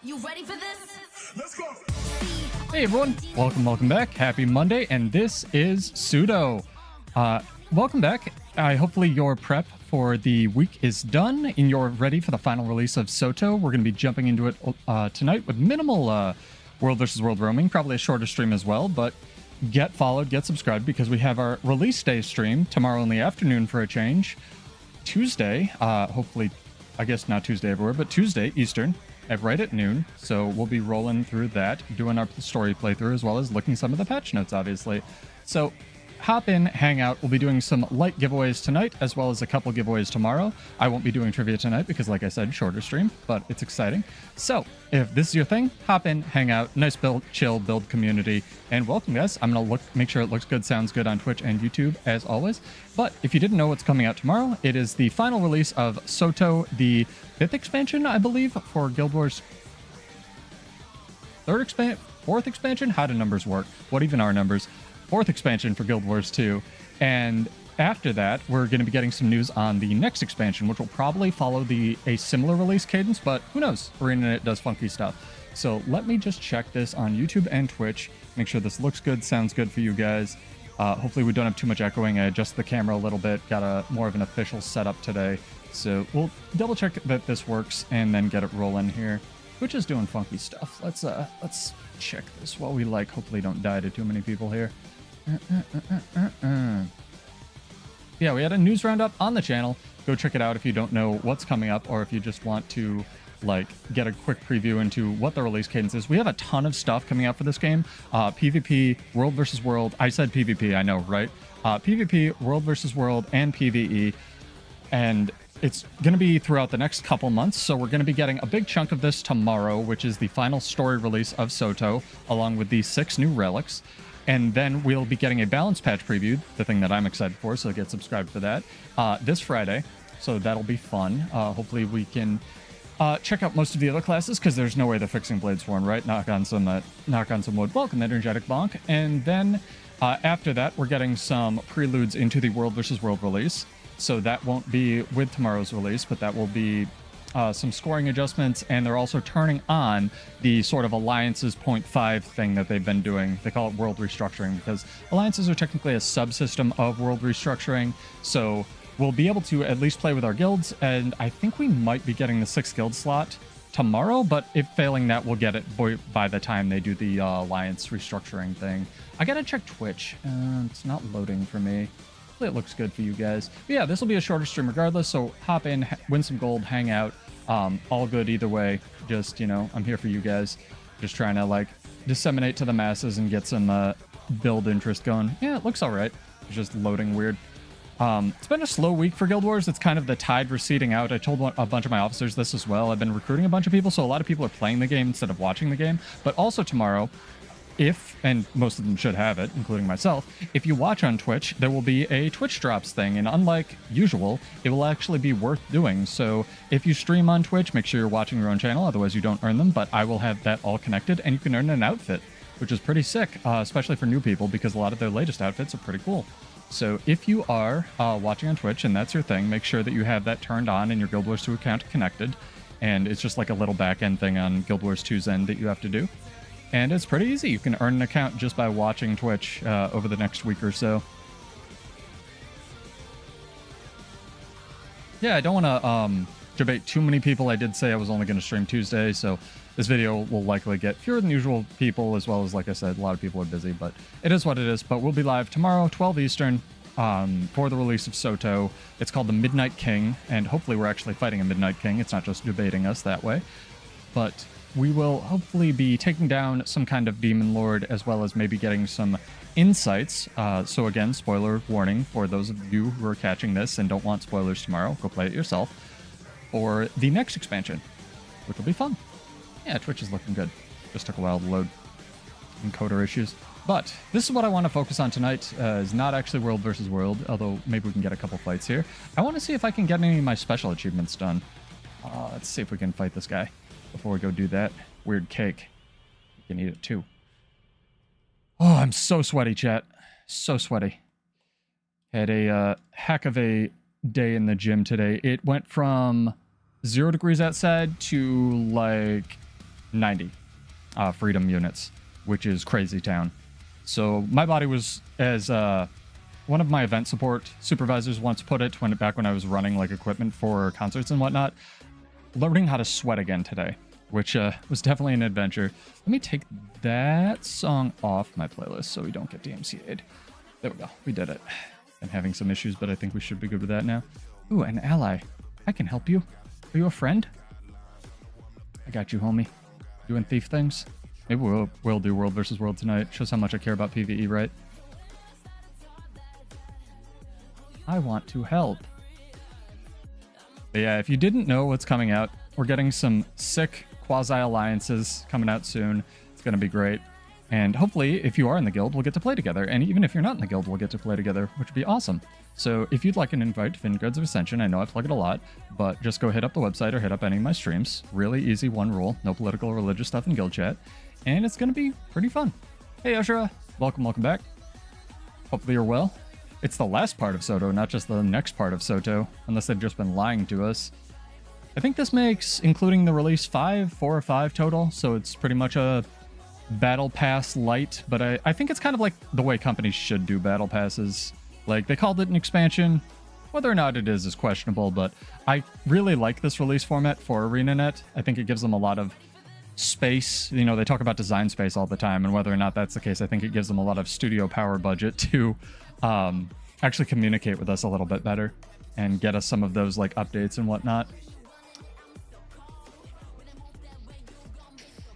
You ready for this? Let's go. Hey everyone, welcome back. Happy Monday, and this is Pseudo. Welcome back. Hopefully your prep for the week is done and you're ready for the final release of Soto. We're going to be jumping into it tonight with minimal World vs. World roaming, probably a shorter stream as well, but get followed, get subscribed, because we have our release day stream tomorrow in the afternoon for a change. Tuesday, hopefully, I guess not Tuesday everywhere, but Tuesday Eastern, right at noon. So we'll be rolling through that, doing our story playthrough, as well as looking some of the patch notes, obviously. So hop in, hang out. We'll be doing some light giveaways tonight, as well as a couple giveaways tomorrow. I won't be doing trivia tonight because, like I said, shorter stream, but it's exciting. So if this is your thing, hop in, hang out. Nice build, chill, build community, and welcome, guys. I'm gonna make sure it looks good, sounds good on Twitch and YouTube, as always. But if you didn't know what's coming out tomorrow, it is the final release of Soto, the 5th expansion, I believe, for Guild Wars. 4th expansion? How do numbers work? What even are numbers? 4th expansion for Guild Wars 2. And after that, we're going to be getting some news on the next expansion, which will probably follow a similar release cadence, but who knows? arenanet does funky stuff. So let me just check this on YouTube and Twitch, make sure this looks good, sounds good for you guys. Hopefully we don't have too much echoing. I adjusted the camera a little bit, got a more of an official setup today. So we'll double check that this works and then get it rolling here. Twitch is doing funky stuff. Let's check this while we hopefully don't die to too many people here. Yeah, we had a news roundup on the channel. Go check it out if you don't know what's coming up, or if you just want to get a quick preview into what the release cadence is. We have a ton of stuff coming out for this game. PvP, World versus World. I said PvP, I know, right? PvP, World versus World, and PvE. And it's going to be throughout the next couple months, so we're going to be getting a big chunk of this tomorrow, which is the final story release of Soto, along with the 6 new relics. And then we'll be getting a balance patch preview, the thing that I'm excited for, so get subscribed for that, this Friday. So that'll be fun. Hopefully we can check out most of the other classes, because there's no way they're fixing Blade Sworn, right? Knock on some wood. Welcome, Energetic Bonk. And then after that, we're getting some preludes into the World vs. World release. So that won't be with tomorrow's release, but that will be some scoring adjustments, and they're also turning on the sort of Alliances 0.5 thing that they've been doing. They call it World Restructuring, because Alliances are technically a subsystem of World Restructuring, so we'll be able to at least play with our guilds, and I think we might be getting the 6th guild slot tomorrow, but if failing that, we'll get it by the time they do the Alliance Restructuring thing. I gotta check Twitch. It's not loading for me. It looks good for you guys. But yeah, this will be a shorter stream regardless, so hop in, win some gold, hang out. All good either way. Just, I'm here for you guys. Just trying to disseminate to the masses and get some build interest going. Yeah, it looks all right. It's just loading weird. It's been a slow week for Guild Wars. It's kind of the tide receding out. I told a bunch of my officers this as well. I've been recruiting a bunch of people, so a lot of people are playing the game instead of watching the game. But also tomorrow, and most of them should have it, including myself, if you watch on Twitch, there will be a Twitch drops thing, and unlike usual, it will actually be worth doing. So if you stream on Twitch, make sure you're watching your own channel, otherwise you don't earn them, but I will have that all connected, and you can earn an outfit, which is pretty sick, especially for new people, because a lot of their latest outfits are pretty cool. So if you are watching on Twitch and that's your thing, make sure that you have that turned on and your Guild Wars 2 account connected, and it's just like a little back-end thing on Guild Wars 2's end that you have to do. And it's pretty easy. You can earn an account just by watching Twitch over the next week or so. Yeah, I don't want to debate too many people. I did say I was only going to stream Tuesday, so this video will likely get fewer than usual people, as well as, like I said, a lot of people are busy, but it is what it is. But we'll be live tomorrow, 12 Eastern, for the release of Soto. It's called the Midnight King, and hopefully we're actually fighting a Midnight King. It's not just debating us that way. But we will hopefully be taking down some kind of demon lord, as well as maybe getting some insights. So again, spoiler warning for those of you who are catching this and don't want spoilers tomorrow. Go play it yourself. For the next expansion, which will be fun. Yeah, Twitch is looking good. Just took a while to load. Encoder issues. But this is what I want to focus on tonight. Is not actually World versus World, although maybe we can get a couple fights here. I want to see if I can get any of my special achievements done. Let's see if we can fight this guy before we go do that. Weird cake. You can eat it too. Oh, I'm so sweaty, chat. So sweaty. Had a heck of a day in the gym today. It went from 0 degrees outside to like 90 freedom units, which is crazy town. So my body was, as one of my event support supervisors once put it, back when I was running like equipment for concerts and whatnot, learning how to sweat again today, which was definitely an adventure. Let me take that song off my playlist so we don't get DMCA'd. There we go. We did it. I'm having some issues, but I think we should be good with that now. Ooh, an ally. I can help you. Are you a friend? I got you, homie. Doing thief things? Maybe we'll do World versus World tonight. Shows how much I care about PvE, right? I want to help. But yeah, if you didn't know what's coming out, we're getting some sick quasi-alliances coming out soon. It's going to be great. And hopefully, if you are in the guild, we'll get to play together. And even if you're not in the guild, we'll get to play together, which would be awesome. So if you'd like an invite to Vineyards of Ascension, I know I plug it a lot, but just go hit up the website or hit up any of my streams. Really easy, one rule. No political or religious stuff in guild chat. And it's going to be pretty fun. Hey, Ashura. Welcome back. Hopefully you're well. It's the last part of Soto, not just the next part of Soto, unless they've just been lying to us. I think this makes, including the release, 4 or 5 total, so it's pretty much a battle pass light, but I think it's kind of like the way companies should do battle passes. Like, they called it an expansion. Whether or not it is questionable, but I really like this release format for arenanet. I think it gives them a lot of space. You know, they talk about design space all the time, and whether or not that's the case, I think it gives them a lot of studio power budget to actually communicate with us a little bit better and get us some of those like updates and whatnot.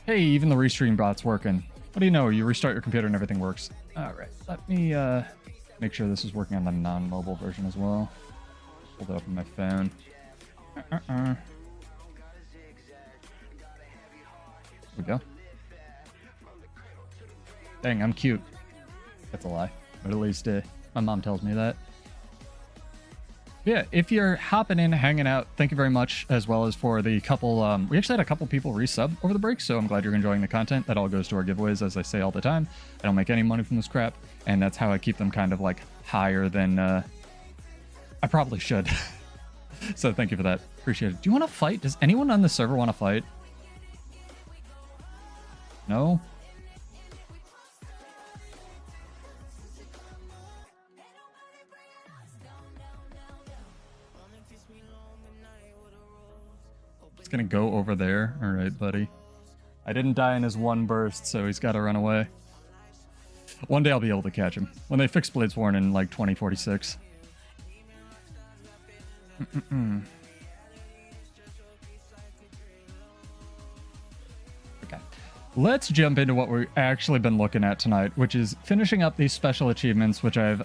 Hey, even the restream bot's working. What do you know? You restart your computer and everything works. All right, let me make sure this is working on the non-mobile version as well. Hold it up on my phone. There we go. Dang, I'm cute. That's a lie. But at least my mom tells me that. Yeah, if you're hopping in, hanging out, thank you very much, as well as for the couple, we actually had a couple people resub over the break, so I'm glad you're enjoying the content. That all goes to our giveaways, as I say all the time. I don't make any money from this crap, and that's how I keep them kind of like higher than I probably should. So thank you for that. Appreciate it. Do you want to fight? Does anyone on the server want to fight? No? It's gonna go over there. All right, buddy. I didn't die in his one burst, so he's got to run away. One day I'll be able to catch him. When they fix Bladesworn in like 2046. Okay. Let's jump into what we've actually been looking at tonight, which is finishing up these special achievements, which I've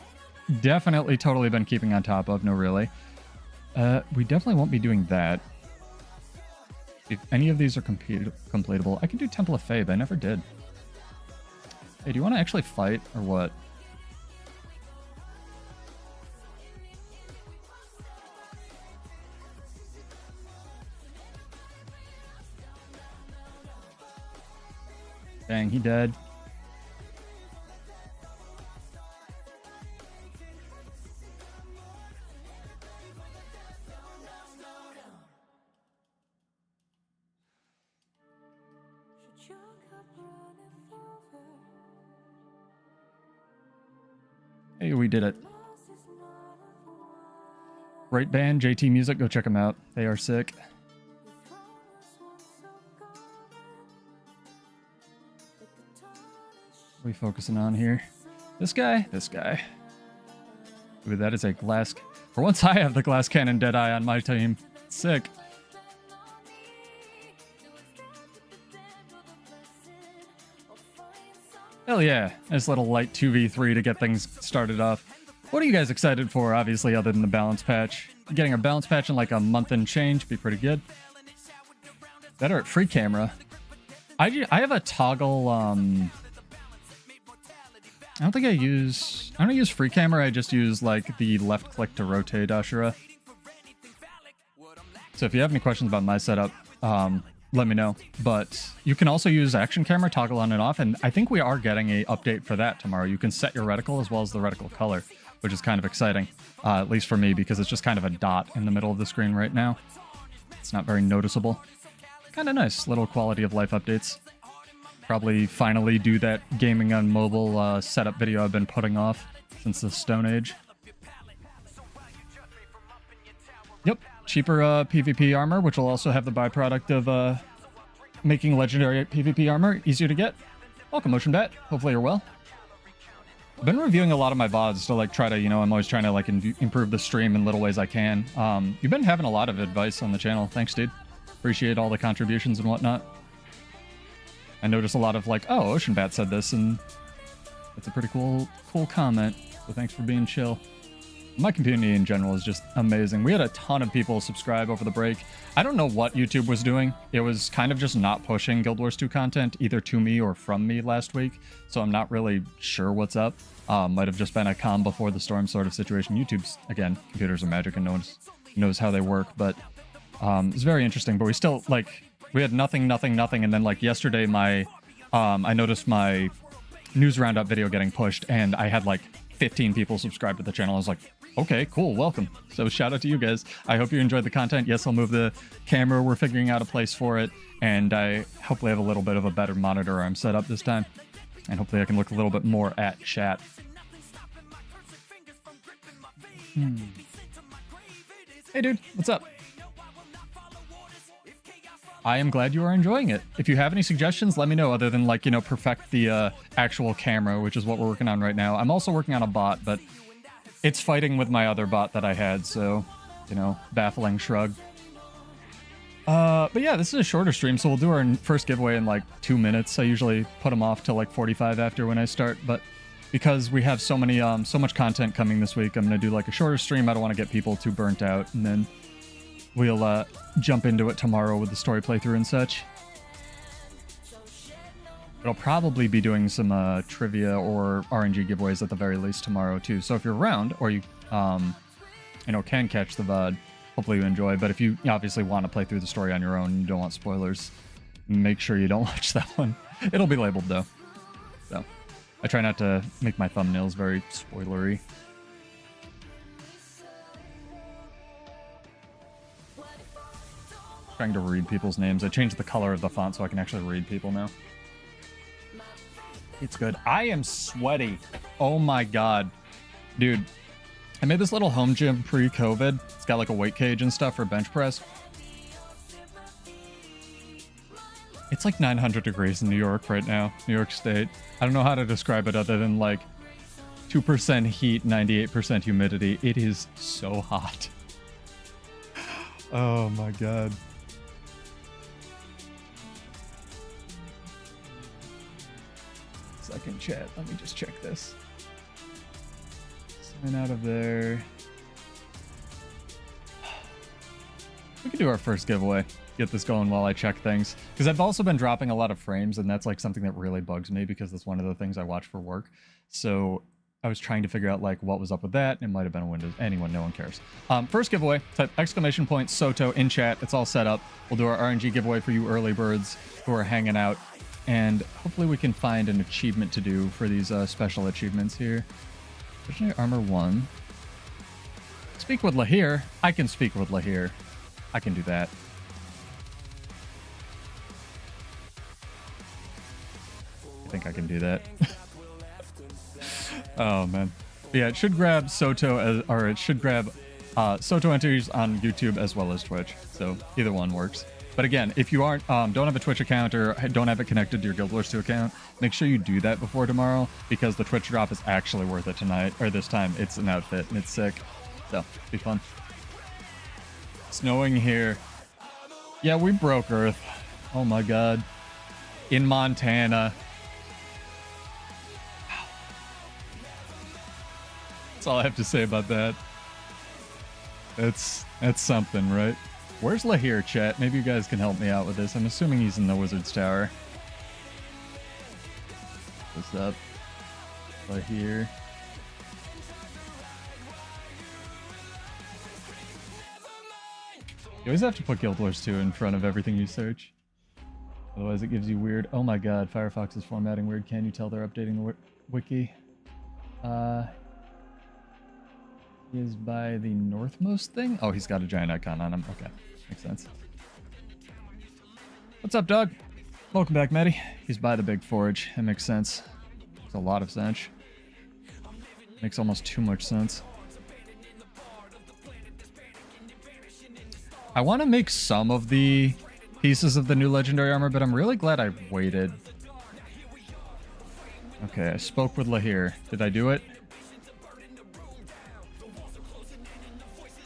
definitely totally been keeping on top of. No, really. We definitely won't be doing that. If any of these are completable, I can do Temple of Fabe. I never did. Hey, do you want to actually fight or what? Dang, he dead. Hey, we did it. Great band, JT Music. Go check them out. They are sick. What are we focusing on here? This guy? This guy. Ooh, that is a glass... For once, I have the glass cannon Deadeye on my team. Sick. Hell yeah. Nice little light 2v3 to get things started off. What are you guys excited for, obviously, other than the balance patch? Getting a balance patch in like a month and change would be pretty good. Better at free camera. I have a toggle, I don't use free camera, I just use like the left click to rotate Ashura. So if you have any questions about my setup, let me know. But you can also use action camera, toggle on and off, and I think we are getting a update for that tomorrow. You can set your reticle as well as the reticle color, which is kind of exciting, at least for me, because it's just kind of a dot in the middle of the screen right now. It's not very noticeable. kind of nice little quality of life updates. Probably finally do that gaming on mobile setup video I've been putting off since the Stone Age. Yep, cheaper PvP armor, which will also have the byproduct of making legendary PvP armor easier to get. Welcome, Motion Bat. Hopefully you're well. I've been reviewing a lot of my VODs to like try to, you know, I'm always trying to like improve the stream in little ways I can. You've been having a lot of advice on the channel. Thanks, dude. Appreciate all the contributions and whatnot. I noticed a lot of like, oh, Ocean Bat said this, and it's a pretty cool comment. So thanks for being chill. My community in general is just amazing. We had a ton of people subscribe over the break. I don't know what YouTube was doing. It was kind of just not pushing Guild Wars 2 content either to me or from me last week. So I'm not really sure what's up. Might have just been a calm before the storm sort of situation. YouTube's, again, computers are magic and no one knows how they work. But it's very interesting. But we still, like, we had nothing. And then, like, yesterday, I noticed my news roundup video getting pushed. And I had, like, 15 people subscribed to the channel. I was like, okay, cool, welcome. So shout out to you guys. I hope you enjoyed the content. Yes, I'll move the camera. We're figuring out a place for it. And I hopefully have a little bit of a better monitor arm set up this time. And hopefully I can look a little bit more at chat. Hey, dude, what's up? I am glad you are enjoying it. If you have any suggestions, let me know, other than, like, you know, perfect the actual camera, which is what we're working on right now. I'm also working on a bot, but it's fighting with my other bot that I had, so, you know, baffling shrug. But yeah, this is a shorter stream, so we'll do our first giveaway in like 2 minutes. I usually put them off till like 45 after when I start, but because we have so much content coming this week, I'm gonna do like a shorter stream. I don't want to get people too burnt out, and then we'll jump into it tomorrow with the story playthrough and such. I'll probably be doing some trivia or RNG giveaways at the very least tomorrow too. So if you're around, or you know, can catch the VOD, hopefully you enjoy. But if you obviously want to play through the story on your own and you don't want spoilers, make sure you don't watch that one. It'll be labeled though. So I try not to make my thumbnails very spoilery. Trying to read people's names. I changed the color of the font so I can actually read people now. It's good. I am sweaty. Oh my god. Dude, I made this little home gym pre-COVID. It's got like a weight cage and stuff for bench press. It's like 900 degrees in New York right now. New York State. I don't know how to describe it other than like 2% heat, 98% humidity. It is so hot. Oh my god. Second chat. Let me just check this. Sign out of there. We can do our first giveaway. Get this going while I check things. Because I've also been dropping a lot of frames, and that's like something that really bugs me because that's one of the things I watch for work. So I was trying to figure out like what was up with that. It might have been a Windows. Anyone, no one cares. First giveaway, type exclamation point Soto in chat. It's all set up. We'll do our RNG giveaway for you early birds who are hanging out. And hopefully we can find an achievement to do for these special achievements here. Legendary Armor 1. Speak with Lahir. I can speak with Lahir. I can do that. I think I can do that. Oh, man. Yeah, it should grab Soto, or it should grab Soto entries on YouTube as well as Twitch. So either one works. But again, if you aren't, don't have a Twitch account or don't have it connected to your Guild Wars 2 account, make sure you do that before tomorrow, because the Twitch drop is actually worth it tonight, or this time. It's an outfit and it's sick. So, be fun. Snowing here. Yeah, we broke Earth. Oh my god. In Montana. That's all I have to say about that. That's something, right? Where's Lahir, chat? Maybe you guys can help me out with this. I'm assuming he's in the Wizard's Tower. What's up? Lahir. You always have to put Guild Wars 2 in front of everything you search. Otherwise it gives you weird... Oh my god, Firefox is formatting weird. Can you tell they're updating the wiki? He is by the northmost thing? Oh, he's got a giant icon on him. Okay, makes sense. What's up, Doug? Welcome back, Matty. He's by the big forge. That makes sense. Makes a lot of sense. Makes almost too much sense. I want to make some of the pieces of the new legendary armor, but I'm really glad I waited. Okay, I spoke with Lahir. Did I do it?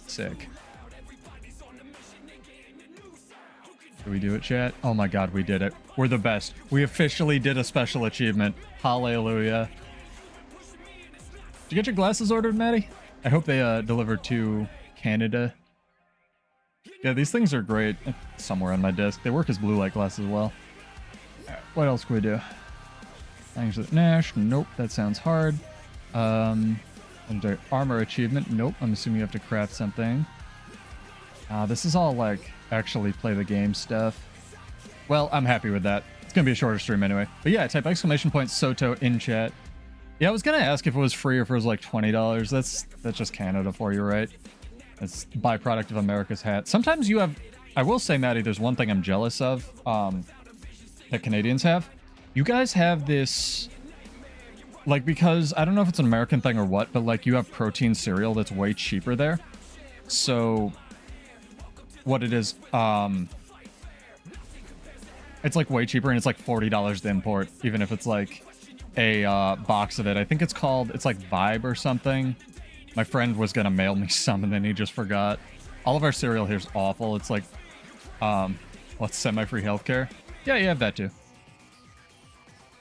Sick. Did we do it, chat? Oh my god, we did it. We're the best. We officially did a special achievement. Hallelujah. Did you get your glasses ordered, Maddie? I hope they deliver to Canada. Yeah, these things are great. Somewhere on my desk. They work as blue light glasses as well. What else can we do? Things with Nash. Nope, that sounds hard. Armor achievement. Nope, I'm assuming you have to craft something. This is all like actually play the game stuff. Well, I'm happy with that. It's gonna be a shorter stream anyway. But yeah, type exclamation point Soto in chat. Yeah, I was gonna ask if it was free or if it was like $20. That's just Canada for you, right? It's byproduct of America's hat. Sometimes you have, I will say, Maddie, there's one thing I'm jealous of that Canadians have. You guys have this, like, because I don't know if it's an American thing or what, but like you have protein cereal that's way cheaper there. So what it is, it's like way cheaper and it's like $40 to import, even if it's like a box of it. I think it's called, it's like Vibe or something. My friend was gonna mail me some and then he just forgot. All of our cereal here's awful. It's like, what's semi-free healthcare? Yeah, you have that too.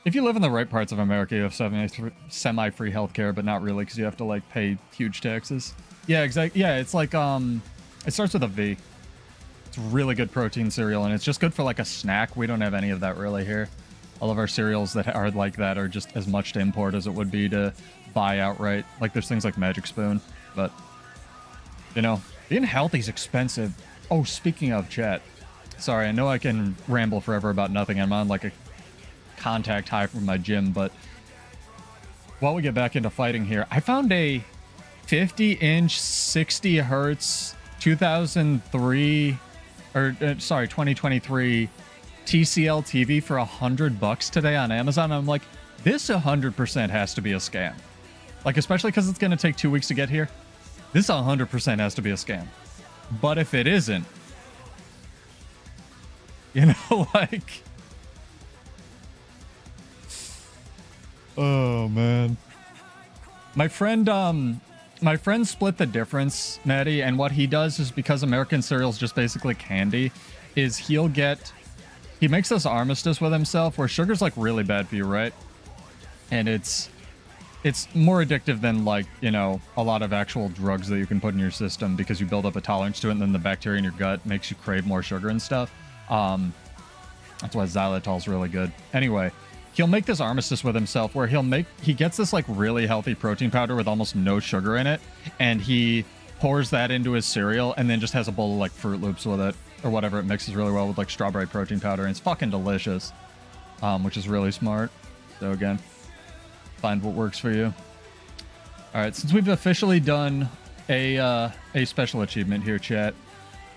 If you live in the right parts of America, you have semi-free healthcare, but not really because you have to like pay huge taxes. Yeah, exactly. Yeah, it's like, it starts with a V. It's really good protein cereal and it's just good for like a snack. We don't have any of that really here. All of our cereals that are like that are just as much to import as it would be to buy outright. Like there's things like Magic Spoon, but you know, being healthy is expensive. Oh, speaking of, chat, sorry, I know I can ramble forever about nothing. I'm on like a contact high from my gym, but while we get back into fighting here, I found a 50-inch 60 hertz 2003 or sorry 2023 TCL TV for $100 today on Amazon. I'm like, this 100% has to be a scam. Like, especially because it's going to take 2 weeks to get here. This 100% has to be a scam. But if it isn't, you know, like, oh man, my friend split the difference, Maddie, and what he does is, because American cereal's just basically candy, is he makes this armistice with himself where sugar's like really bad for you, right? And it's more addictive than, like, you know, a lot of actual drugs that you can put in your system because you build up a tolerance to it and then the bacteria in your gut makes you crave more sugar and stuff. That's why xylitol's really good. Anyway, he'll make this armistice with himself where he gets this like really healthy protein powder with almost no sugar in it, and he pours that into his cereal and then just has a bowl of like Fruit Loops with it or whatever. It mixes really well with like strawberry protein powder and it's fucking delicious, which is really smart. So again, find what works for you. All right, since we've officially done a special achievement here, chat,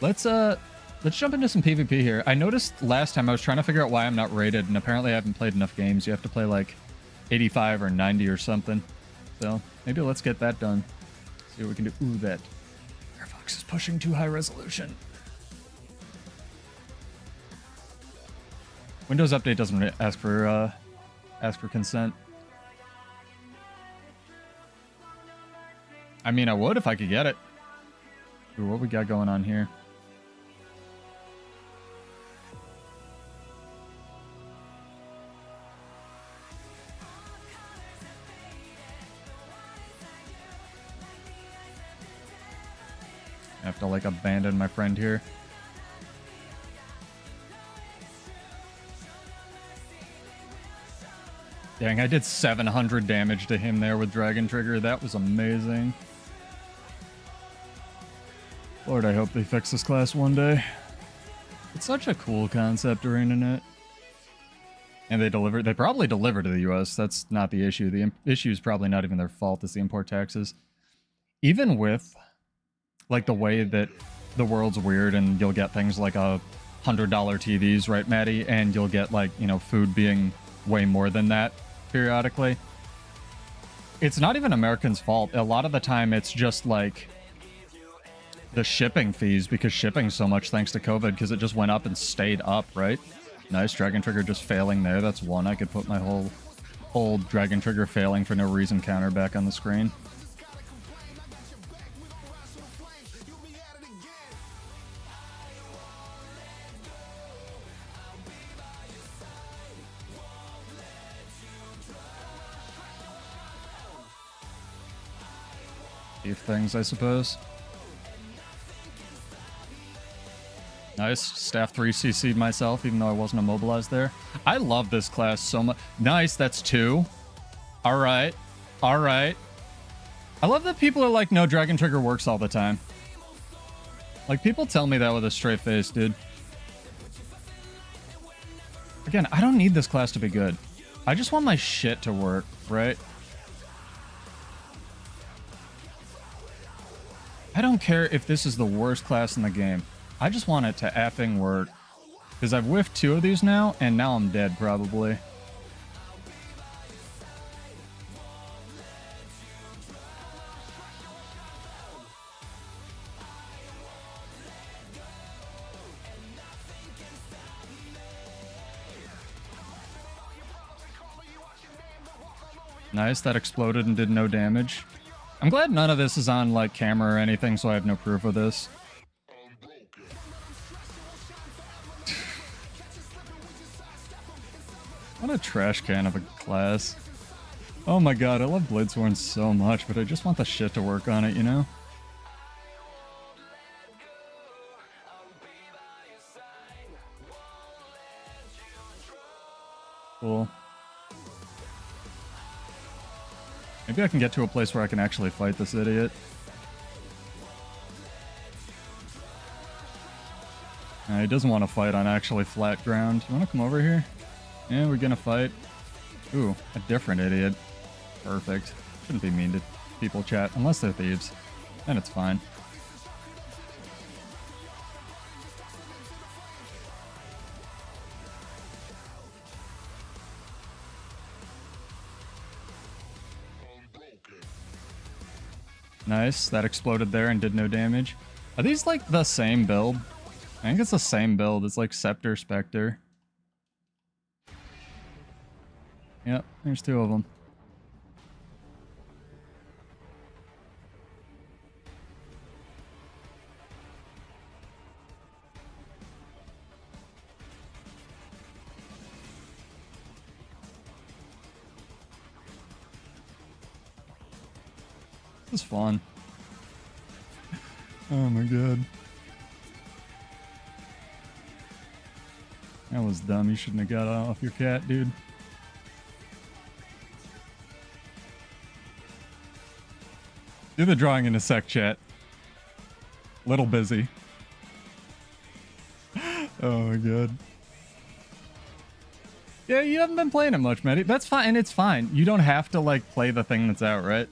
let's jump into some PvP here. I noticed last time I was trying to figure out why I'm not rated, and apparently I haven't played enough games. You have to play like 85 or 90 or something. So maybe let's get that done. See what we can do. Ooh, that Firefox is pushing too high resolution. Windows Update doesn't ask for consent. I mean, I would if I could get it. Ooh, what we got going on here? I have to like abandon my friend here. Dang, I did 700 damage to him there with Dragon Trigger. That was amazing. Lord, I hope they fix this class one day. It's such a cool concept, arenanet. And they probably deliver to the US. That's not the issue. The issue is probably not even their fault. It's the import taxes. Even with like the way that the world's weird and you'll get things like a $100 TVs, right, Maddie? And you'll get, like, you know, food being way more than that periodically. It's not even Americans' fault. A lot of the time, it's just, like, the shipping fees, because shipping's so much thanks to COVID, because it just went up and stayed up, right? Nice. Dragon Trigger just failing there. That's one. I could put my whole old Dragon Trigger failing for no reason counter back on the screen. Thief things, I suppose. Nice. Staff 3 CC'd myself, even though I wasn't immobilized there. I love this class so much. Nice, that's 2. Alright. Alright. I love that people are like, no, Dragon Trigger works all the time. Like, people tell me that with a straight face, dude. Again, I don't need this class to be good. I just want my shit to work, right? I don't care if this is the worst class in the game. I just want it to effing work. Because I've whiffed 2 of these now, and now I'm dead, probably. Nice, that exploded and did no damage. I'm glad none of this is on, like, camera or anything, so I have no proof of this. What a trash can of a class. Oh my god, I love Bladesworn so much, but I just want the shit to work on it, you know? Cool. Maybe I can get to a place where I can actually fight this idiot. He doesn't want to fight on actually flat ground. You want to come over here? Yeah, we're gonna fight. Ooh, a different idiot. Perfect. Shouldn't be mean to people, chat, unless they're thieves. Then it's fine. Nice, that exploded there and did no damage. Are these like the same build? I think it's the same build. It's like Scepter, Spectre. Yep, there's 2 of them. This is fun. Oh my god. That was dumb. You shouldn't have got off your cat, dude. Do the drawing in a sec, chat. Little busy. Oh my god. Yeah, you haven't been playing it much, Matty. That's fine, and it's fine. You don't have to, like, play the thing that's out, right?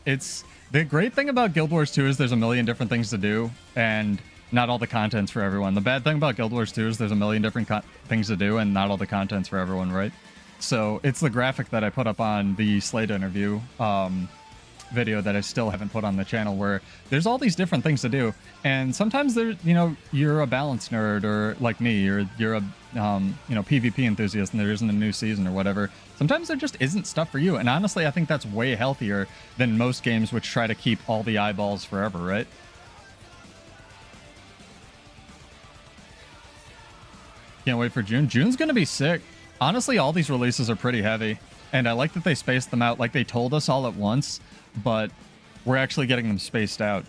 It's... The great thing about Guild Wars 2 is there's a million different things to do, and not all the content's for everyone. The bad thing about Guild Wars 2 is there's a million different things to do, and not all the content's for everyone, right? So it's the graphic that I put up on the Slate interview video that I still haven't put on the channel, where there's all these different things to do, and sometimes there, you know, you're a balance nerd, or like me, or you're a you know, PvP enthusiast, and there isn't a new season or whatever. Sometimes there just isn't stuff for you, and honestly, I think that's way healthier than most games which try to keep all the eyeballs forever, right? Can't wait for June. June's gonna be sick. Honestly, all these releases are pretty heavy, and I like that they spaced them out. Like, they told us all at once, but we're actually getting them spaced out.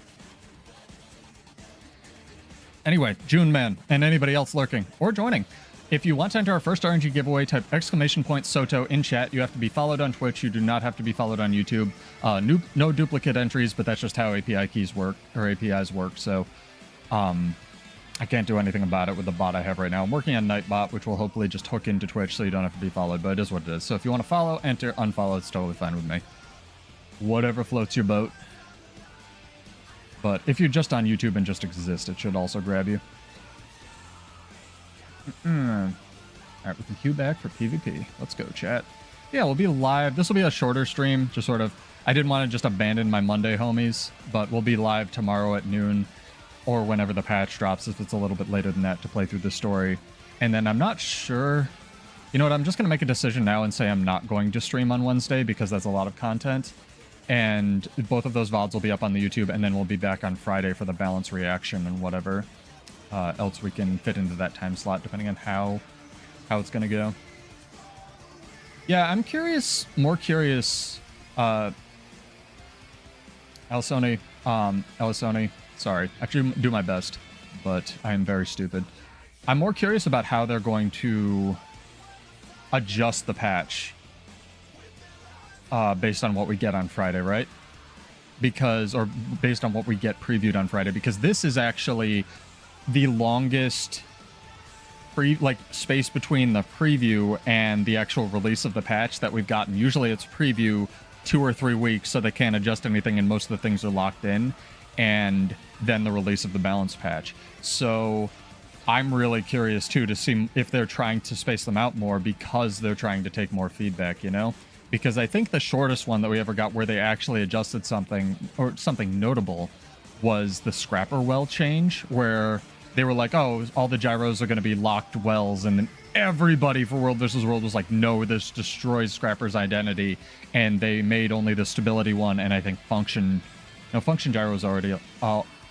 Anyway, June man, and anybody else lurking or joining, if you want to enter our first RNG giveaway, type !Soto in chat. You have to be followed on Twitch. You do not have to be followed on YouTube. No duplicate entries, but that's just how API keys work, or APIs work. So I can't do anything about it with the bot I have right now. I'm working on Nightbot, which will hopefully just hook into Twitch so you don't have to be followed, but it is what it is. So if you want to follow, enter, unfollow, it's totally fine with me. Whatever floats your boat. But if you're just on YouTube and just exist, it should also grab you. All right, we can queue back for PvP. Let's go, chat. Yeah, we'll be live. This will be a shorter stream, just sort of. I didn't want to just abandon my Monday homies, but we'll be live tomorrow at noon or whenever the patch drops, if it's a little bit later than that, to play through the story. And then I'm not sure. You know what? I'm just going to make a decision now and say I'm not going to stream on Wednesday because that's a lot of content. And both of those VODs will be up on the YouTube, and then we'll be back on Friday for the balance reaction and whatever else we can fit into that time slot, depending on how it's going to go. Yeah, I'm curious, more curious. Alisoni, sorry. Actually, do my best, but I am very stupid. I'm more curious about how they're going to adjust the patch based on what we get on Friday, right? Or based on what we get previewed on Friday, because this is actually the longest space between the preview and the actual release of the patch that we've gotten. Usually it's preview 2 or 3 weeks, so they can't adjust anything and most of the things are locked in, and then the release of the balance patch. So I'm really curious too to see if they're trying to space them out more because they're trying to take more feedback, you know? Because I think the shortest one that we ever got where they actually adjusted something, or something notable, was the Scrapper Well change, where they were like, oh, all the gyros are going to be locked wells, and then everybody for World vs. World was like, no, this destroys Scrapper's identity, and they made only the stability one, and I think function gyro is already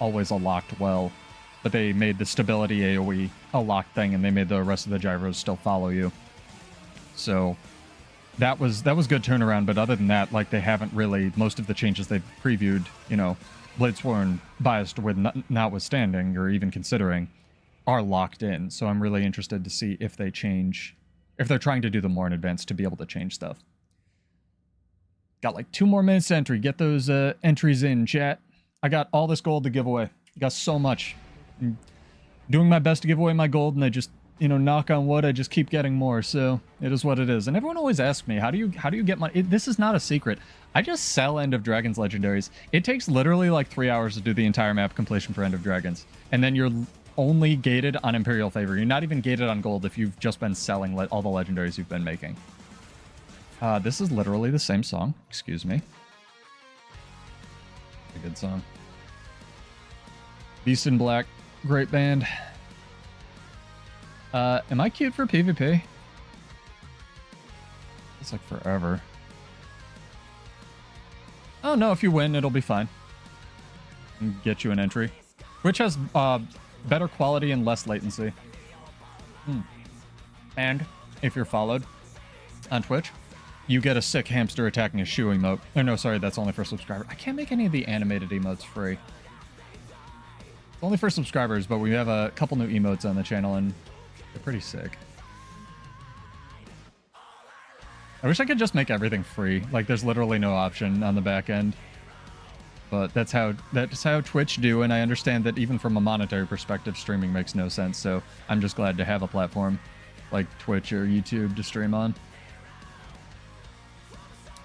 always a locked well, but they made the stability AoE a locked thing, and they made the rest of the gyros still follow you. So that was good turnaround, but other than that, like, they haven't really, most of the changes they've previewed, you know, Bladesworn biased with notwithstanding, or even considering, are locked in. So I'm really interested to see if they change, if they're trying to do them more in advance to be able to change stuff. Got like 2 more minutes to entry. Get those entries in, chat. I got all this gold to give away. Got so much. I'm doing my best to give away my gold, and I just, you know, knock on wood, I just keep getting more. So it is what it is. And everyone always asks me, how do you get money? This is not a secret. I just sell End of Dragons legendaries. It takes literally like 3 hours to do the entire map completion for End of Dragons. And then you're only gated on Imperial Favor. You're not even gated on gold if you've just been selling all the legendaries you've been making. This is literally the same song. Excuse me. A good song. Beast in Black. Great band. Am I cute for PvP? It's like forever. Oh no, if you win, it'll be fine. And get you an entry. Which has better quality and less latency. And if you're followed on Twitch, you get a sick hamster attacking a shoe emote. Oh no, sorry, that's only for subscribers. I can't make any of the animated emotes free. It's only for subscribers, but we have a couple new emotes on the channel, and they're pretty sick. I wish I could just make everything free. Like, there's literally no option on the back end. But that's how Twitch do, and I understand that even from a monetary perspective, streaming makes no sense. So I'm just glad to have a platform like Twitch or YouTube to stream on.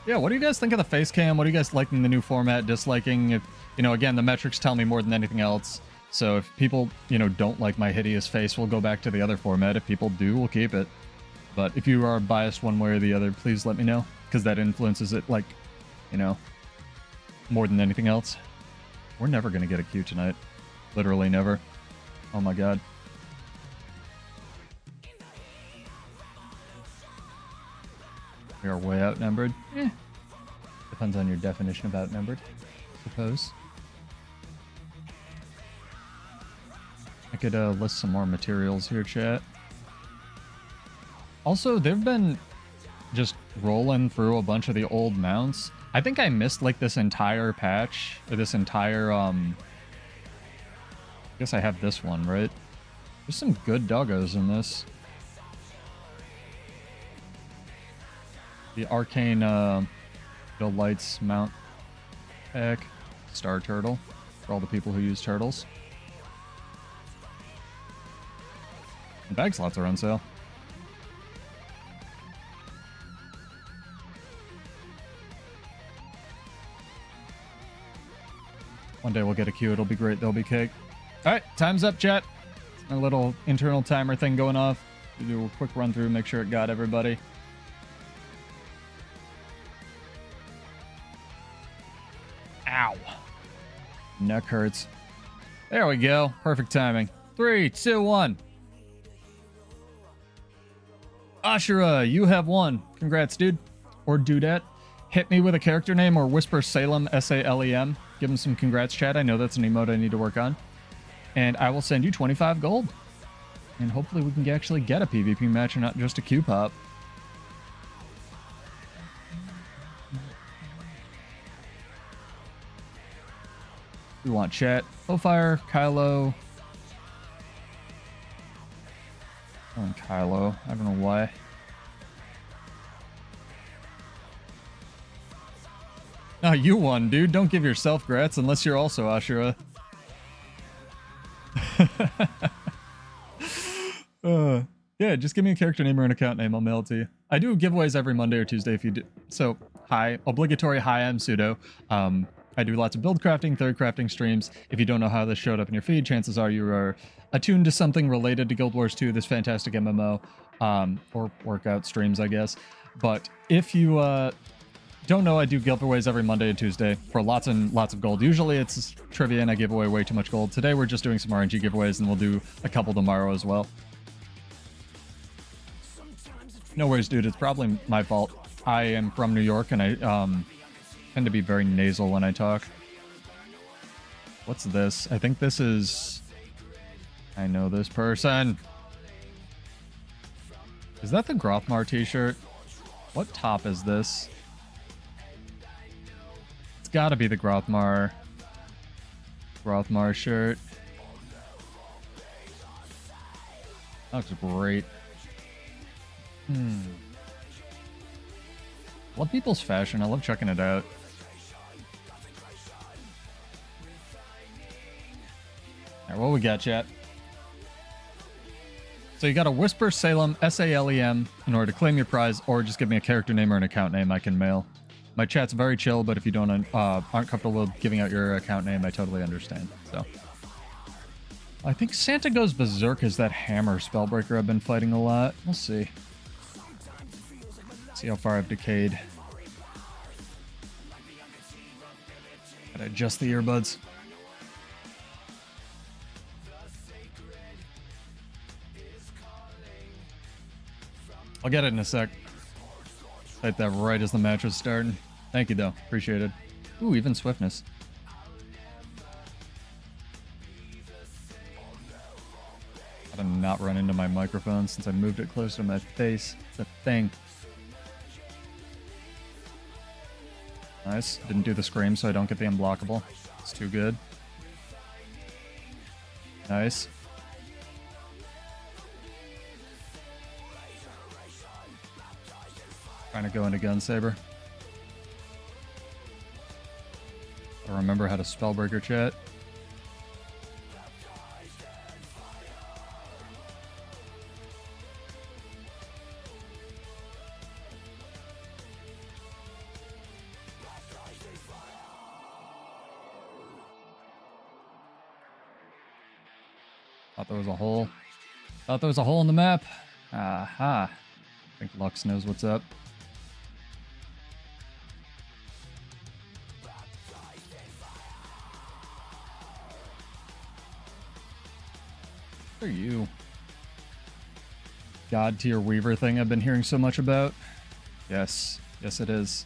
Yeah, what do you guys think of the face cam? What are you guys liking the new format, disliking? If, you know, again, the metrics tell me more than anything else. So if people, you know, don't like my hideous face, we'll go back to the other format. If people do, we'll keep it. But if you are biased one way or the other, please let me know, because that influences it, like, you know, more than anything else. We're never going to get a Q tonight. Literally never. Oh my god. We are way outnumbered. Depends on your definition of outnumbered, I suppose. I could list some more materials here, chat. Also, they've been just rolling through a bunch of the old mounts. I think I missed like this entire patch, or this entire, I guess I have this one, right? There's some good doggos in this. The Arcane, the Lights mount pack. Star Turtle, for all the people who use turtles. And bag slots are on sale. One day we'll get a queue. It'll be great. There'll be cake. All right, time's up, chat. My little internal timer thing going off. Do a quick run through, make sure it got everybody. Ow. Neck hurts. There we go. Perfect timing. 3, 2, 1. Ashura, you have won. Congrats, dude. Or dudette. Hit me with a character name or whisper Salem, S-A-L-E-M. Give him some congrats, chat. I know that's an emote I need to work on. And I will send you 25 gold. And hopefully we can actually get a PvP match and not just a Q pop. We want chat. Fire, Kylo. Oh, Kylo. I don't know why. Ah, you won, dude. Don't give yourself grats unless you're also Ashura. Yeah, just give me a character name or an account name. I'll mail it to you. I do giveaways every Monday or Tuesday if you do. So, hi. Obligatory hi, I'm Pseudo. I do lots of build crafting, third crafting streams. If you don't know how this showed up in your feed, chances are you are attuned to something related to Guild Wars 2, this fantastic MMO, or workout streams, I guess. But if you don't know, I do giveaways every Monday and Tuesday for lots and lots of gold. Usually it's trivia and I give away way too much gold. Today we're just doing some RNG giveaways and we'll do a couple tomorrow as well. No worries, dude. It's probably my fault. I am from New York and I tend to be very nasal when I talk. What's this? I think this is... I know this person. Is that the Grothmar t-shirt? What top is this? It's gotta be the Grothmar shirt. That looks great. Love people's fashion. I love checking it out. Alright, what we got, chat? So you gotta whisper Salem, S-A-L-E-M, in order to claim your prize, or just give me a character name or an account name I can mail. My chat's very chill, but if you don't aren't comfortable with giving out your account name, I totally understand. So I think Santa Goes Berserk is that hammer spellbreaker I've been fighting a lot. We'll see. See how far I've decayed. Gotta adjust the earbuds. I'll get it in a sec. Type that right as the match was starting. Thank you, though. Appreciate it. Ooh, even swiftness. Gotta not run into my microphone since I moved it closer to my face. It's a thing. Nice. Didn't do the scream, so I don't get the unblockable. It's too good. Nice. Trying to go into Gunsaber. I remember how to spellbreaker chat. Thought there was a hole. Thought there was a hole in the map. Aha. I think Lux knows what's up. What are you? God tier Weaver thing I've been hearing so much about. Yes. Yes, it is.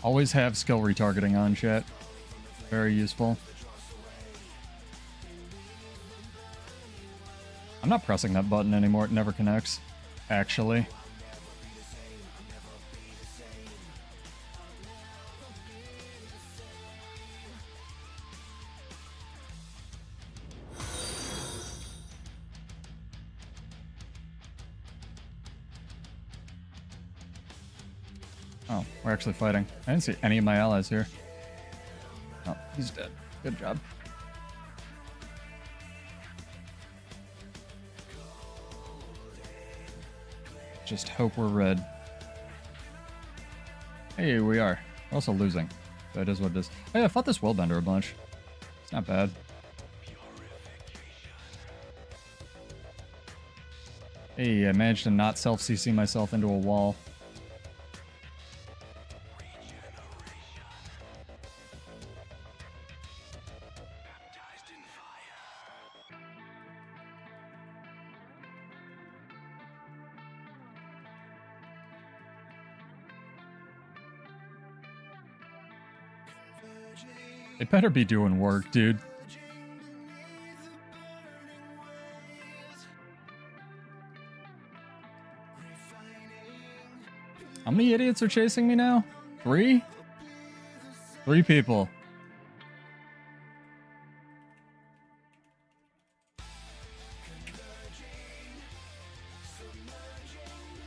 Always have skill retargeting on, chat. Very useful. I'm not pressing that button anymore. It never connects. Actually. Oh, we're actually fighting. I didn't see any of my allies here. Oh, he's dead. Good job. Just hope we're red. Hey, we are. We're also losing. That is what it is. Hey, I fought this Willbender a bunch. It's not bad. Hey, I managed to not self-CC myself into a wall. They better be doing work, dude. How many idiots are chasing me now? 3? 3 people.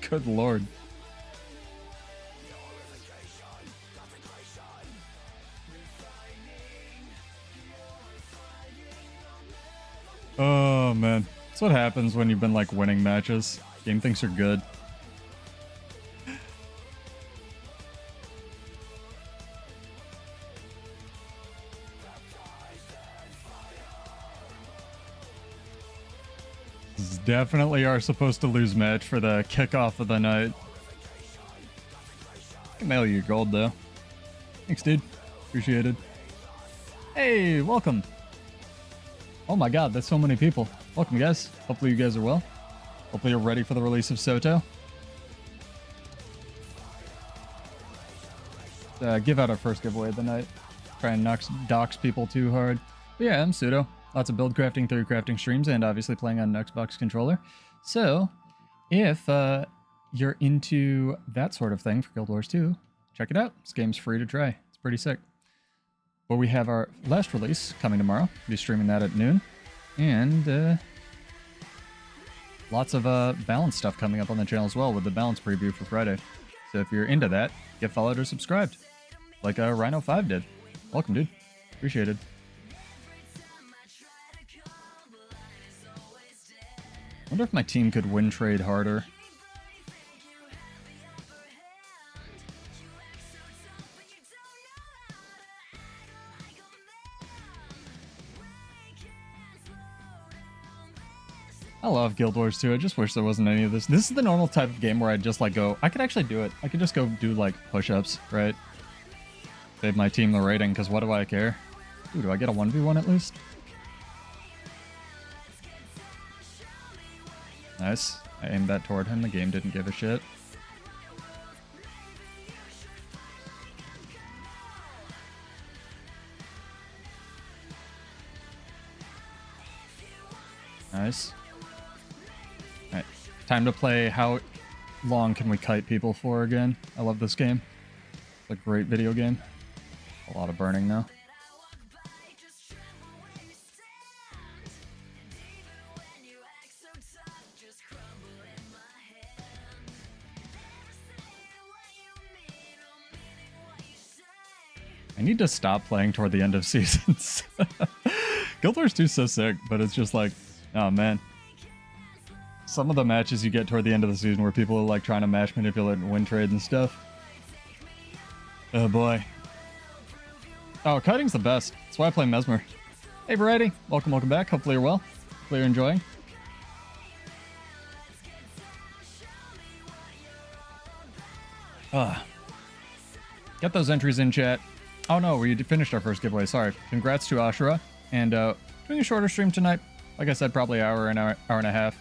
Good lord. Oh man, that's what happens when you've been like winning matches. Game thinks you're good. This is definitely our supposed to lose match for the kickoff of the night. I can mail you your gold though. Thanks, dude. Appreciated. Hey, welcome. Oh my god, that's so many people. Welcome, guys. Hopefully you guys are well. Hopefully you're ready for the release of Soto. Give out our first giveaway of the night. Try and dox people too hard. But yeah, I'm Pseudo. Lots of build crafting, theory crafting streams, and obviously playing on an Xbox controller. So, if you're into that sort of thing for Guild Wars 2, check it out. This game's free to try. It's pretty sick. But we have our last release coming tomorrow. We'll be streaming that at noon. And lots of balance stuff coming up on the channel as well with the balance preview for Friday. So if you're into that, get followed or subscribed. Like Rhino5 did. Welcome, dude. Appreciated. Wonder if my team could win trade harder. I love Guild Wars 2. I just wish there wasn't any of this. This is the normal type of game where I'd just like go, I could actually do it. I could just go do like push-ups, right? Save my team the rating, because what do I care? Ooh, do I get a 1v1 at least? Nice. I aimed that toward him. The game didn't give a shit. Nice. Alright. Time to play How Long Can We Kite People For again. I love this game. It's a great video game. A lot of burning though. I need to stop playing toward the end of seasons. Guild Wars 2 is so sick, but it's just like, oh man. Some of the matches you get toward the end of the season where people are like trying to match manipulate and win trades and stuff. Oh boy. Oh, kiting's the best. That's why I play Mesmer. Hey Variety, welcome back. Hopefully you're well. Hopefully you're enjoying. Get those entries in chat. Oh no, we finished our first giveaway. Sorry. Congrats to Ashura. And doing a shorter stream tonight. Like I said, probably an hour and a half.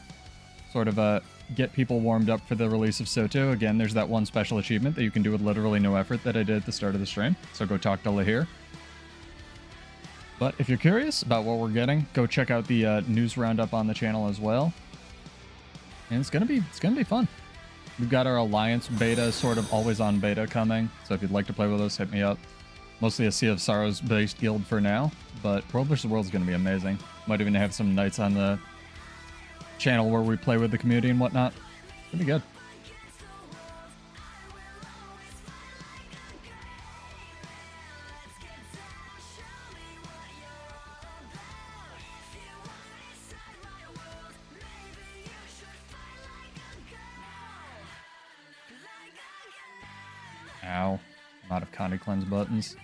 Sort of get people warmed up for the release of Soto. Again, there's that one special achievement that you can do with literally no effort that I did at the start of the stream. So go talk to Lahir. But if you're curious about what we're getting, go check out the news roundup on the channel as well. And it's gonna be fun. We've got our Alliance beta, sort of always on beta coming. So if you'd like to play with us, hit me up. Mostly a Sea of Sorrows based guild for now, but World vs. World is going to be amazing. Might even have some nights on the channel where we play with the community and whatnot. It'll be good. Ow. I'm out of Conde Cleanse buttons.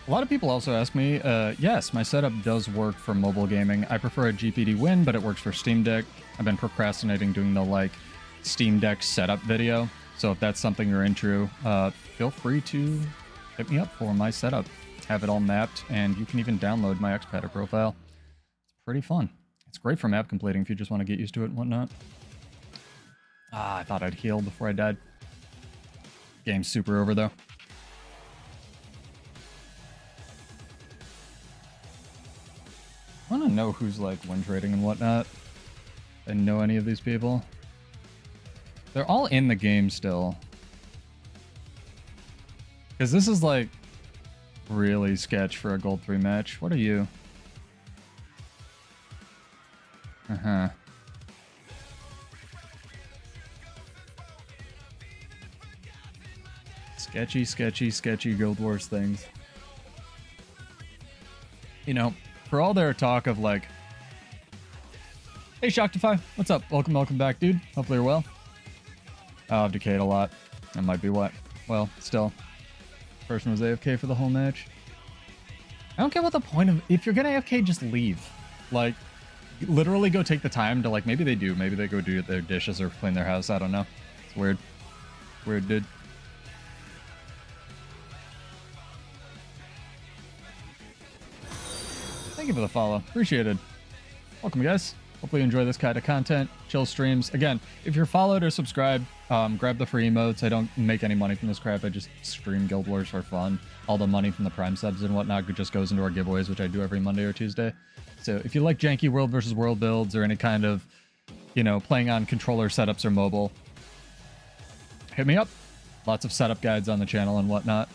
A lot of people also ask me, yes, my setup does work for mobile gaming. I prefer a GPD Win, but it works for Steam Deck. I've been procrastinating doing the, like, Steam Deck setup video. So if that's something you're into, feel free to hit me up for my setup. Have it all mapped, and you can even download my Xpatter profile. It's pretty fun. It's great for map completing if you just want to get used to it and whatnot. Ah, I thought I'd heal before I died. Game's super over, though. I want to know who's, like, win trading and whatnot. I know any of these people. They're all in the game still. Because this is, like, really sketch for a gold 3 match. What are you? Uh-huh. Sketchy, sketchy, sketchy Guild Wars things. You know, for all their talk of, like, hey, Shocktify, what's up? Welcome back, dude. Hopefully you're well. Oh, I've decayed a lot. That might be what. Well, still. Person was AFK for the whole match. I don't get what the point of... If you're gonna AFK, just leave. Like, literally go take the time to, like, maybe they do. Maybe they go do their dishes or clean their house. I don't know. It's weird. Weird, dude. Thank you for the follow. Appreciated. Welcome, guys. Hopefully you enjoy this kind of content. Chill streams. Again, if you're followed or subscribed, grab the free emotes. I don't make any money from this crap. I just stream Guild Wars for fun. All the money from the Prime subs and whatnot just goes into our giveaways, which I do every Monday or Tuesday. So if you like janky world versus world builds or any kind of, you know, playing on controller setups or mobile, hit me up. Lots of setup guides on the channel and whatnot.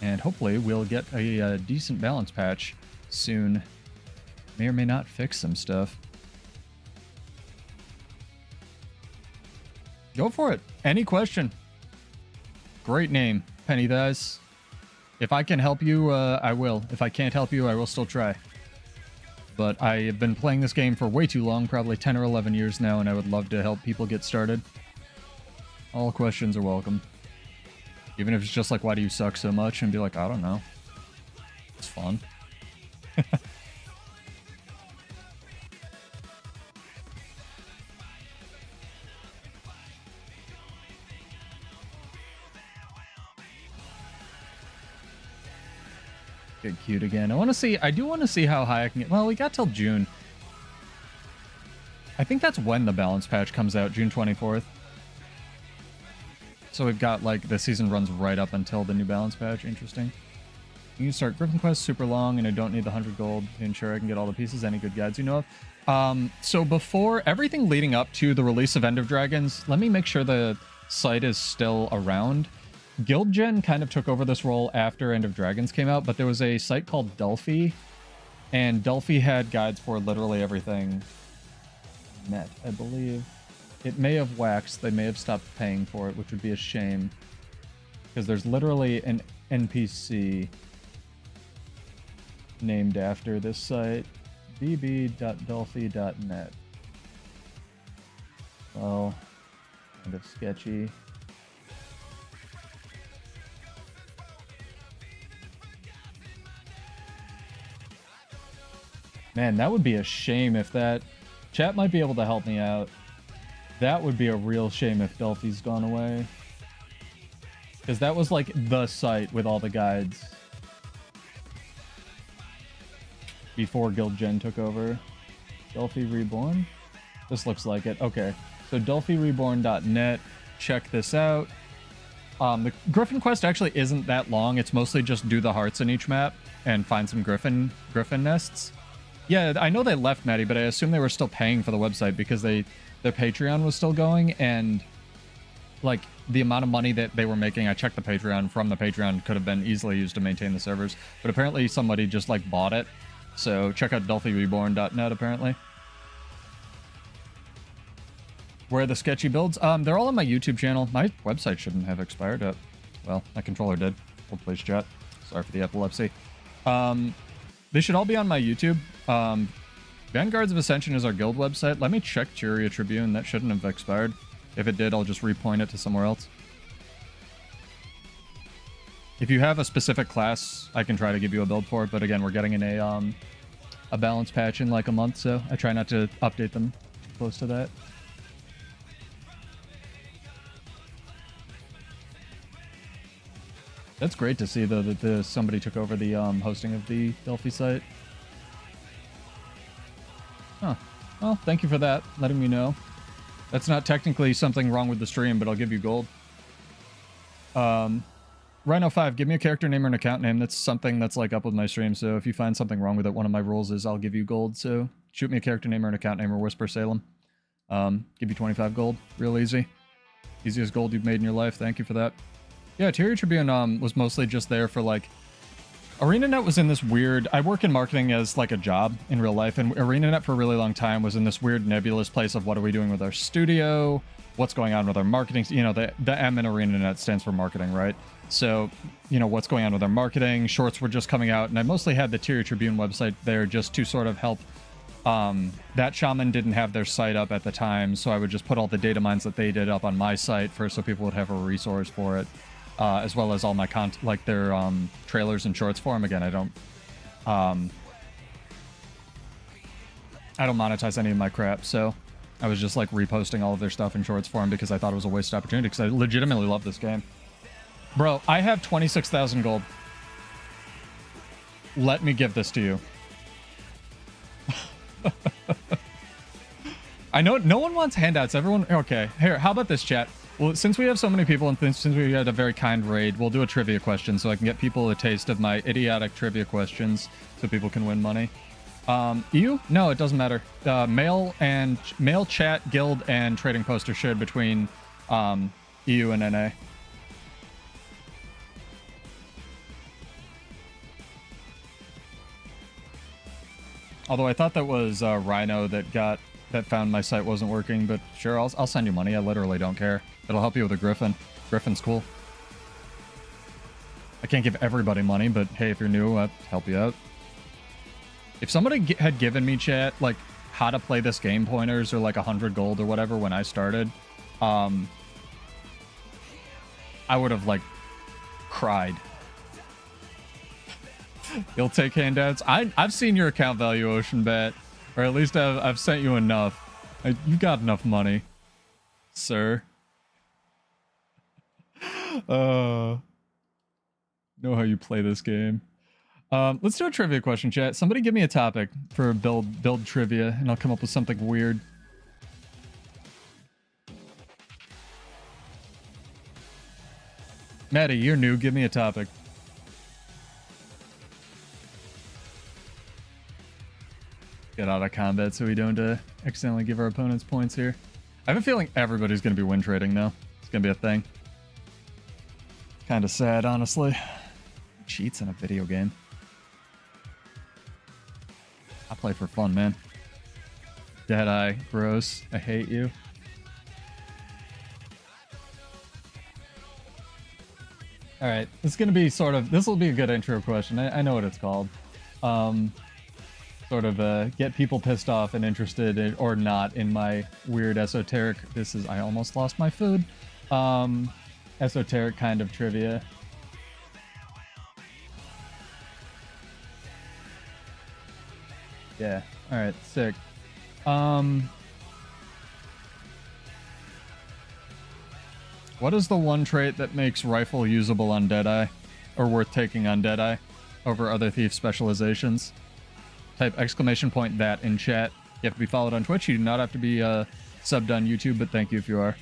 And hopefully we'll get a decent balance patch soon. May or may not fix some stuff. Go for it. Any question. Great name, Penny Thighs. If I can help you, I will. If I can't help you, I will still try. But I have been playing this game for way too long, probably 10 or 11 years now, and I would love to help people get started. All questions are welcome. Even if it's just like, why do you suck so much? And be like, I don't know. It's fun. Get cute again. I do want to see how high I can get. Well, we got till June. I think that's when the balance patch comes out, June 24th. So we've got, like, the season runs right up until the new balance patch. Interesting. You can start Griffin Quest super long, and I don't need the 100 gold to ensure I can get all the pieces. Any good guides you know of? So before everything leading up to the release of End of Dragons, let me make sure the site is still around. Guildgen kind of took over this role after End of Dragons came out, but there was a site called Delphi, and Delphi had guides for literally everything net, I believe. It may have waxed. They may have stopped paying for it, which would be a shame, because there's literally an NPC named after this site, bb.delphi.net. Well, kind of sketchy. Man, that would be a shame if that... Chat might be able to help me out. That would be a real shame if Delphi's gone away. Because that was like the site with all the guides. Before Guildgen took over. Delphi Reborn? This looks like it. Okay. So DelphiReborn.net. Check this out. The Griffin quest actually isn't that long. It's mostly just do the hearts in each map and find some Griffin nests. Yeah, I know they left, Maddie, but I assume they were still paying for the website because their Patreon was still going, and like the amount of money that they were making, I checked the Patreon, from the Patreon could have been easily used to maintain the servers, but apparently somebody just like bought it. So check out DelphiReborn.net apparently. Where are the sketchy builds? They're all on my YouTube channel. My website shouldn't have expired yet. Well, my controller did. Hold please, chat. Sorry for the epilepsy. They should all be on my YouTube. Vanguards of Ascension is our guild website. Let me check Curia Tribune. That shouldn't have expired. If it did, I'll just repoint it to somewhere else. If you have a specific class, I can try to give you a build for it. But again, we're getting in a balance patch in like a month, so I try not to update them close to that. That's great to see, though, that somebody took over the hosting of the Delphi site. Huh. Well, thank you for that, letting me know. That's not technically something wrong with the stream, but I'll give you gold. Rhino5, give me a character name or an account name. That's something that's like up with my stream, so if you find something wrong with it, one of my rules is I'll give you gold, so shoot me a character name or an account name or Whisper Salem. Give you 25 gold. Real easy. Easiest gold you've made in your life. Thank you for that. Yeah, Tyrion Tribune was mostly just there for like... ArenaNet was in this weird... I work in marketing as like a job in real life, and ArenaNet for a really long time was in this weird nebulous place of what are we doing with our studio, what's going on with our marketing. You know, the M in ArenaNet stands for marketing, right? So, you know, what's going on with our marketing. Shorts were just coming out, and I mostly had the Tyrion Tribune website there just to sort of help. That shaman didn't have their site up at the time, so I would just put all the data mines that they did up on my site first, so people would have a resource for it. As well as all my content, like their trailers and shorts for them. Again, I don't monetize any of my crap, so I was just like reposting all of their stuff in shorts for them because I thought it was a wasted opportunity because I legitimately love this game. Bro, I have 26,000 gold. Let me give this to you. I know no one wants handouts. Everyone, okay. Here, how about this, chat? Well, since we have so many people and since we had a very kind raid, we'll do a trivia question so I can get people a taste of my idiotic trivia questions so people can win money. EU? No, it doesn't matter. Mail, chat, guild, and trading post are shared between EU and NA. Although I thought that was Rhino that found my site wasn't working, but sure, I'll send you money. I literally don't care. It'll help you with a Griffin. Griffin's cool. I can't give everybody money, but hey, if you're new, I'll help you out. If somebody had given me, chat, like, how to play this game pointers or like 100 gold or whatever when I started, I would have, like, cried. You'll take handouts? I've seen your account value, Ocean Bat. Or at least I've sent you enough. You got enough money, sir. Know how you play this game. Let's do a trivia question, chat. Somebody give me a topic for build trivia, and I'll come up with something weird. Maddie, you're new. Give me a topic. Get out of combat so we don't accidentally give our opponents points here. I have a feeling everybody's going to be win trading, though. It's going to be a thing. Kind of sad, honestly. Cheats in a video game. I play for fun, man. Deadeye, gross. I hate you. Alright, it's going to be sort of... This will be a good intro question. I know what it's called. Sort of get people pissed off and interested in, or not in my weird esoteric... This is... I almost lost my food. Esoteric kind of trivia. Yeah. Alright, sick. What is the one trait that makes rifle usable on Deadeye? Or worth taking on Deadeye over other thief specializations? Type !that in chat. You have to be followed on Twitch. You do not have to be subbed on YouTube, but thank you if you are.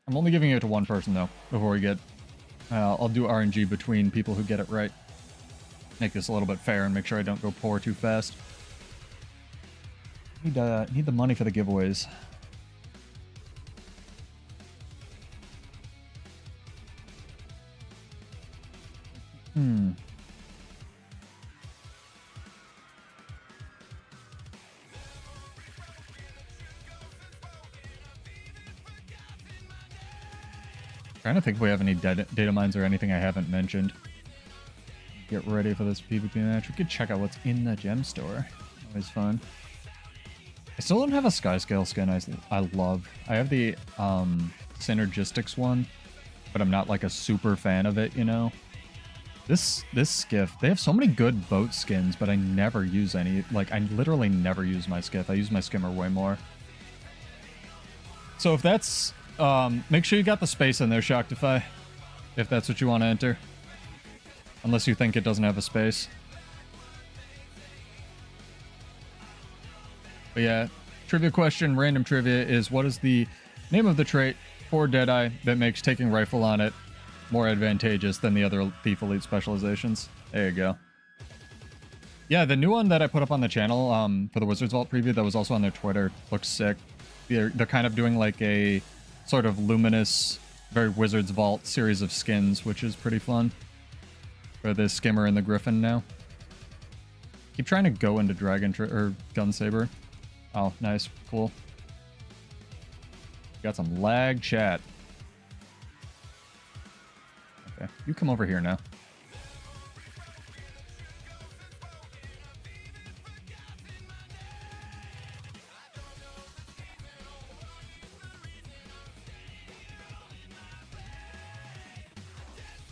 I'm only giving it to one person, though, before we get... I'll do RNG between people who get it right. Make this a little bit fair and make sure I don't go poor too fast. Need the money for the giveaways. Trying to think if we have any data mines or anything I haven't mentioned. Get ready for this PvP match. We could check out what's in the gem store. Always fun. I still don't have a sky scale skin I love. I have the synergistics one, but I'm not like a super fan of it, you know? This skiff, they have so many good boat skins, but I never use any. Like, I literally never use my skiff. I use my skimmer way more. So if that's... make sure you got the space in there, Shoctify, if that's what you want to enter. Unless you think it doesn't have a space. But yeah, trivia question, random trivia, is what is the name of the trait for Deadeye that makes taking rifle on it more advantageous than the other Thief Elite specializations? There you go. Yeah, the new one that I put up on the channel for the Wizards Vault preview that was also on their Twitter looks sick. They're kind of doing like a sort of luminous, very Wizards Vault series of skins, which is pretty fun. For the Skimmer and the Griffin now. Keep trying to go into Dragon or Gunsaber. Oh, nice. Cool. Got some lag, chat. Okay, you come over here now.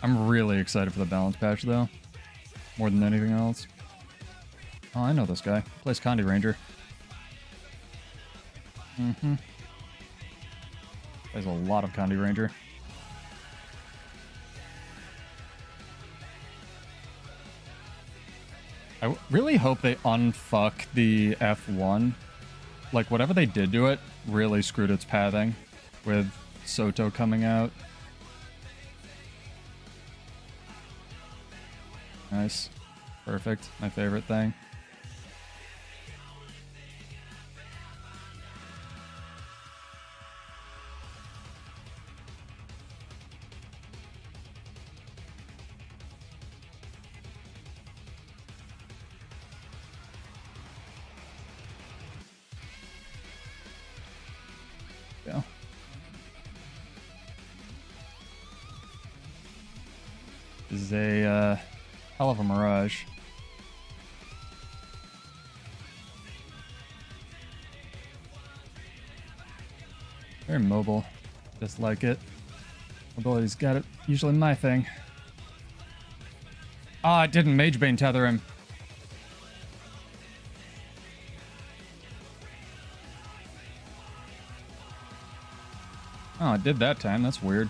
I'm really excited for the balance patch, though. More than anything else. Oh, I know this guy. He plays Condi Ranger. Mm-hmm. Plays a lot of Condi Ranger. I really hope they unfuck the F1. Like, whatever they did to it really screwed its pathing with Soto coming out. Nice. Perfect. My favorite thing. Yeah. This is a hell of a mirage. Very mobile. Just like it. Mobility's got it. Usually my thing. Ah, it didn't Magebane tether him. Oh, it did that time. That's weird.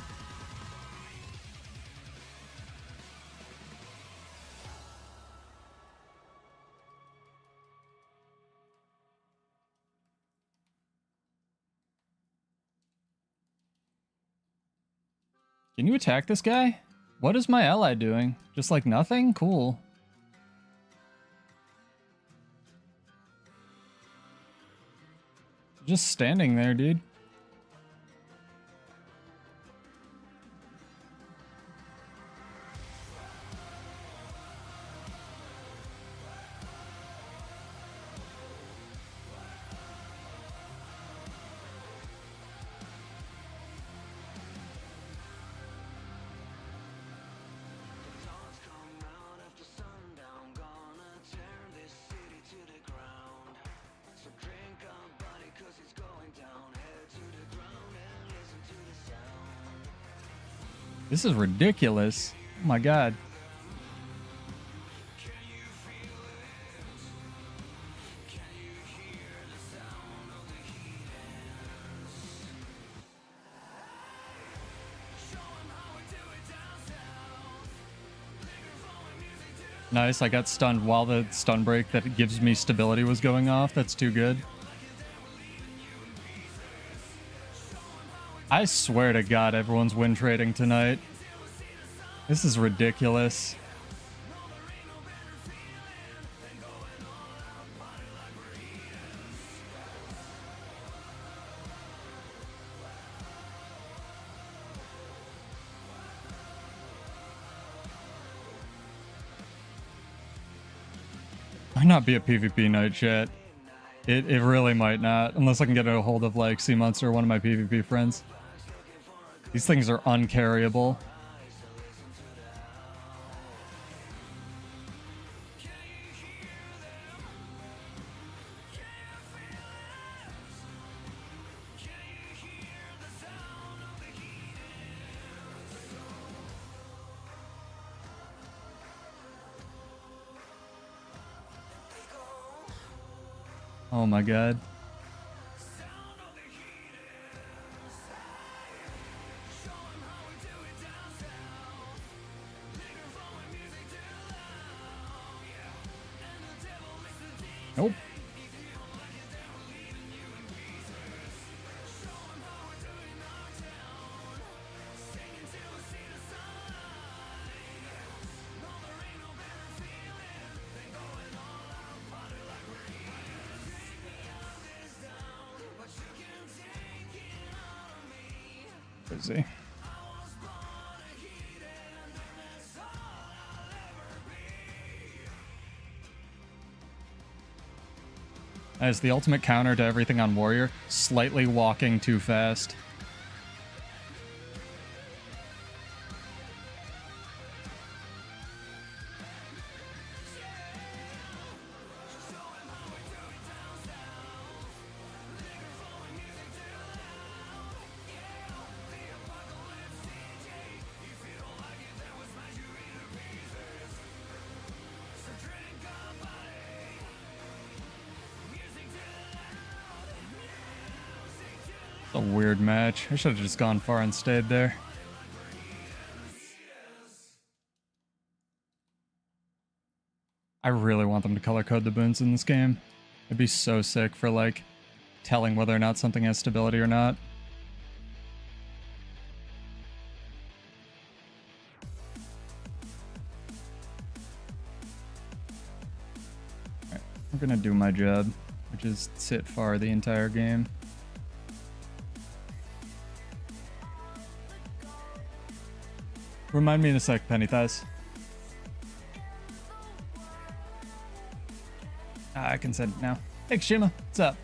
Can you attack this guy? What is my ally doing? Just like nothing? Cool. Just standing there, dude. This is ridiculous. Oh my god. Nice, I got stunned while the stun break that gives me stability was going off. That's too good. I swear to God, everyone's win trading tonight. This is ridiculous. Might not be a PvP night, chat. It really might not, unless I can get a hold of like Sea Monster, one of my PvP friends. These things are uncarryable. Oh my god. Nope. Crazy. As the ultimate counter to everything on warrior, slightly walking too fast. A weird match. I should have just gone far and stayed there. I really want them to color code the boons in this game. It'd be so sick for like telling whether or not something has stability or not. Alright, we're gonna do my job, which is sit far the entire game. Remind me in a sec, Penny Thighs. I can send it now. Hey, Kashima, what's up?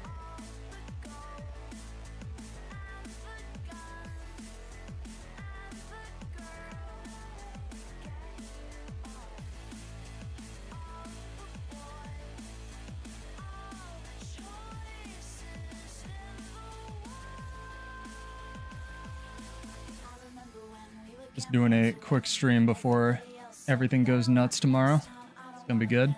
Just doing a quick stream before everything goes nuts tomorrow. It's gonna be good.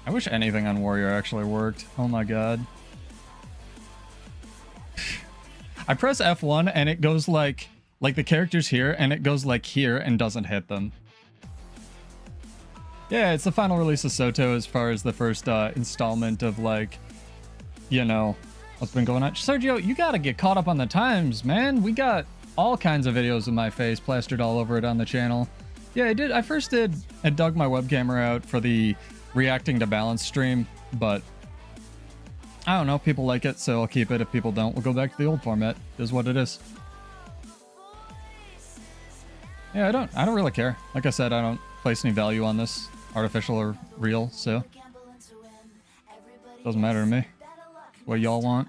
I wish anything on Warrior actually worked. Oh my god. I press F1 and it goes like the character's here and it goes like here and doesn't hit them. Yeah, it's the final release of Soto as far as the first installment of like, you know, what's been going on. Sergio, you gotta get caught up on the times, man. We got all kinds of videos of my face plastered all over it on the channel. Yeah, I first dug my webcam out for the reacting to balance stream, but I don't know, people like it, so I'll keep it. If people don't, we'll go back to the old format. It is what it is. Yeah, I don't really care. Like I said, I don't place any value on this, artificial or real, so doesn't matter to me. What y'all want.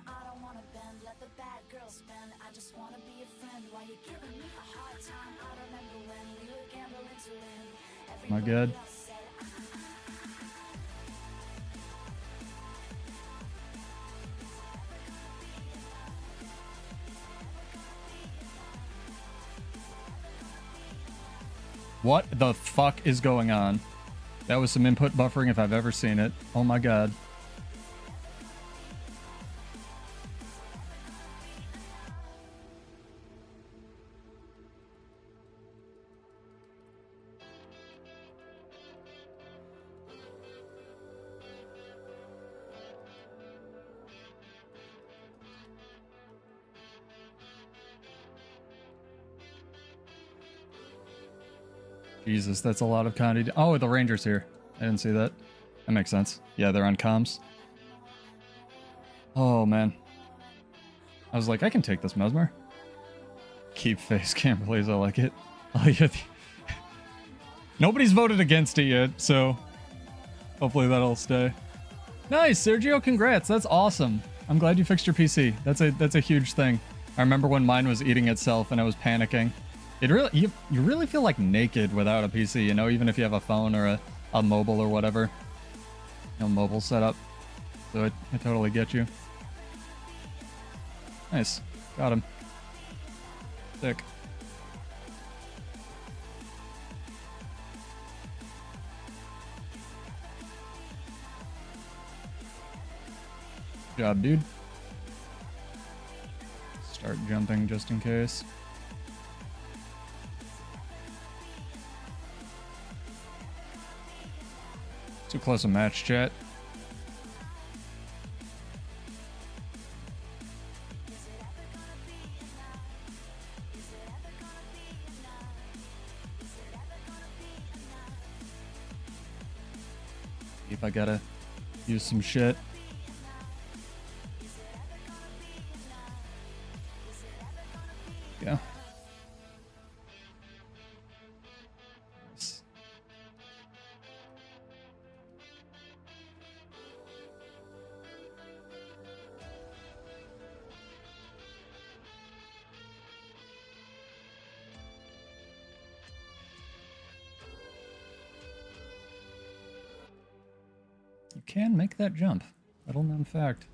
My god. What the fuck is going on? That was some input buffering if I've ever seen it. Oh my god. Jesus, that's a lot of Condi. Oh, the Ranger's here. I didn't see that. That makes sense. Yeah, they're on comms. Oh, man. I was like, I can take this, Mesmer. Keep face cam, please. I like it. Oh, yeah. Nobody's voted against it yet, so hopefully that'll stay. Nice, Sergio. Congrats. That's awesome. I'm glad you fixed your PC. That's a huge thing. I remember when mine was eating itself and I was panicking. It really, you really feel like naked without a PC, you know, even if you have a phone or a a mobile or whatever. No mobile setup. So I totally get you. Nice. Got him. Sick. Good job, dude. Start jumping just in case. Too close a match, chat. If I gotta use some shit. Yeah. Nice. You can make that jump. Little known fact.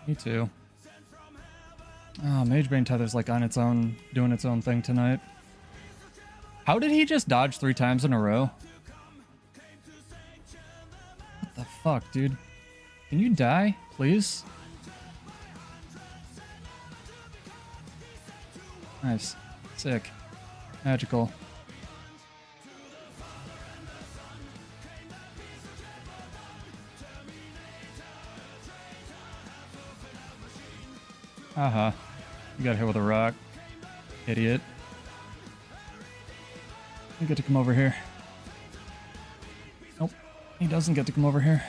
Me too. Oh, Magebane Tether's like on its own, doing its own thing tonight. How did he just dodge 3 times in a row? What the fuck, dude? Can you die, please? Nice. Sick. Magical. Haha. You got hit with a rock. Idiot. You get to come over here. Nope. He doesn't get to come over here.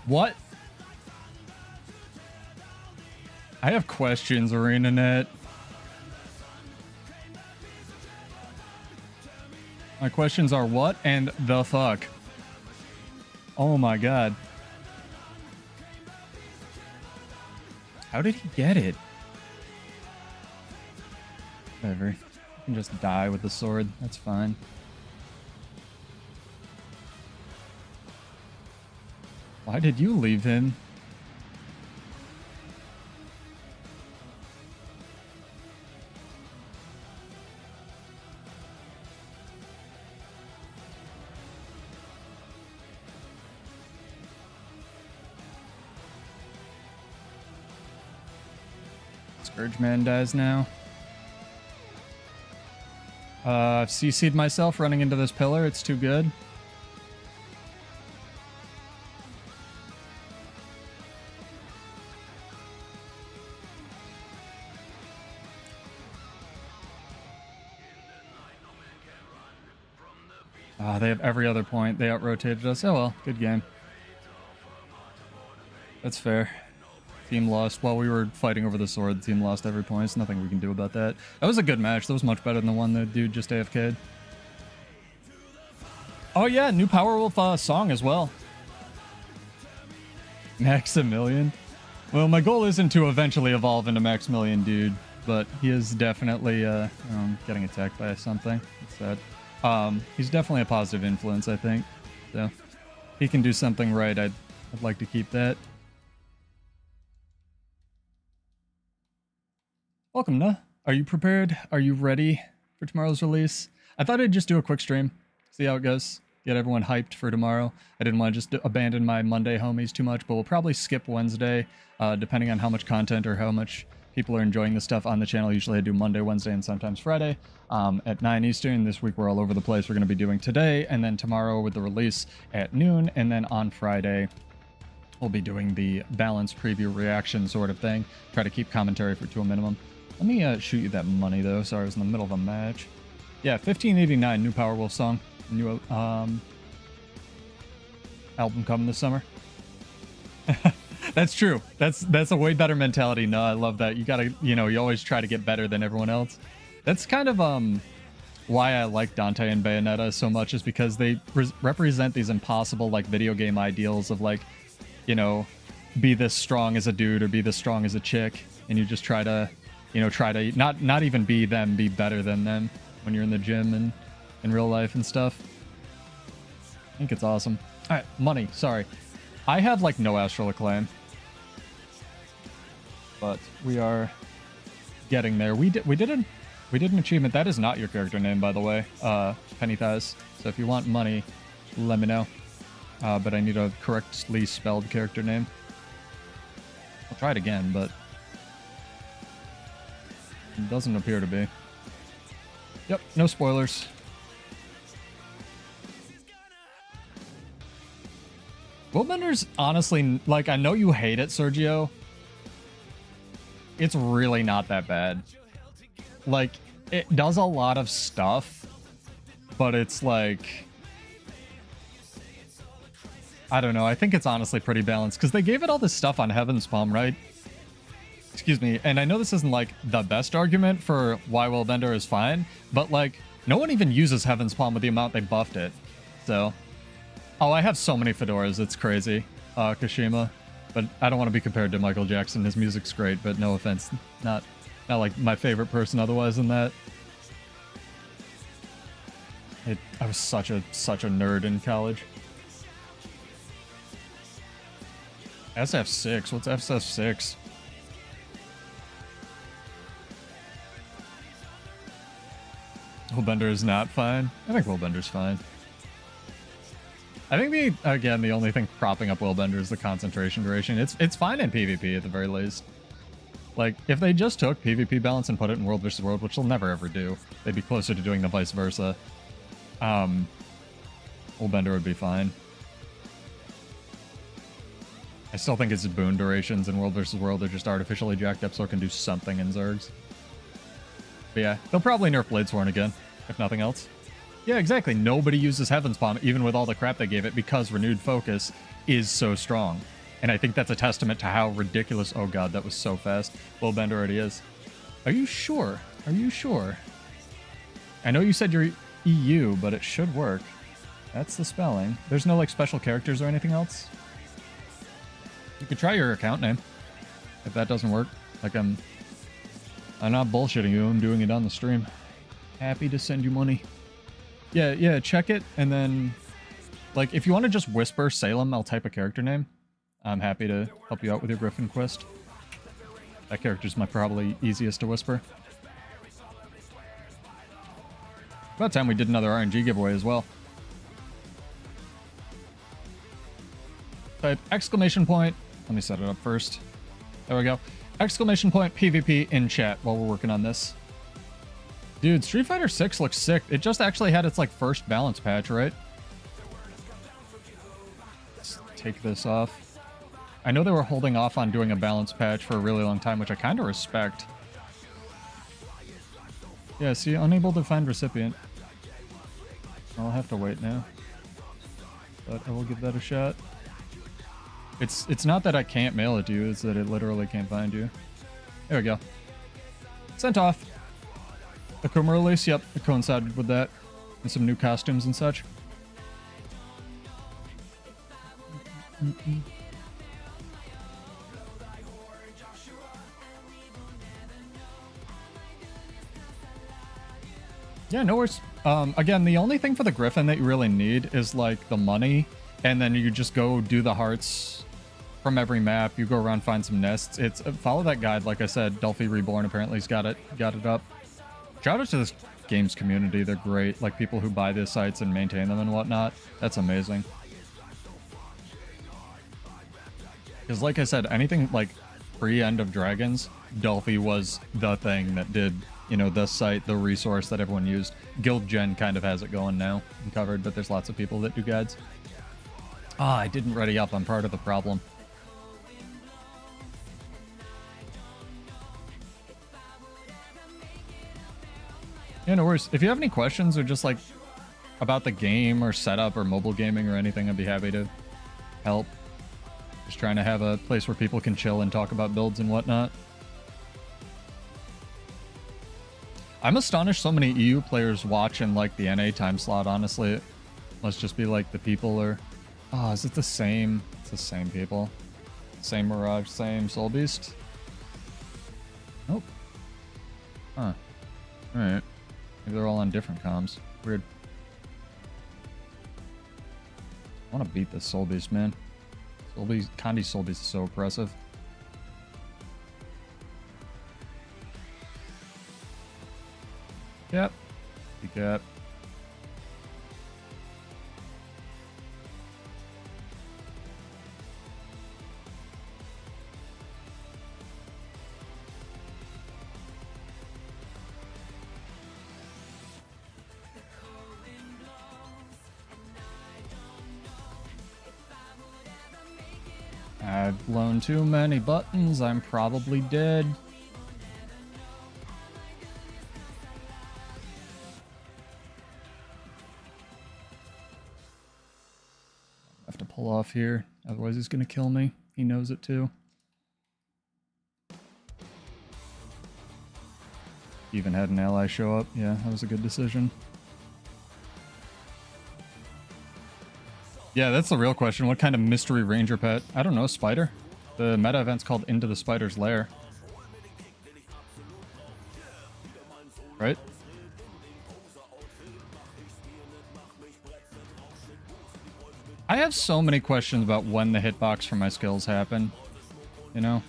What? I have questions, arenanet. My questions are what and the fuck? Oh my god. How did he get it? Whatever. You can just die with the sword. That's fine. Why did you leave him? Scourge Man dies now. I've CC'd myself running into this pillar. It's too good. They have every other point. They out-rotated us. Oh well, good game. That's fair. Team lost while we were fighting over the sword. The team lost every point. There's nothing we can do about that. That was a good match. That was much better than the one the dude just AFK'd. Oh yeah, new Powerwolf song as well. Maximilian. Well, my goal isn't to eventually evolve into Maximilian, dude, but he is definitely getting attacked by something. It's sad. He's definitely a positive influence, I think. So, if he can do something right, I'd like to keep that. Welcome, Nah. Are you prepared? Are you ready for tomorrow's release? I thought I'd just do a quick stream, see how it goes. get everyone hyped for tomorrow. I didn't want to just abandon my Monday homies too much, but we'll probably skip Wednesday, depending on how much content or how much people are enjoying the stuff on the channel. Usually I do Monday, Wednesday, and sometimes Friday at 9 Eastern. This week we're all over the place. We're going to be doing today, and then tomorrow with the release at noon, and then on Friday we'll be doing the balance preview reaction sort of thing. Try to keep commentary to a minimum. Let me shoot you that money, though. Sorry, I was in the middle of a match. Yeah, 1589, new Powerwolf song. New album coming this summer. That's true. That's a way better mentality. No, I love that. You gotta, you always try to get better than everyone else. That's kind of why I like Dante and Bayonetta so much, is because they represent these impossible like video game ideals of like, be this strong as a dude or be this strong as a chick, and you just try to, not even be them, be better than them when you're in the gym and in real life and stuff. I think it's awesome. All right, money. Sorry, I have like no astral acclaim, but we are getting there. We did an achievement. That is not your character name, by the way, Penny Thighs. So if you want money, let me know. But I need a correctly spelled character name. I'll try it again, but it doesn't appear to be. Yep, no spoilers. Willbender's honestly, like, I know you hate it, Sergio. It's really not that bad. Like, it does a lot of stuff, but it's like, I don't know. I think it's honestly pretty balanced because they gave it all this stuff on Heaven's Palm, right? Excuse me. And I know this isn't like the best argument for why Willbender is fine, but like no one even uses Heaven's Palm with the amount they buffed it. So, oh, I have so many fedoras. It's crazy. Kashima, but I don't want to be compared to Michael Jackson. His music's great, but no offense. Not like my favorite person otherwise than that. I was such a nerd in college. SF6? What's SF6? Willbender is not fine. I think Willbender's fine. I think the only thing propping up Willbender is the concentration duration. It's fine in PvP at the very least. Like, if they just took PvP balance and put it in World vs. World, which they'll never ever do, they'd be closer to doing the vice versa. Willbender would be fine. I still think its boon durations in World vs. World are just artificially jacked up so it can do something in Zergs. But yeah, they'll probably nerf Bladesworn again, if nothing else. Yeah, exactly. Nobody uses Heaven's Palm, even with all the crap they gave it, because Renewed Focus is so strong. And I think that's a testament to how ridiculous... Oh god, that was so fast. Willbender already is. Are you sure? Are you sure? I know you said you're EU, but it should work. That's the spelling. There's no like special characters or anything else? You could try your account name. If that doesn't work. Like, I'm not bullshitting you. I'm doing it on the stream. Happy to send you money. Yeah, check it. And then, like, if you want to just whisper Salem, I'll type a character name. I'm happy to help you out with your Griffin quest. That character's my probably easiest to whisper. About time we did another RNG giveaway as well. Type exclamation point. Let me set it up first. There we go. Exclamation point PvP in chat while we're working on this. Dude, Street Fighter 6 looks sick. It just actually had its like first balance patch, right? Let's take this off. I know they were holding off on doing a balance patch for a really long time, which I kind of respect. Yeah, see, unable to find recipient. I'll have to wait now. But I will give that a shot. It's not that I can't mail it to you, it's that it literally can't find you. There we go. Sent off. Akuma release, yep, it coincided with that. And some new costumes and such. Yeah, no worries. Again, the only thing for the Griffin that you really need is like the money, and then you just go do the hearts from every map. You go around, find some nests. It's follow that guide, like I said. Delphi Reborn apparently has got it up. Shout out to this games community. They're great. Like, people who buy the sites and maintain them and whatnot. That's amazing. Because, like I said, anything like pre-End of Dragons, Delphi was the thing that did, you know, the site, the resource that everyone used. Guild Gen kind of has it going now and covered, but there's lots of people that do guides. Ah, I didn't ready up. I'm part of the problem. Yeah, no worries. If you have any questions or just like about the game or setup or mobile gaming or anything, I'd be happy to help. Just trying to have a place where people can chill and talk about builds and whatnot. I'm astonished so many EU players watch in like the NA time slot, honestly. It must just be like the people are... Oh, is it the same? It's the same people. Same Mirage, same Soul Beast. Nope. Huh. Alright. Maybe they're all on different comms. Weird. I want to beat this Soul Beast, man. Soul Beast, Kandi's Soul Beast is so oppressive. Yep. Decap. I've blown too many buttons. I'm probably dead. I have to pull off here. Otherwise he's going to kill me. He knows it too. Even had an ally show up. Yeah, that was a good decision. Yeah, that's the real question. What kind of mystery ranger pet? I don't know, spider? The meta event's called Into the Spider's Lair. Right? I have so many questions about when the hitbox for my skills happen. You know?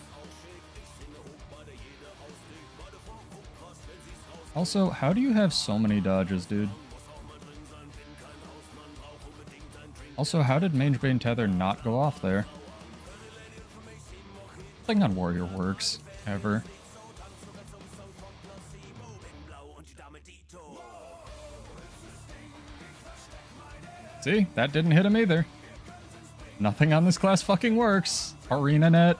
Also, how do you have so many dodges, dude? Also, how did Magebane Tether not go off there? Nothing on Warrior works, ever. See? That didn't hit him either. Nothing on this class fucking works. Arenanet.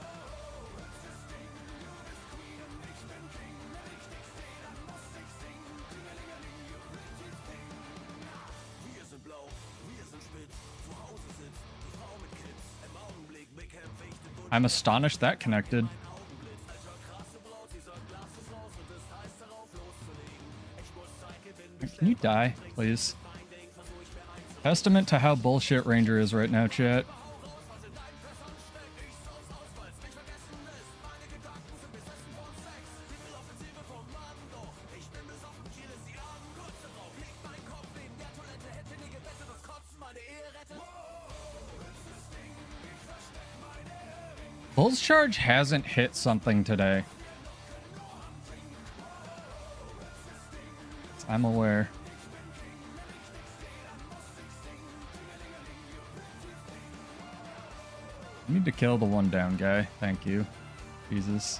I'm astonished that connected. Can you die, please? Testament to how bullshit Ranger is right now, chat. Bull's Charge hasn't hit something today. I'm aware. I need to kill the one down guy. Thank you. Jesus.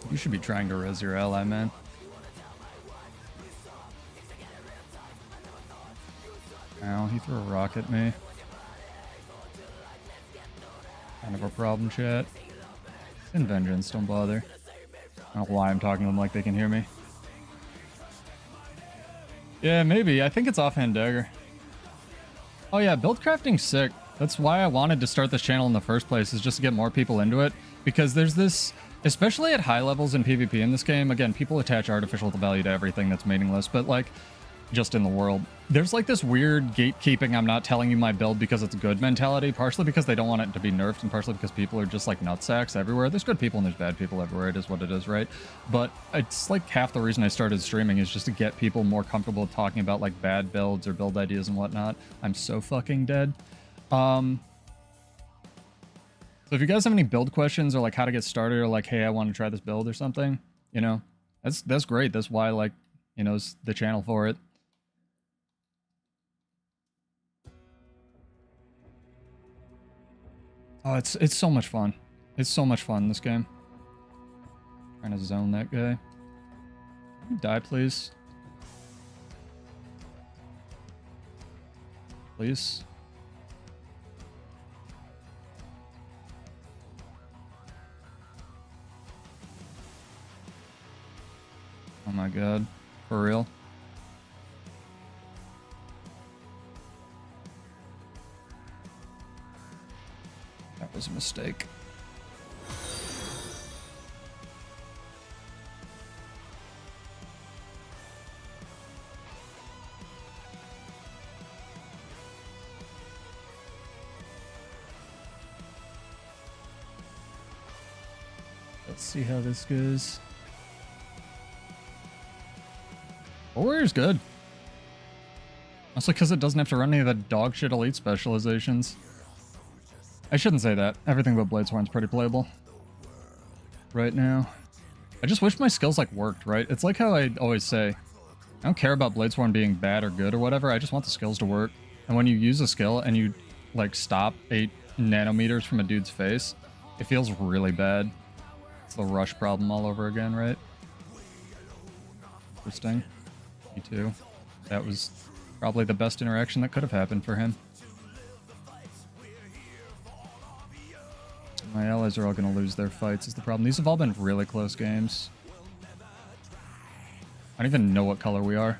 You should be trying to res your ally, man. Ow, he threw a rock at me. Kind of a problem, chat. In vengeance, don't bother. I don't know why I'm talking to them like they can hear me. Yeah, maybe. I think it's offhand dagger. Oh yeah, build crafting's sick. That's why I wanted to start this channel in the first place, is just to get more people into it. Because there's this... Especially at high levels in PvP in this game, again, people attach artificial value to everything that's meaningless, but like, just in the world. There's like this weird gatekeeping, I'm not telling you my build because it's good mentality, partially because they don't want it to be nerfed and partially because people are just like nutsacks everywhere. There's good people and there's bad people everywhere. It is what it is, right? But it's like half the reason I started streaming is just to get people more comfortable talking about like bad builds or build ideas and whatnot. I'm so fucking dead. So if you guys have any build questions or like how to get started or like, hey, I want to try this build or something, you know, that's great. That's why, like, you know, it's the channel for it. Oh, it's so much fun. It's so much fun, this game. Trying to zone that guy. Can you die, please? Please? Oh my god. For real? That was a mistake. Let's see how this goes. Warrior's good. Mostly because it doesn't have to run any of the dog shit elite specializations. I shouldn't say that. Everything but Bladesworn's pretty playable right now. I just wish my skills like worked, right? It's like how I always say, I don't care about Bladesworn being bad or good or whatever. I just want the skills to work. And when you use a skill and you like stop 8 nanometers from a dude's face, it feels really bad. It's the rush problem all over again, right? Interesting. Me too. That was probably the best interaction that could have happened for him. My allies are all going to lose their fights is the problem. These have all been really close games. I don't even know what color we are.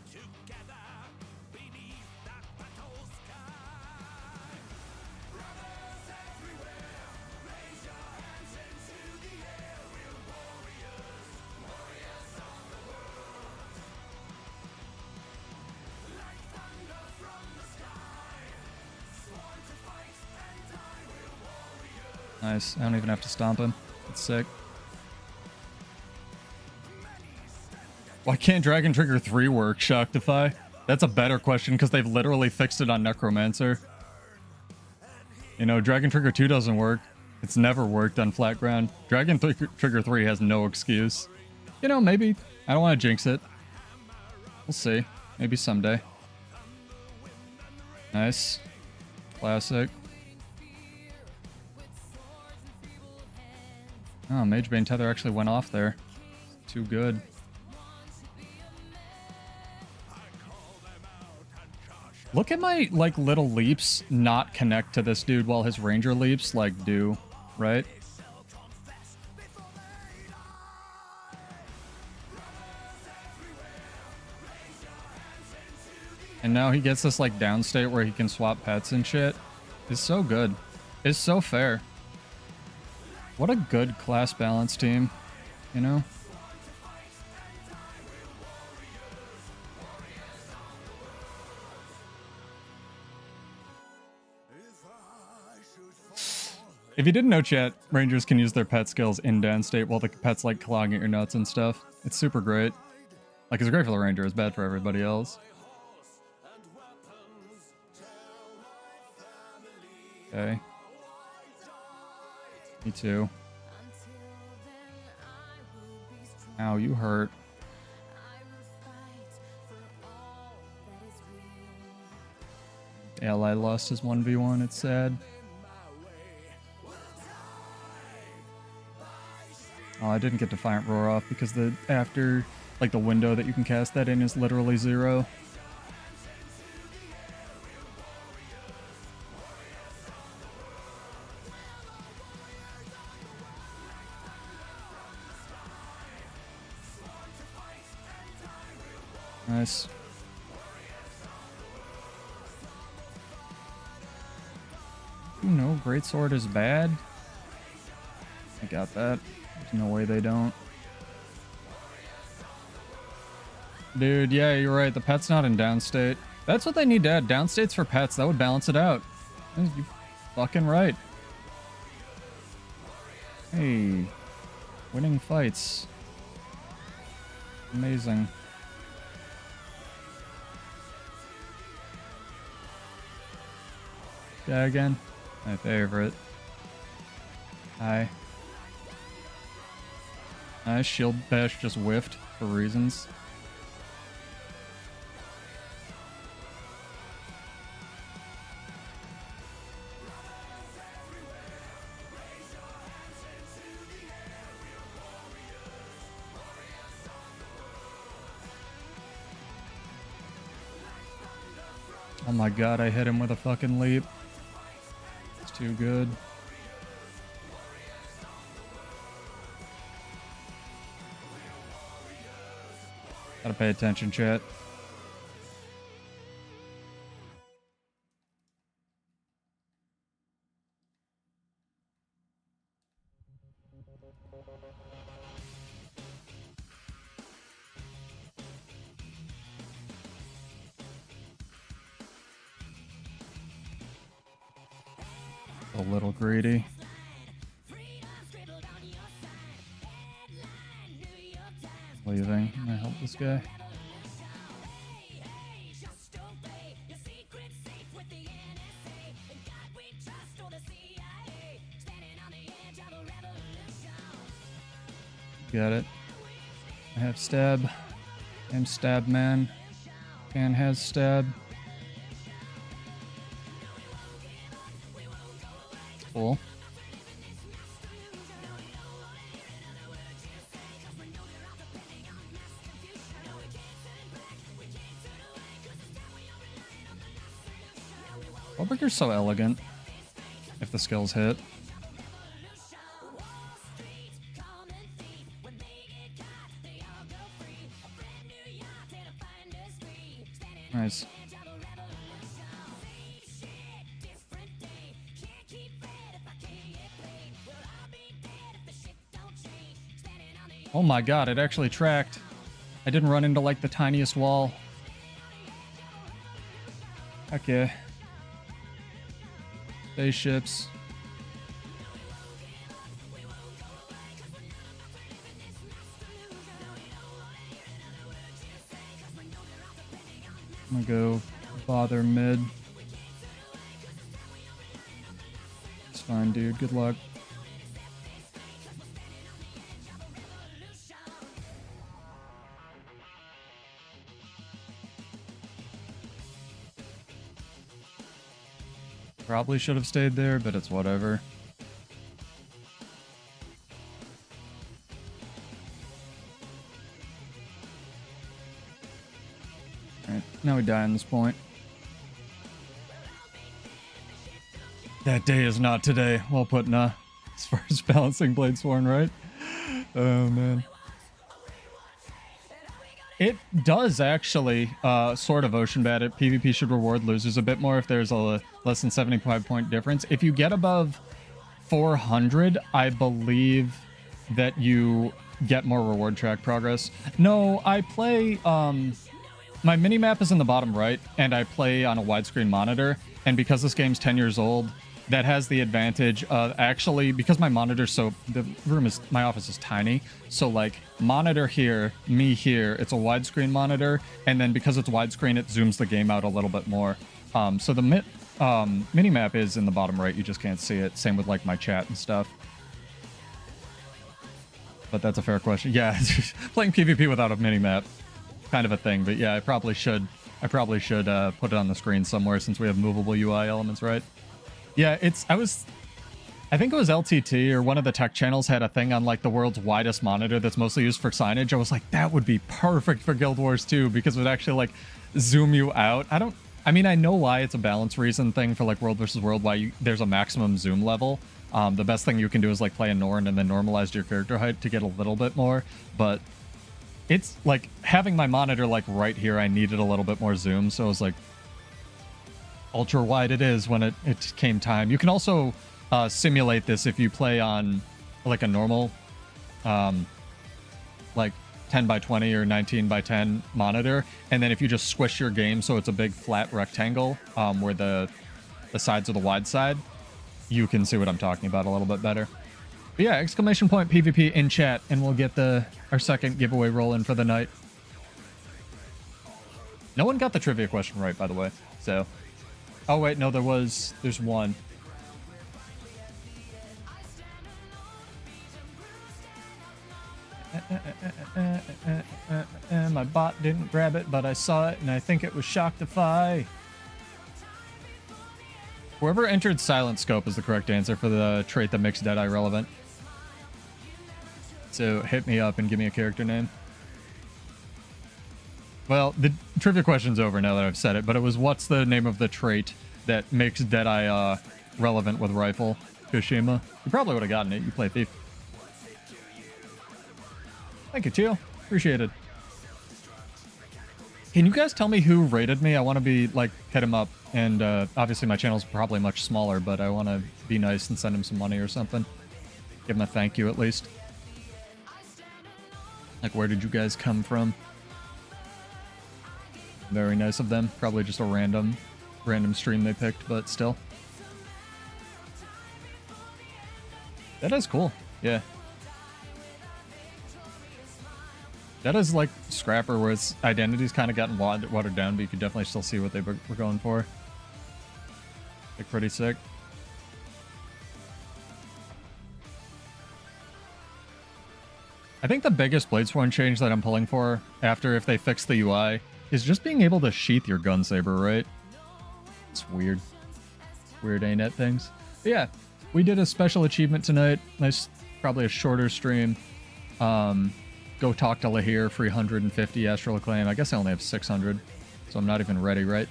Nice. I don't even have to stomp him. That's sick. Why can't Dragon Trigger 3 work, Shoctify? That's a better question because they've literally fixed it on Necromancer. You know, Dragon Trigger 2 doesn't work. It's never worked on flat ground. Dragon Trigger 3 has no excuse. You know, maybe. I don't want to jinx it. We'll see. Maybe someday. Nice. Classic. Oh, Magebane Tether actually went off there. Too good. Look at my, like, little leaps not connect to this dude while his ranger leaps, like, do, right? And now he gets this, like, downstate where he can swap pets and shit. It's so good. It's so fair. What a good class balance team, you know? If you didn't know, chat, rangers can use their pet skills in downstate while the pet's like clogging at your nuts and stuff. It's super great. Like, it's great for the ranger, it's bad for everybody else. Okay. Me too. Ow, you hurt. Ally lost his 1v1, it's sad. Oh, I didn't get Defiant Roar off because the after, like, the window that you can cast that in is literally 0. Nice. You know, Greatsword is bad. I got that. There's no way they don't. Dude, yeah, you're right. The pet's not in downstate. That's what they need to add. Downstates for pets. That would balance it out. You fucking right. Hey. Winning fights. Amazing. Yeah, again. My favorite. Hi. Nice. Shield bash just whiffed for reasons. Oh my god, I hit him with a fucking leap. It's too good. Gotta pay attention, chat. A little greedy. Leaving. I'm gonna help this guy. Got it. I have stab. I'm stab man. Can has stab. Cool. Wallbreaker's so elegant if the skills hit. Nice. Oh my god, it actually tracked. I didn't run into like the tiniest wall. Okay. Spaceships. I'm gonna go bother mid. It's fine, dude. Good luck. Probably should have stayed there, but it's whatever. Alright, now we die on this point. That day is not today. Well put, nah. As far as balancing Blade Sworn, right? Oh, man. It does actually sort of ocean bat it. PvP should reward losers a bit more if there's a less than 75 point difference. If you get above 400, I believe that you get more reward track progress. No, I play... my mini-map is in the bottom right, and I play on a widescreen monitor. And because this game's 10 years old, that has the advantage of actually, because my monitor's so, my office is tiny. So like monitor here, me here, it's a widescreen monitor. And then because it's widescreen, it zooms the game out a little bit more. So the mini-map is in the bottom right. You just can't see it. Same with like my chat and stuff. But that's a fair question. Yeah, playing PvP without a mini-map, kind of a thing. But yeah, I probably should put it on the screen somewhere since we have movable UI elements, right? Yeah, I think it was LTT or one of the tech channels had a thing on like the world's widest monitor that's mostly used for signage. I was like, that would be perfect for Guild Wars 2 because it would actually like zoom you out. I mean, I know why it's a balance reason thing for like World versus World, why there's a maximum zoom level. The best thing you can do is like play a Norn and then normalize your character height to get a little bit more. But it's like having my monitor like right here, I needed a little bit more zoom. So I was like, ultra wide it is when it came time. You can also simulate this if you play on like a normal like 10 by 20 or 19 by 10 monitor, and then if you just squish your game so it's a big flat rectangle where the sides are the wide side, you can see what I'm talking about a little bit better. But yeah, exclamation point PvP in chat, and we'll get our second giveaway rolling for the night. No one got the trivia question right, by the way. So, oh wait, no, there's one. My bot didn't grab it, but I saw it, and I think it was Shocktify. Whoever entered Silent Scope is the correct answer for the trait that makes Deadeye relevant. So hit me up and give me a character name. Well, the trivia question's over now that I've said it, but it was what's the name of the trait that makes Deadeye relevant with rifle? Kashima. You probably would have gotten it. You play Thief. Thank you, Teal. Appreciate it. Can you guys tell me who rated me? I want to be, like, hit him up. And obviously my channel's probably much smaller, but I want to be nice and send him some money or something. Give him a thank you at least. Like, where did you guys come from? Very nice of them. Probably just a random stream they picked, but still. That is cool. Yeah. That is like Scrapper, where its identity's kind of gotten watered down, but you could definitely still see what they were going for. Like, pretty sick. I think the biggest Bladesworn change that I'm pulling for after if they fix the UI is just being able to sheath your gun saber, right? It's weird. Weird arenanet things. But yeah, we did a special achievement tonight. Nice, probably a shorter stream. Go talk to Lahir, 350 astral acclaim. I guess I only have 600, so I'm not even ready, right?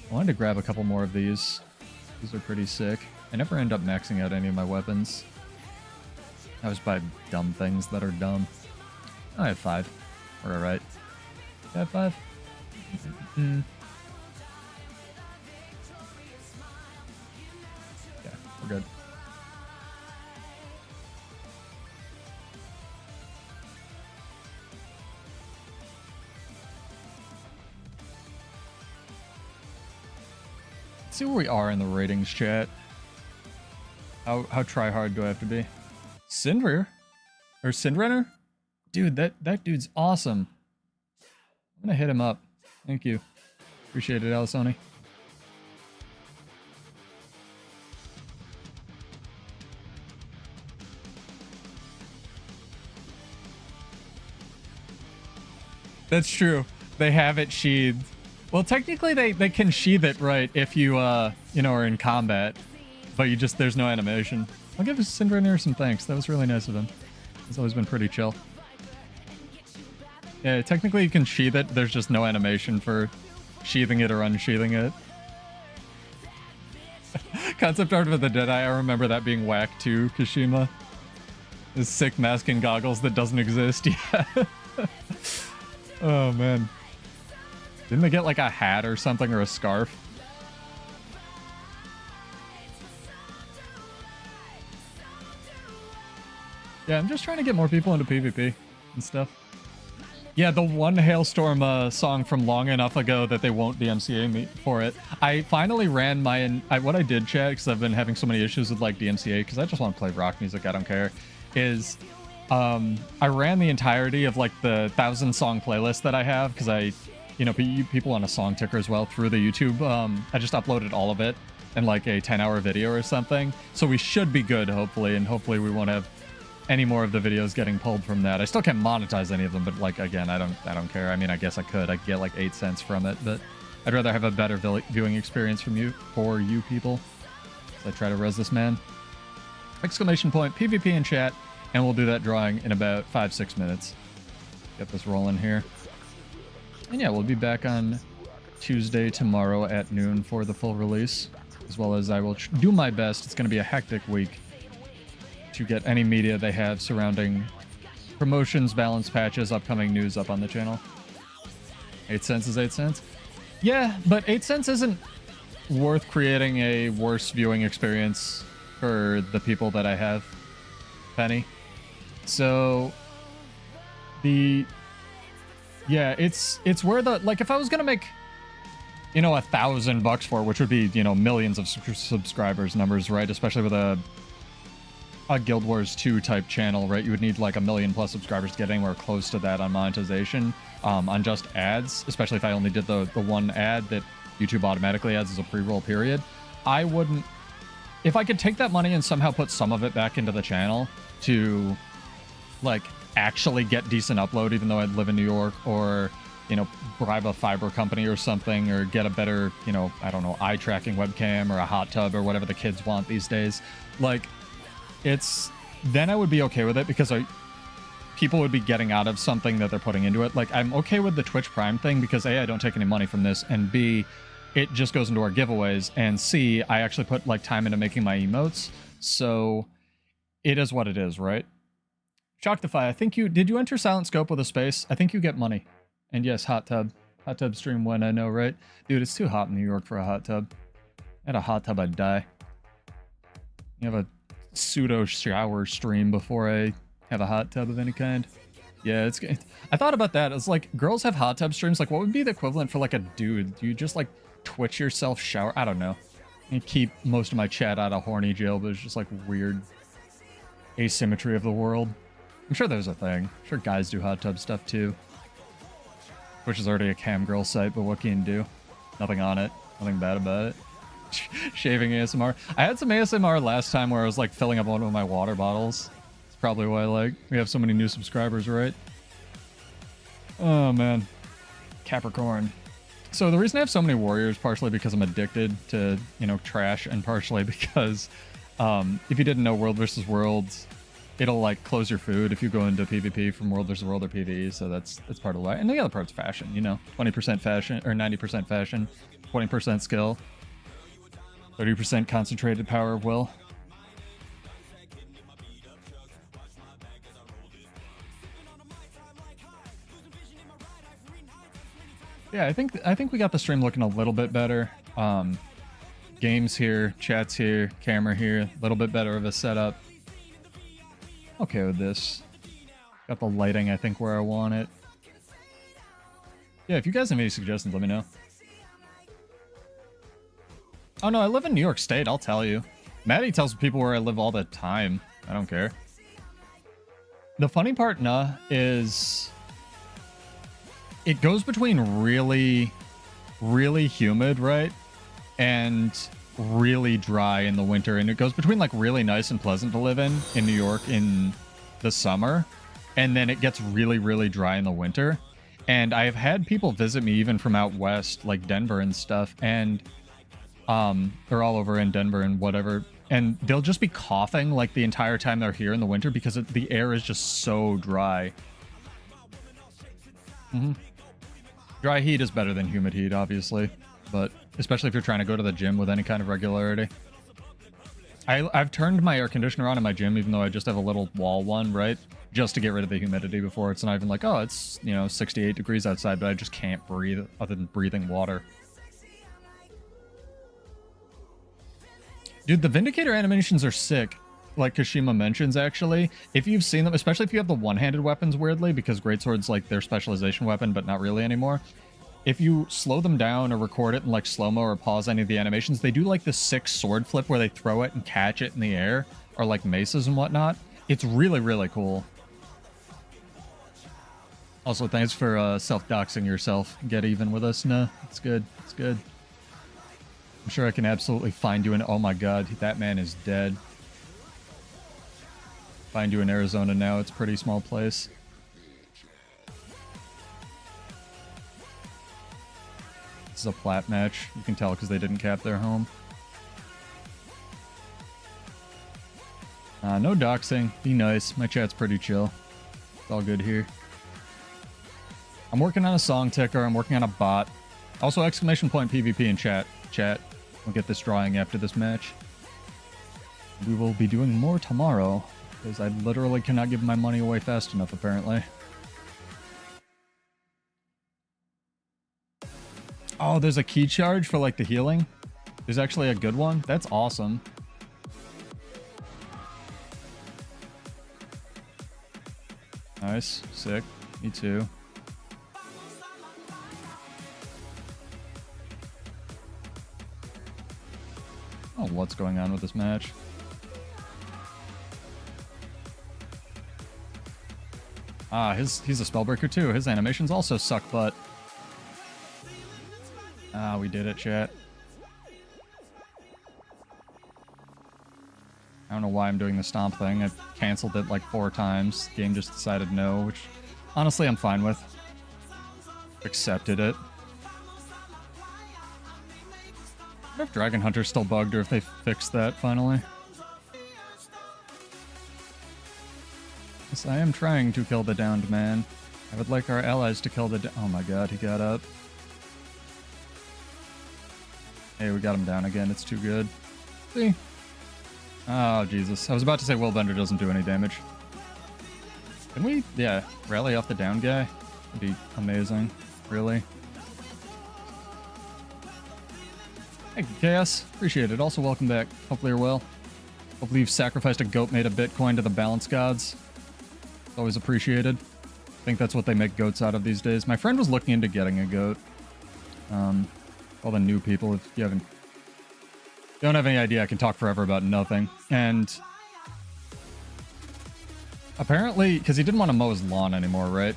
I wanted to grab a couple more of these. These are pretty sick. I never end up maxing out any of my weapons. I always buy dumb things that are dumb. I have 5. We're alright. I have 5? Yeah, we're good. Let's see where we are in the ratings chat. How try hard do I have to be? Sindrir? Or Sindrenner? Dude, that dude's awesome. I'm gonna hit him up. Thank you. Appreciate it, Alisoni. That's true. They have it sheathed. Well, technically they can sheath it, right, if you, you know, are in combat. But you just, there's no animation. I'll give Sindrenner some thanks. That was really nice of him. He's always been pretty chill. Yeah, technically you can sheath it. There's just no animation for sheathing it or unsheathing it. Concept art of the Deadeye, I remember that being whack too, Kashima. This sick mask and goggles that doesn't exist. Yeah. Oh, man. Didn't they get like a hat or something or a scarf? Yeah, I'm just trying to get more people into PvP and stuff. Yeah, the one Hailstorm song from long enough ago that they won't DMCA me for it. I finally ran my... what I did, chat, because I've been having so many issues with like DMCA, because I just want to play rock music, I don't care, is I ran the entirety of like the 1,000-song playlist that I have, because I, you know, people want a song ticker as well through the YouTube. I just uploaded all of it in like a 10-hour video or something. So we should be good, hopefully, and hopefully we won't have any more of the videos getting pulled from that. I still can't monetize any of them, but like, again, I don't care. I mean, I guess I could. I could get like 8 cents from it, but I'd rather have a better viewing experience for you people. So I try to res this man. Exclamation point, PvP in chat, and we'll do that drawing in about 5-6 minutes. Get this rolling here. And yeah, we'll be back on Tuesday tomorrow at noon for the full release, as well as I will do my best. It's going to be a hectic week to get any media they have surrounding promotions, balance patches, upcoming news up on the channel. 8 cents is 8 cents. Yeah, but 8 cents isn't worth creating a worse viewing experience for the people that I have, Penny. So Yeah, it's where the, like, if I was gonna make, you know, $1,000 for it, which would be, you know, millions of subscribers numbers, right? Especially with a Guild Wars 2 type channel, right? You would need like 1 million plus subscribers to get anywhere close to that on monetization, on just ads, especially if I only did the one ad that YouTube automatically adds as a pre-roll period. I wouldn't, if I could take that money and somehow put some of it back into the channel to like actually get decent upload, even though I live in New York, or, you know, bribe a fiber company or something, or get a better, you know, I don't know, eye tracking webcam or a hot tub or whatever the kids want these days. Like, then I would be okay with it, because people would be getting out of something that they're putting into it. Like, I'm okay with the Twitch Prime thing because A, I don't take any money from this, and B, it just goes into our giveaways, and C, I actually put like time into making my emotes, so it is what it is, right? Shocktify, I think did you enter Silent Scope with a space? I think you get money. And yes, hot tub stream when, I know, right? Dude, it's too hot in New York for a hot tub. At a hot tub, I'd die. You have a pseudo shower stream before I have a hot tub of any kind. Yeah, I thought about that. It's like, girls have hot tub streams. Like, what would be the equivalent for like a dude? Do you just like Twitch yourself shower? I don't know. I keep most of my chat out of horny jail, but it's just like weird asymmetry of the world. I'm sure there's a thing. I'm sure guys do hot tub stuff too. Which is already a cam girl site, but what can you do? Nothing on it. Nothing bad about it. Shaving ASMR. I had some ASMR last time where I was like filling up one of my water bottles. It's probably why like we have so many new subscribers, right? Oh man. Capricorn. So the reason I have so many warriors, partially because I'm addicted to, you know, trash, and partially because if you didn't know, World vs. Worlds, it'll like close your food if you go into PvP from World vs. World or PvE, so that's part of why. And the other part's fashion, you know, 20% fashion or 90% fashion, 20% skill, 30% concentrated power of will. Yeah, I think we got the stream looking a little bit better. Games here, chats here, camera here, a little bit better of a setup. Okay with this. Got the lighting, I think, where I want it. Yeah, if you guys have any suggestions, let me know. Oh no, I live in New York State, I'll tell you. Maddie tells people where I live all the time. I don't care. The funny part, is it goes between really, really humid, right? And really dry in the winter, and it goes between like really nice and pleasant to live in New York in the summer, and then it gets really, really dry in the winter. And I've had people visit me even from out west, like Denver and stuff, and they're all over in Denver and whatever, and they'll just be coughing like the entire time they're here in the winter because the air is just so dry. Dry heat is better than humid heat, obviously, but especially if you're trying to go to the gym with any kind of regularity. I've turned my air conditioner on in my gym, even though I just have a little wall one, right? Just to get rid of the humidity before it's not even like, oh, it's, you know, 68 degrees outside, but I just can't breathe other than breathing water. Dude, the Vindicator animations are sick. Like Kashima mentions, actually. If you've seen them, especially if you have the one-handed weapons, weirdly, because Greatsword's like their specialization weapon, but not really anymore. If you slow them down or record it in like slow-mo or pause any of the animations, they do like the sick sword flip where they throw it and catch it in the air, or like maces and whatnot. It's really, really cool. Also, thanks for self-doxing yourself. Get even with us. Nah, it's good. It's good. I'm sure I can absolutely find you in... Oh my god, that man is dead. Find you in Arizona now. It's a pretty small place. This is a plat match. You can tell because they didn't cap their home. No doxing. Be nice. My chat's pretty chill. It's all good here. I'm working on a song ticker. I'm working on a bot. Also, exclamation point PvP in chat. Chat. We'll get this drawing after this match. We will be doing more tomorrow, because I literally cannot give my money away fast enough, apparently. Oh, there's a key charge for, like, the healing? There's actually a good one? That's awesome. Nice. Sick. Me too. Oh, what's going on with this match? Ah, he's a spellbreaker too. His animations also suck butt. Ah, we did it, chat. I don't know why I'm doing the stomp thing. I canceled it like 4 times. The game just decided no, which honestly I'm fine with. Accepted it. I wonder if Dragon Hunter's still bugged or if they fixed that finally. Yes, I am trying to kill the downed man. I would like our allies to kill the oh my god, he got up. Hey, we got him down again. It's too good. See? Oh, Jesus. I was about to say Willbender doesn't do any damage. Can we, yeah, rally off the down guy? That'd be amazing. Really? Thank you, Chaos. Appreciate it. Also, welcome back. Hopefully you're well. Hopefully you've sacrificed a goat made of Bitcoin to the balance gods. It's always appreciated. I think that's what they make goats out of these days. My friend was looking into getting a goat. All the new people, if you don't have any idea, I can talk forever about nothing. And apparently, because he didn't want to mow his lawn anymore, right?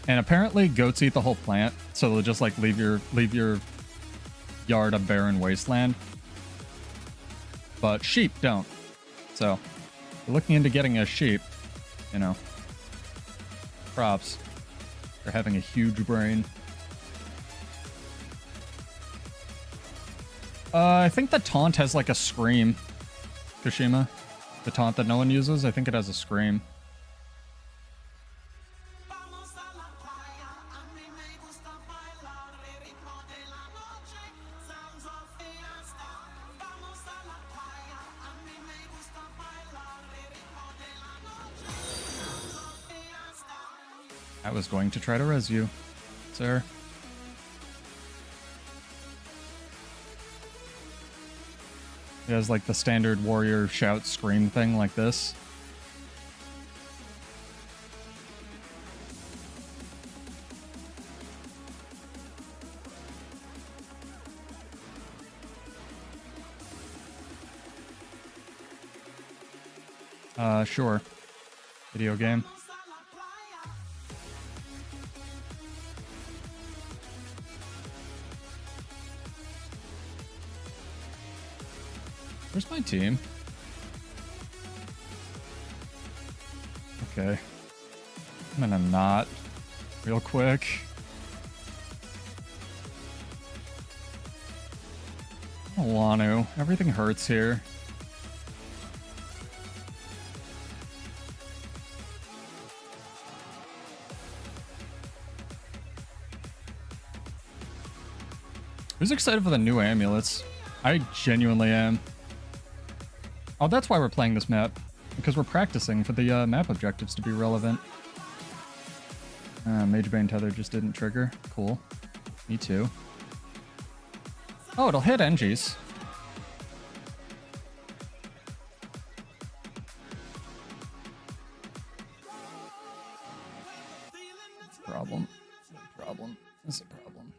And apparently goats eat the whole plant, so they'll just like leave your yard a barren wasteland. But sheep don't. So, if you're looking into getting a sheep, you know, props. They're having a huge brain. I think the taunt has like a scream. Kashima. The taunt that no one uses, I think it has a scream. I was going to try to res you, sir. It has like the standard warrior shout scream thing like this. Sure. Video game. Where's my team? Okay. I'm in a knot real quick. I don't want to. Everything hurts here. Who's excited for the new amulets? I genuinely am. Oh, that's why we're playing this map. Because we're practicing for the map objectives to be relevant. Mage Bane Tether just didn't trigger. Cool. Me too. Oh, it'll hit Engis. Problem. Problem. That's a problem.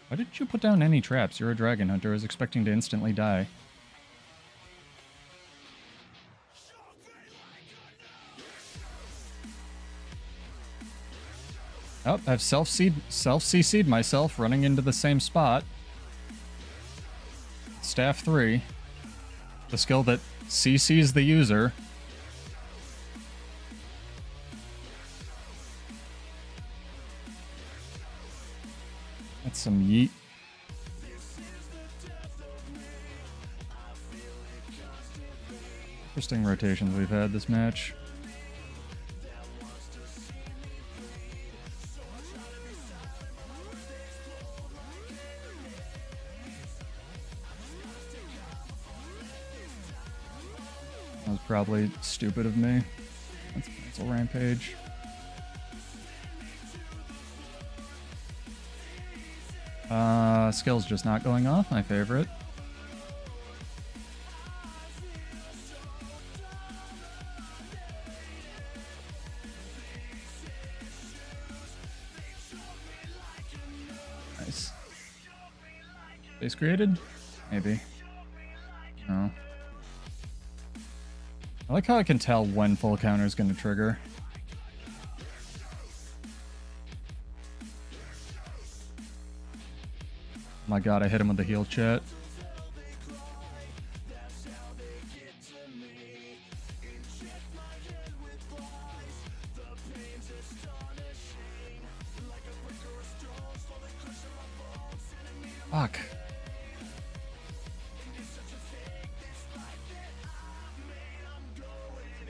Why didn't you put down any traps? You're a dragon hunter. I was expecting to instantly die. Oh, I've self-CC'd myself running into the same spot. Staff 3. The skill that CCs the user. That's some yeet. Interesting rotations we've had this match. That was probably stupid of me. Let's cancel Rampage. Skill's just not going off, my favorite. Nice. Base created? Maybe. No. I like how I can tell when full counter is going to trigger. Oh my god, I hit him with the heal chat. Fuck.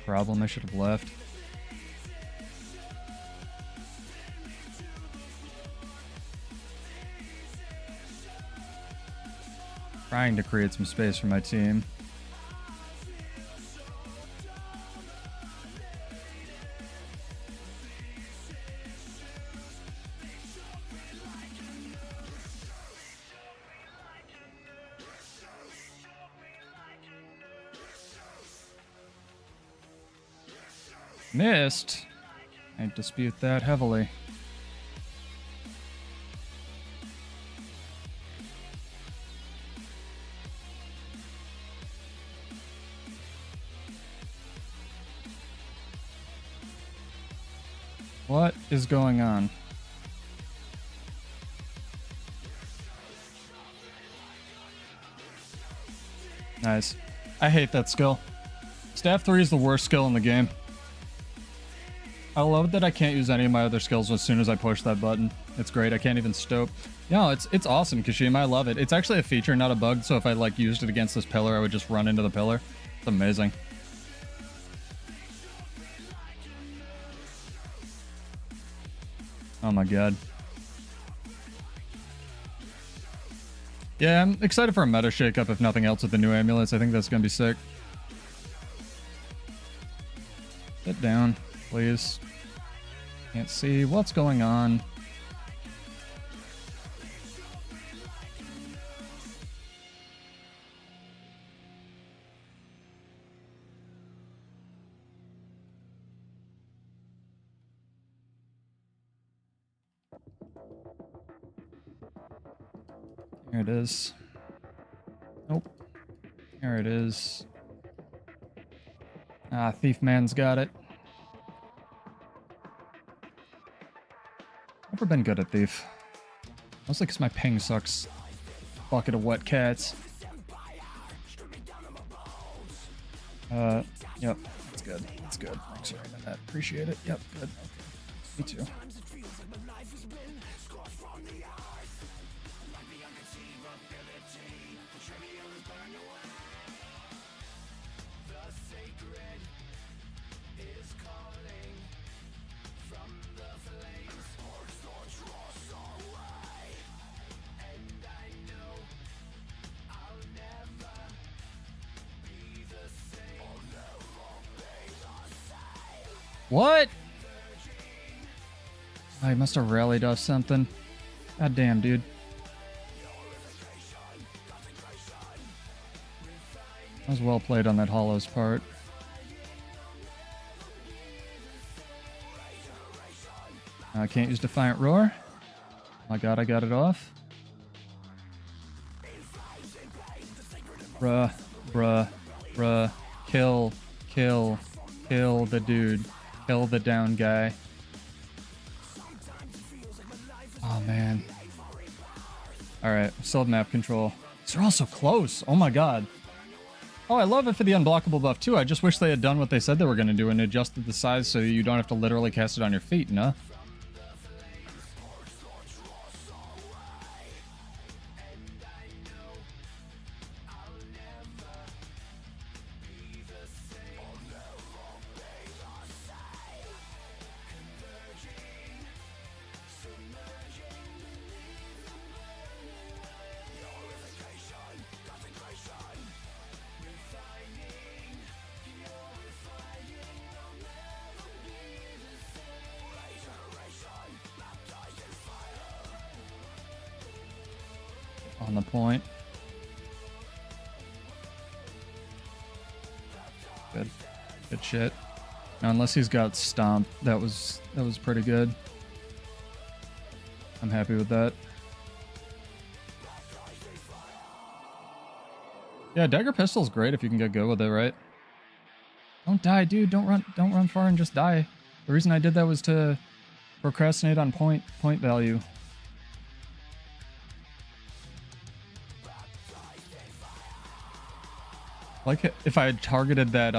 Problem, I should have left. Trying to create some space for my team. Missed. I dispute that heavily. What is going on? Nice. I hate that skill. Staff 3 is the worst skill in the game. I love that I can't use any of my other skills as soon as I push that button. It's great. I can't even stope. No, it's awesome, Kashima. I love it. It's actually a feature, not a bug. So if I like used it against this pillar, I would just run into the pillar. It's amazing. Oh my god. Yeah, I'm excited for a meta shakeup, if nothing else, with the new amulets. I think that's gonna be sick. Sit down, please. Can't see what's going on. Here it is. Nope. Here it is. Ah, Thief Man's got it. Never been good at Thief. Mostly because my ping sucks. Bucket of wet cats. Yep. That's good. That's good. Thanks for reading that. Appreciate it. Yep, good. Okay. Me too. What? I must have rallied off something. God damn, dude. That was well played on that Hollows part. I can't use Defiant Roar. Oh my god, I got it off. Bruh, bruh, bruh. Kill, kill, kill the dude. Kill the down guy. Oh, man. Alright, still have map control. They're all so close. Oh, my god. Oh, I love it for the unblockable buff, too. I just wish they had done what they said they were going to do and adjusted the size so you don't have to literally cast it on your feet, no? On the point. Good. Good shit. Now, unless he's got Stomp, that was pretty good. I'm happy with that. Yeah, dagger pistol's great if you can get good with it, right? Don't die, dude. Don't run far and just die. The reason I did that was to procrastinate on point value. Like if I had targeted that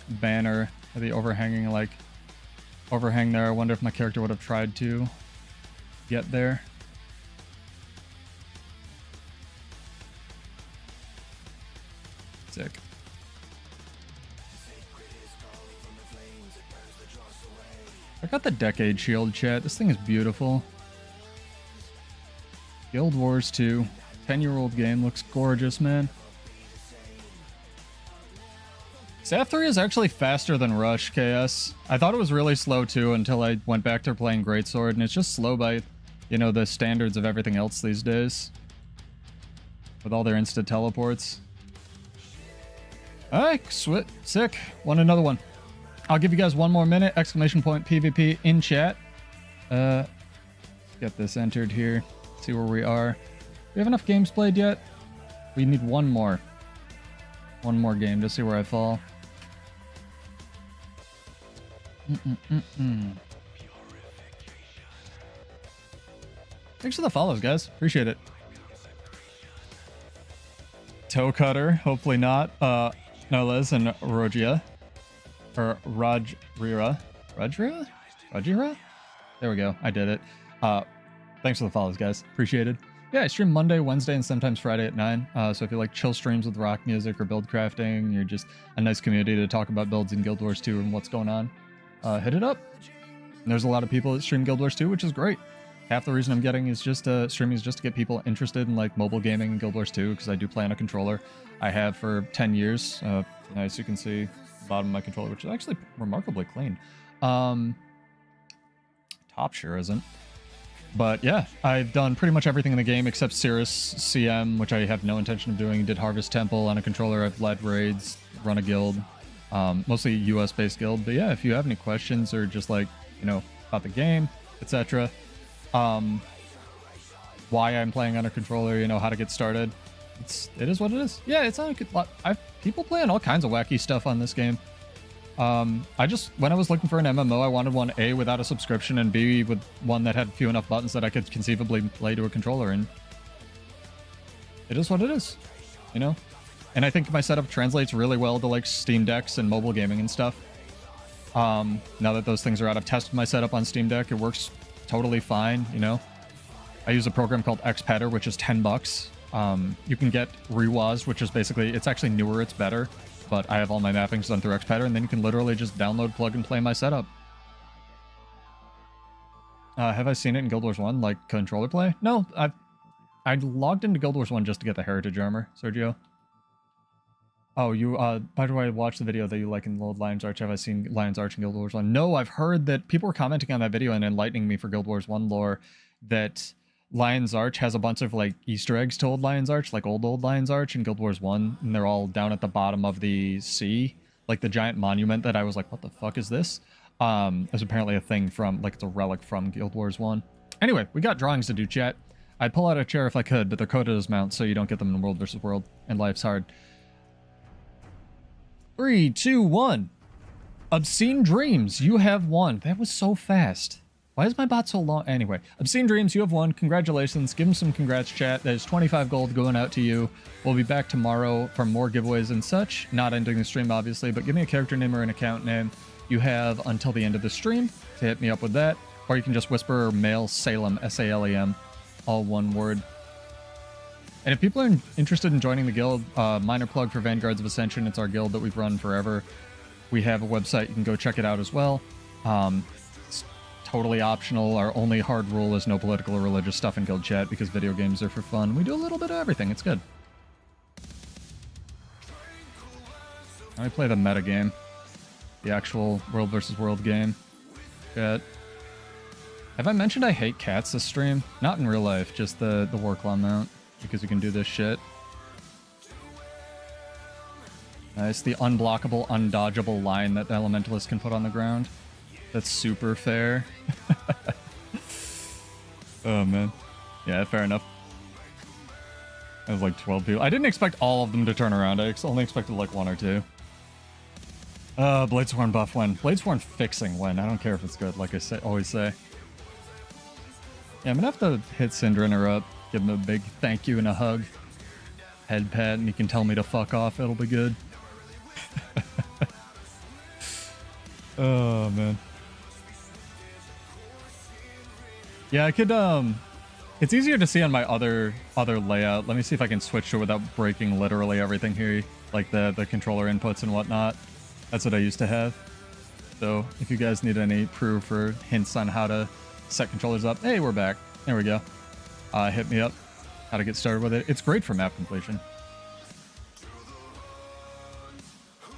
banner, the overhanging overhang there, I wonder if my character would have tried to get there. Sick. I got the Decade Shield, chat. This thing is beautiful. Guild Wars 2. 10-year-old game. Looks gorgeous, man. Saf 3 is actually faster than Rush, KS. I thought it was really slow, too, until I went back to playing Greatsword, and it's just slow by, you know, the standards of everything else these days. With all their instant teleports. Alright, sick. Want another one. I'll give you guys one more minute. Exclamation point PvP in chat. Get this entered here. See where we are. Do we have enough games played yet? We need one more. One more game to see where I fall. Thanks for the follows, guys. Appreciate it. Toe cutter. Hopefully not. Noles and Rogia. Or Rajira. There we go. I did it. Thanks for the follows, guys. Appreciated. Yeah, I stream Monday, Wednesday, and sometimes Friday at 9. So if you like chill streams with rock music or build crafting, you're just a nice community to talk about builds in Guild Wars 2 and what's going on, hit it up. And there's a lot of people that stream Guild Wars 2, which is great. Half the reason I'm getting is just streaming is just to get people interested in like mobile gaming in Guild Wars 2, because I do play on a controller. I have for 10 years. As you can see, the bottom of my controller, which is actually remarkably clean. Top sure isn't. But yeah, I've done pretty much everything in the game except Cirrus CM, which I have no intention of doing. Did Harvest Temple on a controller. I've led raids, run a guild, mostly US-based guild. But yeah, if you have any questions or just like, you know, about the game, etc., why I'm playing on a controller, you know, how to get started, it is what it is. Yeah, it's on a good lot. People playing all kinds of wacky stuff on this game. When I was looking for an MMO, I wanted one A, without a subscription, and B, with one that had few enough buttons that I could conceivably play to a controller, and it is what it is, you know? And I think my setup translates really well to like Steam Decks and mobile gaming and stuff. Now that those things are out, I've tested my setup on Steam Deck. It works totally fine, you know? I use a program called XPatter, which is $10. You can get Rewaz, which is basically, it's actually newer, it's better. But I have all my mappings done through XPatter, and then you can literally just download, plug, and play my setup. Have I seen it in Guild Wars 1, like controller play? No, I logged into Guild Wars 1 just to get the heritage armor, Sergio. Oh, you, by the way, I watched the video that you like in Lion's Arch. Have I seen Lion's Arch in Guild Wars 1? No, I've heard that people were commenting on that video and enlightening me for Guild Wars 1 lore that Lion's Arch has a bunch of like Easter eggs to old Lion's Arch, like old Lion's Arch in Guild Wars 1, and they're all down at the bottom of the sea, like the giant monument that I was like, what the fuck is this? It's apparently a thing from, like, it's a relic from Guild Wars 1. Anyway, we got drawings to do, chat. I'd pull out a chair if I could, but they're coded as mounts, so you don't get them in World vs. World, and life's hard. 3, 2, 1. Obscene Dreams, you have won. That was so fast. Why is my bot so long? Anyway, Obscene Dreams, you have won. Congratulations. Give him some congrats, chat. There's 25 gold going out to you. We'll be back tomorrow for more giveaways and such. Not ending the stream, obviously, but give me a character name or an account name. You have until the end of the stream to hit me up with that. Or you can just whisper or mail Salem, S-A-L-E-M, all one word. And if people are interested in joining the guild, minor plug for Vanguards of Ascension. It's our guild that we've run forever. We have a website. You can go check it out as well. Totally optional. Our only hard rule is no political or religious stuff in guild chat because video games are for fun. We do a little bit of everything. It's good. Now we play the meta game. The actual World vs. World game. Chat. Have I mentioned I hate cats this stream? Not in real life, just the Warclaw mount. Because you can do this shit. Nice. The unblockable, undodgeable line that the Elementalist can put on the ground. That's super fair. Oh, man. Yeah, fair enough. It was like 12 people. I didn't expect all of them to turn around. I only expected like 1 or 2. Bladesworn buff when. Bladesworn fixing when. I don't care if it's good, like I always say. Yeah, I'm gonna have to hit Syndrinner up, give him a big thank you and a hug. Head pat, and he can tell me to fuck off. It'll be good. Oh, man. Yeah, I could, it's easier to see on my other layout. Let me see if I can switch to it without breaking literally everything here, like the controller inputs and whatnot. That's what I used to have. So if you guys need any proof or hints on how to set controllers up, hey, we're back. There we go. Hit me up. How to get started with it. It's great for map completion.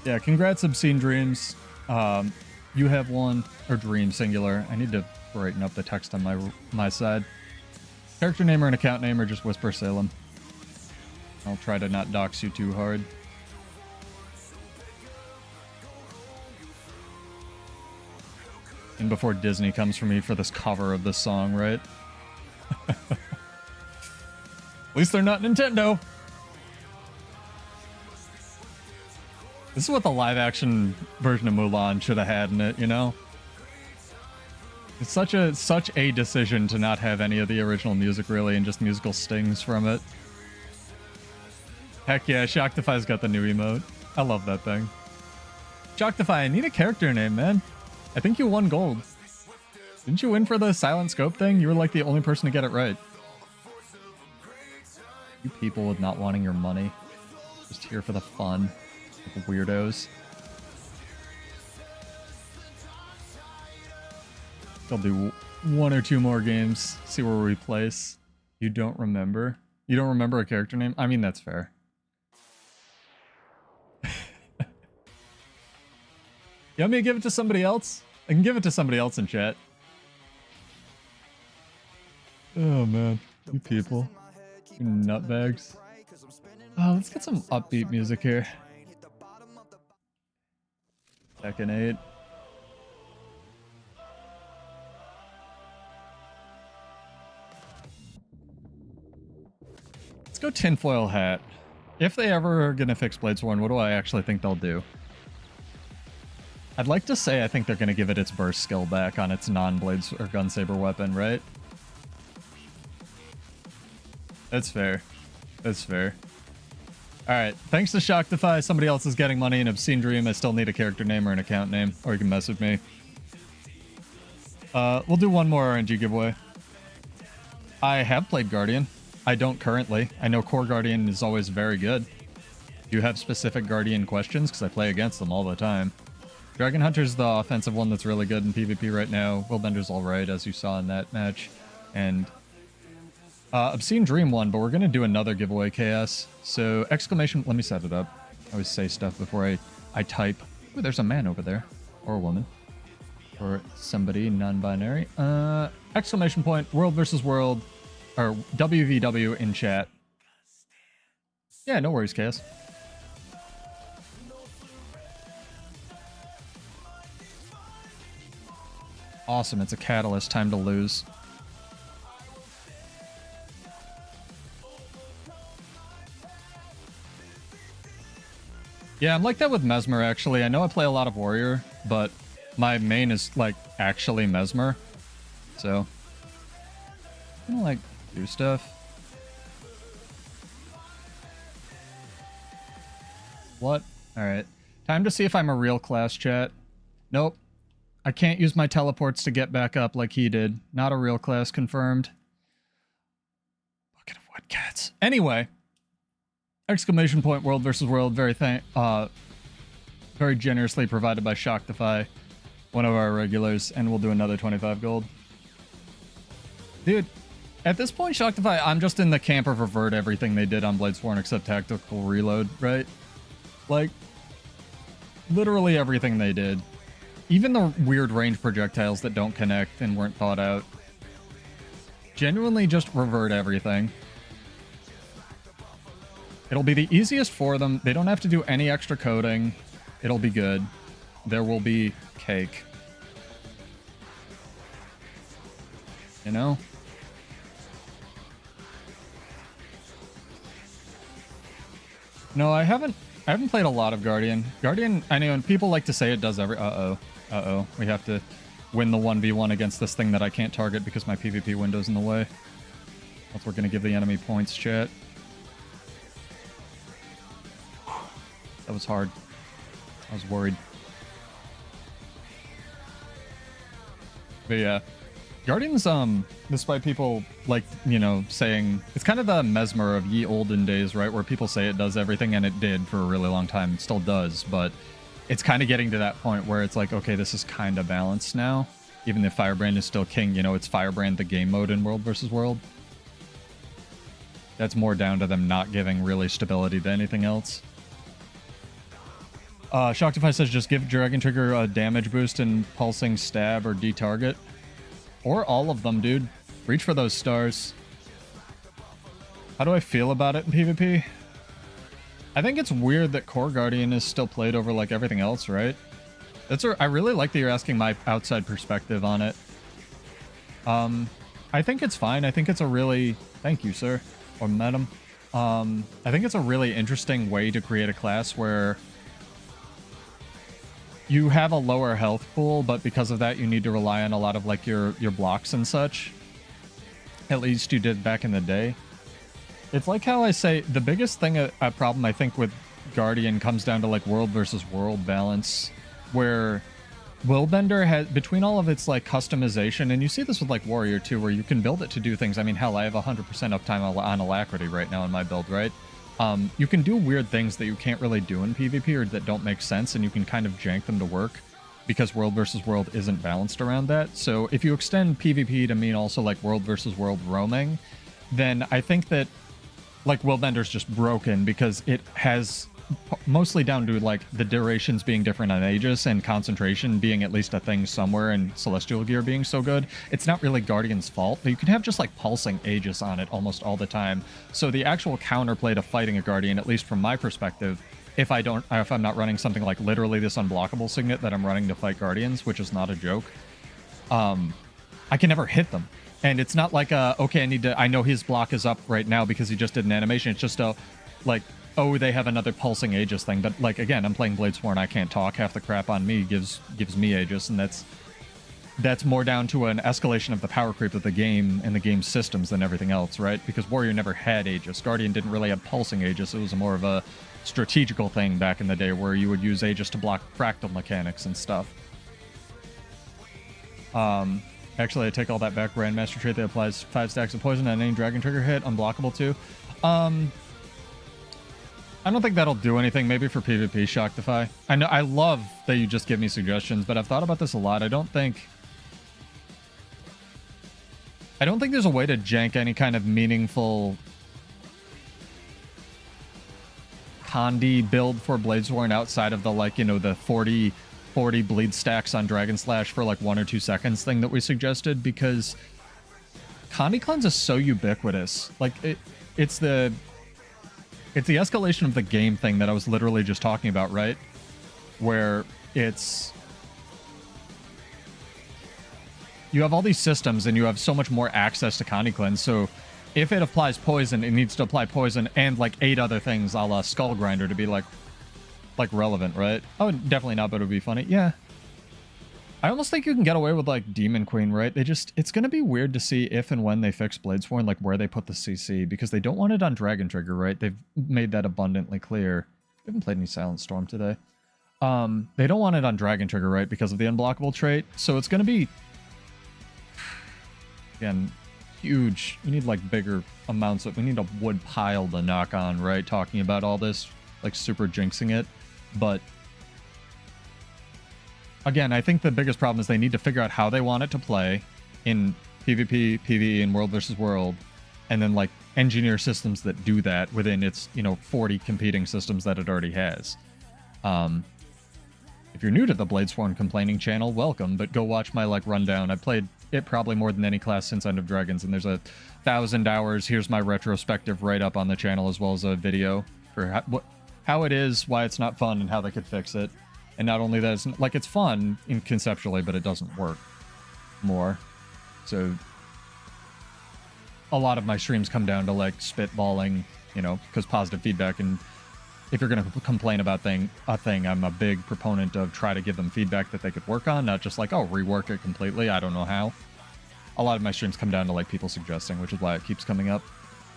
Yeah, congrats, Obscene Dreams. You have one, or Dream singular. I need to brighten up the text on my side. Character name or an account name, or just Whisper Salem. I'll try to not dox you too hard. And before Disney comes for me for this cover of this song, right? At least they're not Nintendo. This is what the live-action version of Mulan should have had in it, you know? It's such a decision to not have any of the original music, really, and just musical stings from it. Heck yeah, Shocktify's got the new emote. I love that thing. Shocktify, I need a character name, man. I think you won gold. Didn't you win for the silent scope thing? You were like the only person to get it right. You people with not wanting your money. Just here for the fun. Like weirdos. I'll do 1 or 2 more games. See where we place. You don't remember? You don't remember a character name? I mean, that's fair. You want me to give it to somebody else? I can give it to somebody else in chat. Oh man, you people. You nutbags. Oh, let's get some upbeat music here. Second 8. Let's go tinfoil hat. If they ever are gonna fix Bladesworn, what do I actually think they'll do? I'd like to say I think they're gonna give it its burst skill back on its non-blades or gunsaber weapon, right? That's fair. That's fair. Alright, thanks to Shocktify, somebody else is getting money in Obscene Dream. I still need a character name or an account name, or you can message me. We'll do one more RNG giveaway. I have played Guardian. I don't currently. I know Core Guardian is always very good. Do you have specific Guardian questions? Because I play against them all the time. Dragon Hunter's the offensive one that's really good in PvP right now. Willbender's alright, as you saw in that match. And Obscene Dream won, but we're going to do another giveaway, KS. So, exclamation... Let me set it up. I always say stuff before I type. Ooh, there's a man over there. Or a woman. Or somebody non-binary. Exclamation point, world versus world. Or WVW in chat. Yeah, no worries, KS. Awesome, it's a catalyst. Time to lose. Yeah, I'm like that with Mesmer, actually. I know I play a lot of Warrior, but my main is, like, actually Mesmer. So, I'm gonna, like, do stuff. What? Alright. Time to see if I'm a real class, chat. Nope. I can't use my teleports to get back up like he did. Not a real class confirmed. Bucket of wet cats. Anyway. Exclamation point world versus world. Very generously provided by Shocktify. One of our regulars. And we'll do another 25 gold. Dude. At this point, Shocktify, I'm just in the camp of revert everything they did on Bladesworn except tactical reload, right? Like, literally everything they did. Even the weird range projectiles that don't connect and weren't thought out. Genuinely just revert everything. It'll be the easiest for them. They don't have to do any extra coding. It'll be good. There will be cake. You know? No, I haven't. I haven't played a lot of Guardian. Guardian, I know, and people like to say it does every. Uh-oh. We have to win the 1v1 against this thing that I can't target because my PvP window's in the way. Else we're gonna give the enemy points, chat. That was hard. I was worried. But yeah. Guardians, despite people like, you know, saying it's kind of the mesmer of ye olden days, right? Where people say it does everything, and it did for a really long time. It still does, but it's kind of getting to that point where it's like, okay, this is kind of balanced now. Even if Firebrand is still king, you know, it's Firebrand the game mode in World versus World. That's more down to them not giving really stability than anything else. Shocktify says just give Dragon Trigger a damage boost and pulsing stab or detarget. Or all of them, dude. Reach for those stars. How do I feel about it in PvP? I think it's weird that Core Guardian is still played over like everything else, right? I really like that you're asking my outside perspective on it. I think it's fine. I think it's a really... Thank you, sir. Or madam. I think it's a really interesting way to create a class where you have a lower health pool, but because of that, you need to rely on a lot of like your blocks and such. At least you did back in the day. It's like how I say the biggest thing, a problem I think with Guardian comes down to like world versus world balance, where Willbender has, between all of its like customization, and you see this with like Warrior too, where you can build it to do things. I mean, hell, I have 100% uptime on Alacrity right now in my build, right? You can do weird things that you can't really do in PvP or that don't make sense, and you can kind of jank them to work because world versus world isn't balanced around that. So if you extend PvP to mean also like world versus world roaming, then I think that like Willbender's just broken because it has mostly down to like the durations being different on Aegis and concentration being at least a thing somewhere and Celestial Gear being so good. It's not really Guardian's fault, but you can have just like pulsing Aegis on it almost all the time. So the actual counterplay to fighting a Guardian, at least from my perspective, if I'm not running something like literally this unblockable signet that I'm running to fight Guardians, which is not a joke, I can never hit them. And it's not like okay, I know his block is up right now because he just did an animation. It's just a like, oh, they have another pulsing Aegis thing. But like, again, I'm playing Bladesworn, I can't talk. Half the crap on me gives me Aegis, and that's more down to an escalation of the power creep of the game and the game systems than everything else, right? Because Warrior never had Aegis. Guardian didn't really have pulsing Aegis. It was more of a strategical thing back in the day where you would use Aegis to block fractal mechanics and stuff. Actually, I take all that back. Grandmaster trait that applies 5 stacks of poison on any Dragon Trigger hit, unblockable too. I don't think that'll do anything. Maybe for PvP, Shocktify. I know, I love that you just give me suggestions, but I've thought about this a lot. I don't think there's a way to jank any kind of meaningful Condi build for Bladesworn outside of the, like, you know, the 40 bleed stacks on Dragon Slash for like 1 or 2 seconds thing that we suggested, because Condi cleanse is so ubiquitous. Like, it's the escalation of the game thing that I was literally just talking about, right? Where it's... You have all these systems and you have so much more access to Condi Cleanse, so if it applies poison, it needs to apply poison and like 8 other things a la Skull Grinder to be like relevant, right? Oh, definitely not, but it would be funny. Yeah. I almost think you can get away with like Demon Queen, right? It's going to be weird to see if and when they fix Bladesworn, like where they put the CC, because they don't want it on Dragon Trigger, right? They've made that abundantly clear. We haven't played any Silent Storm today. They don't want it on Dragon Trigger, right? Because of the unblockable trait. So it's going to be, again, huge. We need like bigger amounts of, we need a wood pile to knock on, right? Talking about all this, like super jinxing it. But again, I think the biggest problem is they need to figure out how they want it to play in PvP, PvE, and World versus World, and then like engineer systems that do that within its, you know, 40 competing systems that it already has. If you're new to the Bladesworn complaining channel, welcome, but go watch my like rundown. I played it probably more than any class since End of Dragons, and there's 1,000 hours. Here's my retrospective write-up on the channel, as well as a video for how it is, why it's not fun, and how they could fix it. And not only that, it's like, it's fun conceptually, but it doesn't work more. So a lot of my streams come down to like spitballing, you know, because positive feedback and if you're going to complain about a thing, I'm a big proponent of try to give them feedback that they could work on, not just like, oh, rework it completely. I don't know how. A lot of my streams come down to like people suggesting, which is why it keeps coming up.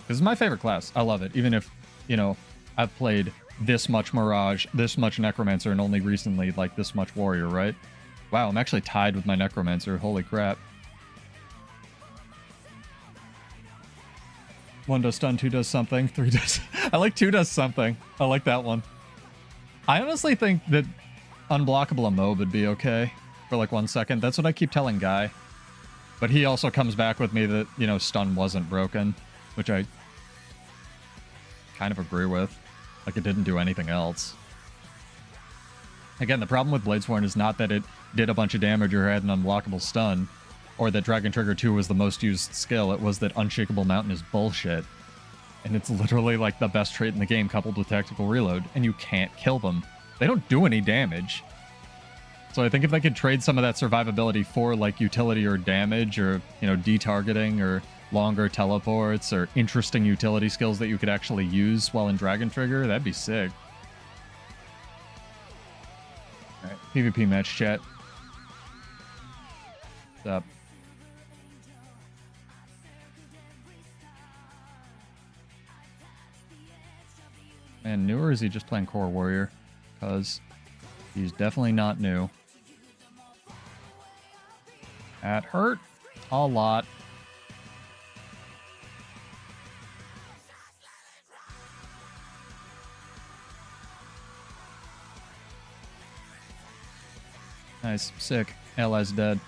This is my favorite class. I love it. Even if, you know, I've played this much Mirage, this much Necromancer, and only recently like this much Warrior, right? Wow, I'm actually tied with my Necromancer. Holy crap. 1 does stun, 2 does something, 3 does... I like 2 does something. I like that one. I honestly think that unblockable Mob would be okay for like 1 second. That's what I keep telling Guy. But he also comes back with me that, you know, stun wasn't broken, which I kind of agree with. Like, it didn't do anything else. Again, the problem with Bladesworn is not that it did a bunch of damage or had an unblockable stun, or that Dragon Trigger 2 was the most used skill. It was that Unshakable Mountain is bullshit. And it's literally like the best trait in the game coupled with Tactical Reload, and you can't kill them. They don't do any damage. So I think if they could trade some of that survivability for like utility or damage or, you know, detargeting or longer teleports or interesting utility skills that you could actually use while in Dragon Trigger, that'd be sick. Alright, PvP match chat. What's up? And new, or is he just playing Core Warrior? Because he's definitely not new. That hurt a lot. Nice. Sick. Ally's dead.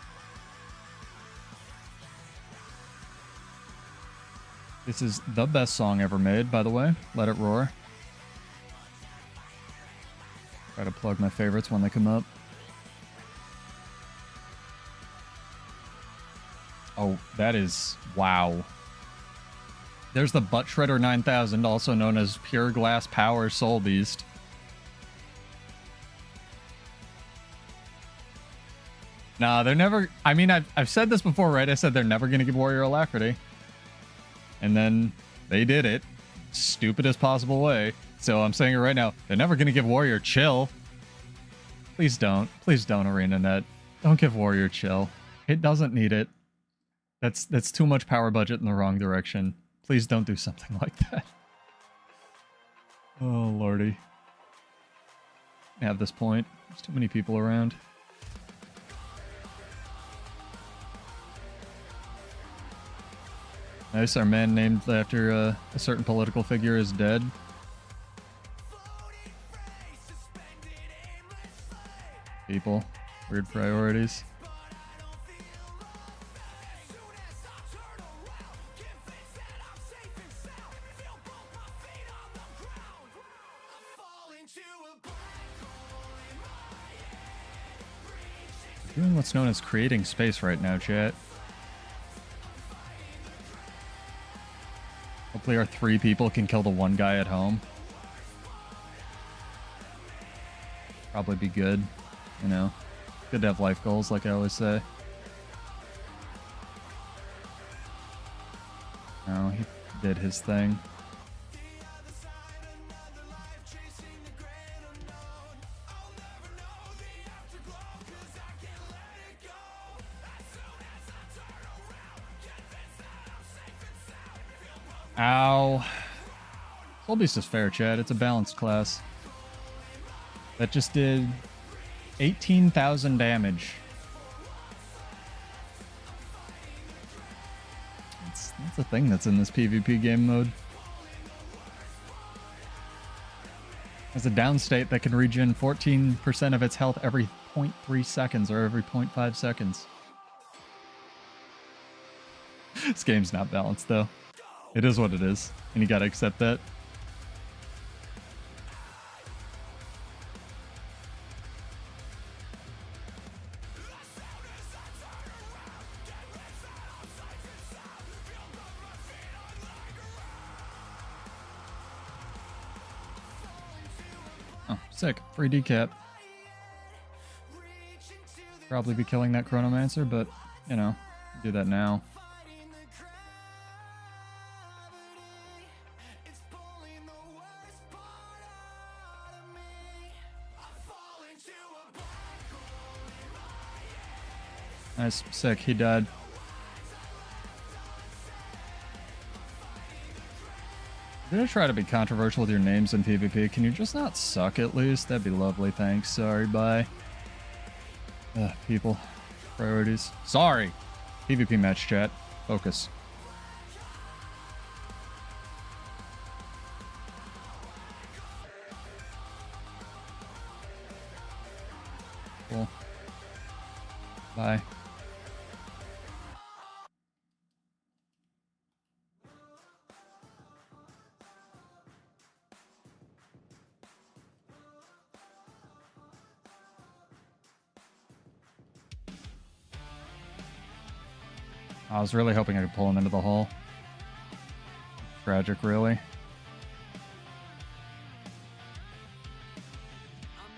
This is the best song ever made, by the way. Let It Roar. Try to plug my favorites when they come up. Oh, that is... wow. There's the Butt Shredder 9000, also known as Pure Glass Power Soul Beast. Nah, they're never... I mean, I've said this before, right? I said they're never going to give Warrior Alacrity. And then they did it. Stupidest possible way. So I'm saying it right now. They're never going to give Warrior Chill. Please don't. Please don't, arenanet. Don't give Warrior Chill. It doesn't need it. That's too much power budget in the wrong direction. Please don't do something like that. Oh, lordy. At this point, there's too many people around. Nice, our man named after a certain political figure is dead. People. Weird priorities. We're doing what's known as creating space right now, chat. Hopefully our 3 people can kill the 1 guy at home. Probably be good, you know. Good to have life goals, like I always say. No, he did his thing. Ow. Soul Beast is fair, Chad. It's a balanced class. That just did 18,000 damage. That's a thing that's in this PvP game mode. Has a down state that can regen 14% of its health every 0.3 seconds or every 0.5 seconds. This game's not balanced, though. It is what it is, and you gotta accept that. Oh, sick. Free decap. Probably be killing that Chronomancer, but, you know, do that now. Nice. Sick. He died. I'm gonna try to be controversial with your names in PvP. Can you just not suck at least? That'd be lovely. Thanks. Sorry. Bye. People. Priorities. Sorry. PvP match chat. Focus. Cool. Bye. I was really hoping I could pull him into the hole. Tragic, really. I'm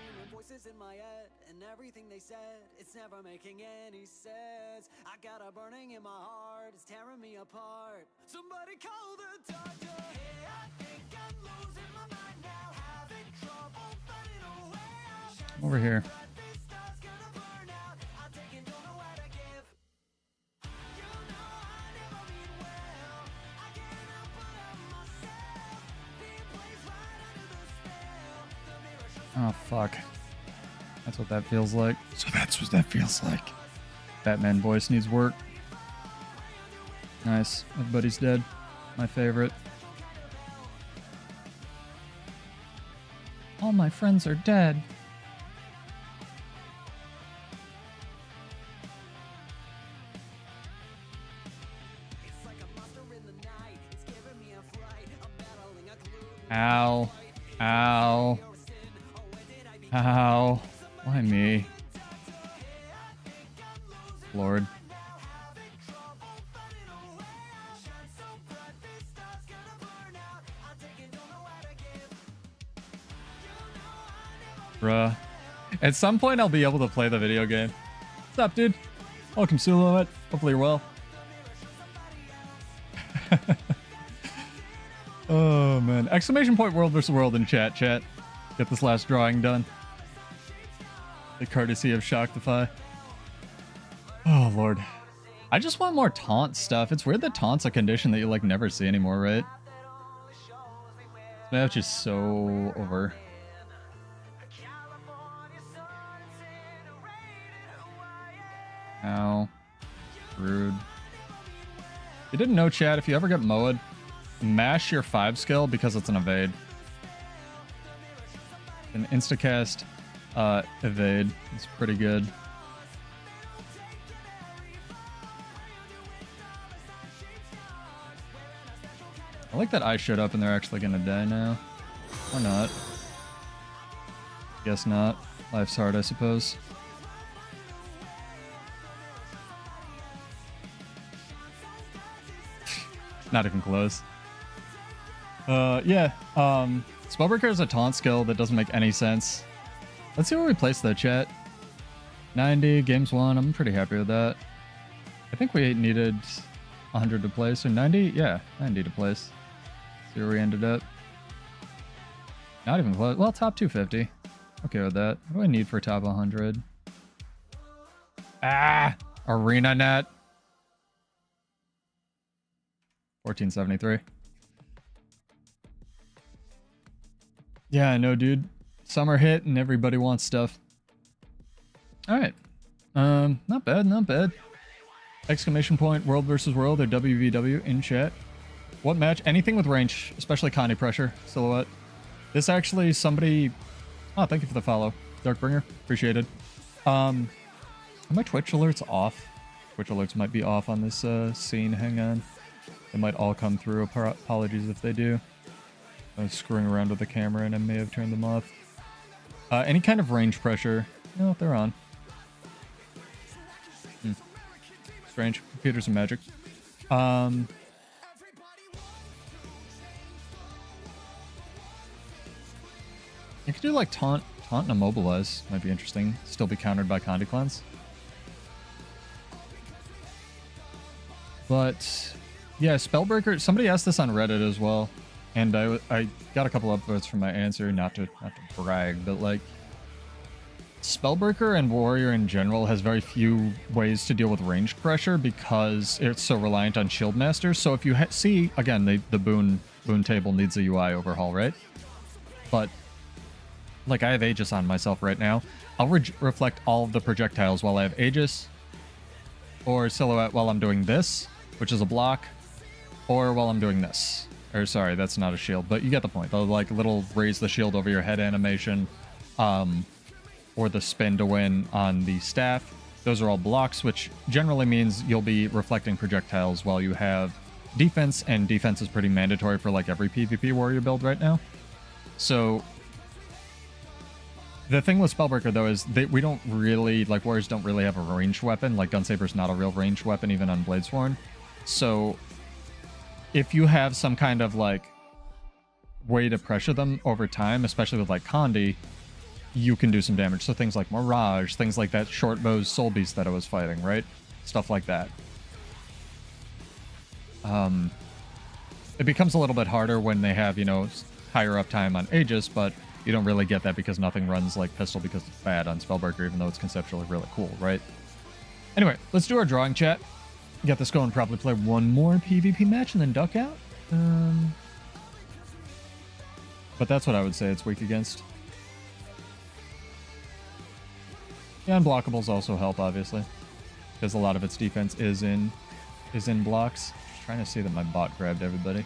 hearing voices in my head, and everything they said, it's never making any sense. I got a burning in my heart, it's tearing me apart. Somebody call the doctor. Hey, I think I'm losing my mind now, having trouble finding a way out. Over here. This stuff's gonna burn out. I'm taking, don't know what to give. You know I never mean well. I cannot put up myself. Being placed right under the spell. The mirror shows Oh, fuck. That's what that feels like. So that's what that feels like. Batman voice needs work. Nice. Everybody's dead. My favorite. All my friends are dead. it's like a monster in the night. It's giving me a fright. I'm battling a glue. Ow. Ow. Ow. Why me? Lord. Bruh. At some point, I'll be able to play the video game. What's up, dude? Welcome, Silhouette. Hopefully you're well. Oh, man. Exclamation point world versus world in chat. Get this last drawing done. The courtesy of Shocktify. Oh, Lord. I just want more taunt stuff. It's weird that taunt's a condition that you, like, never see anymore, right? This match is so over. Ow. Rude. You didn't know, chat, if you ever get mowed, mash your 5 skill because it's an evade. An instacast evade. It's pretty good. I like that I showed up and they're actually gonna die now. Or not. Guess not. Life's hard, I suppose. Not even close. Yeah. Spellbreaker is a taunt skill that doesn't make any sense. Let's see where we place that, chat. 90, games won. I'm pretty happy with that. I think we needed 100 to place. Or 90? Yeah, 90 to place. See where we ended up. Not even close. Well, top 250. Okay with that. What do I need for top 100? Ah! Arenanet. 1473. Yeah, I know, dude. Summer hit and everybody wants stuff. Alright. Not bad, not bad. Exclamation point, world versus world, or WVW in chat. What match? Anything with range, especially Connie pressure, Silhouette. This actually, somebody... Oh, thank you for the follow. Darkbringer, appreciated. Are my Twitch alerts off? Twitch alerts might be off on this scene, hang on. They might all come through. Apologies if they do. I was screwing around with the camera and I may have turned them off. Any kind of range pressure. No, they're on. Strange. Computers and magic. You could do like taunt and immobilize. Might be interesting. Still be countered by Condi Cleanse. But yeah, Spellbreaker. Somebody asked this on Reddit as well, and I got a couple upvotes from my answer. Not to brag, but like Spellbreaker and Warrior in general has very few ways to deal with range pressure because it's so reliant on Shield Masters. So if you see, again, the boon table needs a UI overhaul, right? But, like, I have Aegis on myself right now. I'll reflect all of the projectiles while I have Aegis, or Silhouette while I'm doing this, which is a block, or while I'm doing this. Or, sorry, that's not a shield, but you get the point. The, like, little raise the shield over your head animation, or the spin to win on the staff. Those are all blocks, which generally means you'll be reflecting projectiles while you have defense, and defense is pretty mandatory for like every PvP warrior build right now. So the thing with Spellbreaker though is that we don't really, like, warriors don't really have a ranged weapon. Like Gunsaber's not a real ranged weapon even on Bladesworn. So if you have some kind of like way to pressure them over time, especially with like Condi, you can do some damage. So things like Mirage, things like that short bows Soul Beast that I was fighting, right? Stuff like that. It becomes a little bit harder when they have, you know, higher uptime on Aegis, but you don't really get that because nothing runs like Pistol because it's bad on Spellbreaker, even though it's conceptually really cool, right? Anyway, let's do our drawing chat. Get this going, probably play one more PvP match and then duck out. But that's what I would say it's weak against. Yeah, unblockables also help, obviously, because a lot of its defense is in blocks. Just trying to see that my bot grabbed everybody.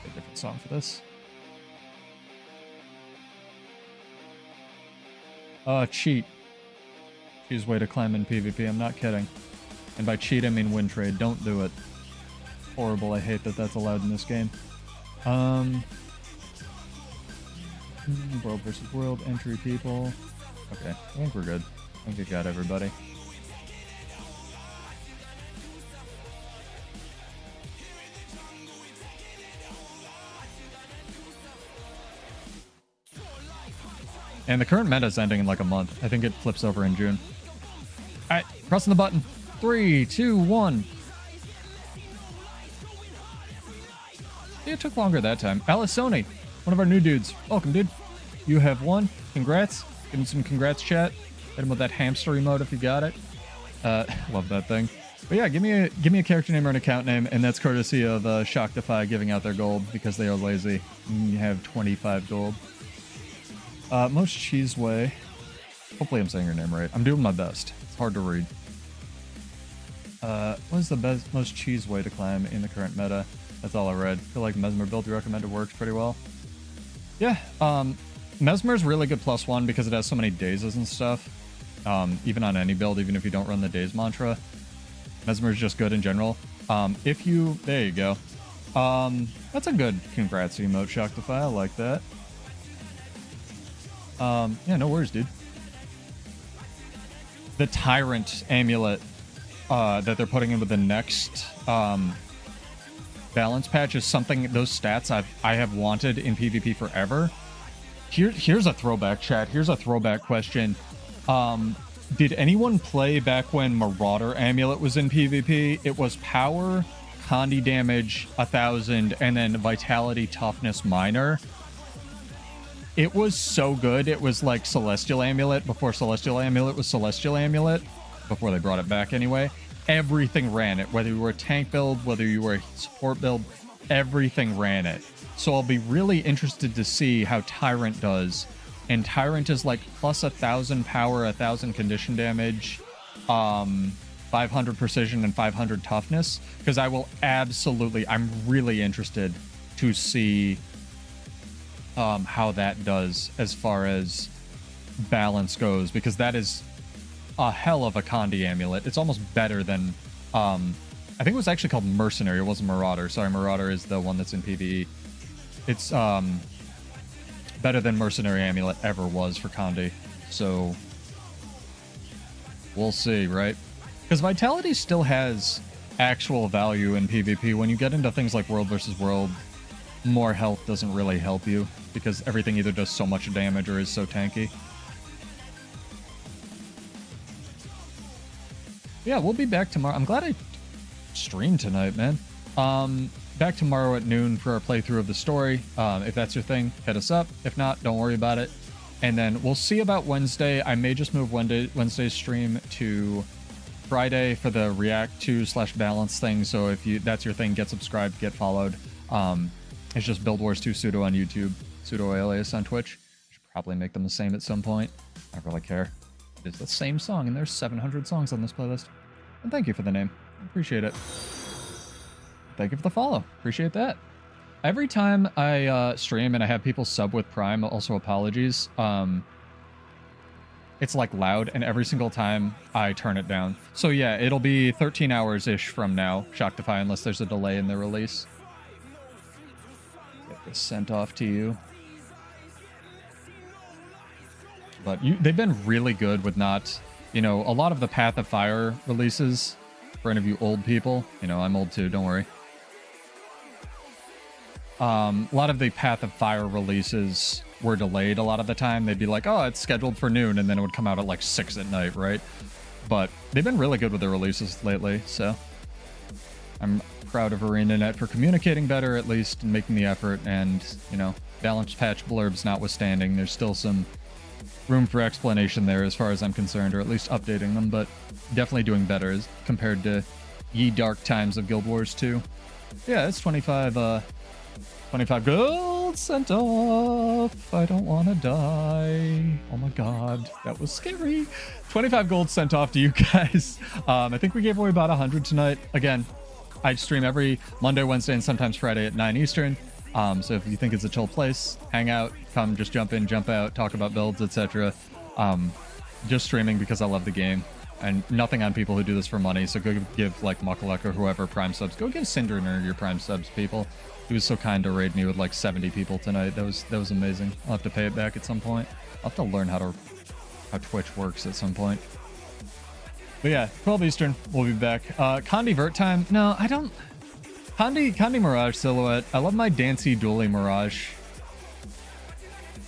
A different song for this. Cheat. Choose way to climb in PvP. I'm not kidding. And by cheat, I mean win trade. Don't do it. Horrible. I hate that that's allowed in this game. World versus world, entry people. Okay, I think we're good. I think we got everybody. And the current meta is ending in like a month. I think it flips over in June. Alright, pressing the button. 3, 2, 1. Yeah, it took longer that time. Alisoni, one of our new dudes. Welcome, dude. You have won. Congrats. Give him some congrats, chat. Hit him with that hamster emote if you got it. Love that thing. But yeah, give me a character name or an account name, and that's courtesy of Shocktify giving out their gold because they are lazy. You have 25 gold. Most cheese way. Hopefully I'm saying your name right. I'm doing my best. It's hard to read. What is the most cheese way to climb in the current meta? That's all I read. I feel like Mesmer build you recommended works pretty well. Yeah, Mesmer's really good +1 because it has so many dazes and stuff. Even on any build, even if you don't run the daze mantra. Mesmer's just good in general. There you go. That's a good congrats emote, Shocktify. I like that. Yeah, no worries, dude. The Tyrant amulet that they're putting in with the next balance patch is something, those stats I have wanted in PvP forever. Here's a throwback, chat. Here's a throwback question. Did anyone play back when Marauder amulet was in PvP? It was power, Condi damage 1000, and then vitality, toughness, minor. It was so good. It was like Celestial Amulet before Celestial Amulet was Celestial Amulet. Before they brought it back anyway. Everything ran it. Whether you were a tank build, whether you were a support build, everything ran it. So I'll be really interested to see how Tyrant does. And Tyrant is like plus 1000 power, 1000 condition damage, 500 precision, and 500 toughness. Because I'm really interested to see how that does as far as balance goes, because that is a hell of a Condi amulet. It's almost better than I think it was actually called Mercenary. It wasn't Marauder. Sorry, Marauder is the one that's in PvE. It's better than Mercenary amulet ever was for Condi. So we'll see, right? Because Vitality still has actual value in PvP. When you get into things like World versus World, more health doesn't really help you because everything either does so much damage or is so tanky. Yeah, we'll be back tomorrow. I'm glad I streamed tonight, man. back tomorrow at noon for our playthrough of the story. If that's your thing, hit us up. If not, don't worry about it. And then we'll see about Wednesday. I may just move Wednesday's stream to Friday for the react to / balance thing. So if that's your thing, get subscribed, get followed. It's just guildwars 2 sudo on YouTube, sudo alias on Twitch. Should probably make them the same at some point. I don't really care. It's the same song, and there's 700 songs on this playlist. And thank you for the name. I appreciate it. Thank you for the follow. Appreciate that. Every time I stream and I have people sub with Prime, also apologies, it's like loud, and every single time I turn it down. So yeah, it'll be 13 hours-ish from now, Shocktify, unless there's a delay in the release. Get this sent off to you. But they've been really good with not, a lot of the Path of Fire releases, for any of you old people, I'm old too, don't worry. A lot of the Path of Fire releases were delayed a lot of the time. They'd be like, oh, it's scheduled for noon, and then it would come out at like 6 at night, right? But they've been really good with their releases lately, so I'm proud of arenanet for communicating better, at least, and making the effort, and, balanced patch blurbs notwithstanding, there's still some room for explanation there as far as I'm concerned, or at least updating them, but definitely doing better as compared to ye dark times of Guild Wars 2. Yeah, it's 25 gold sent off. I don't want to die. Oh my god, that was scary. 25 gold sent off to you guys. I think we gave away about 100 tonight. Again, I stream every Monday, Wednesday, and sometimes Friday at 9 Eastern. So if you think it's a chill place, hang out, come, just jump in, jump out, talk about builds, etc. Just streaming because I love the game. And nothing on people who do this for money, so go give, like, Muckalek or whoever Prime subs. Go give Cinderner your Prime subs, people. He was so kind to raid me with, like, 70 people tonight. That was amazing. I'll have to pay it back at some point. I'll have to learn how Twitch works at some point. But yeah, 12 Eastern, we'll be back. Condi Vert time? No, I don't... Condi Mirage Silhouette. I love my Dancy Dually Mirage.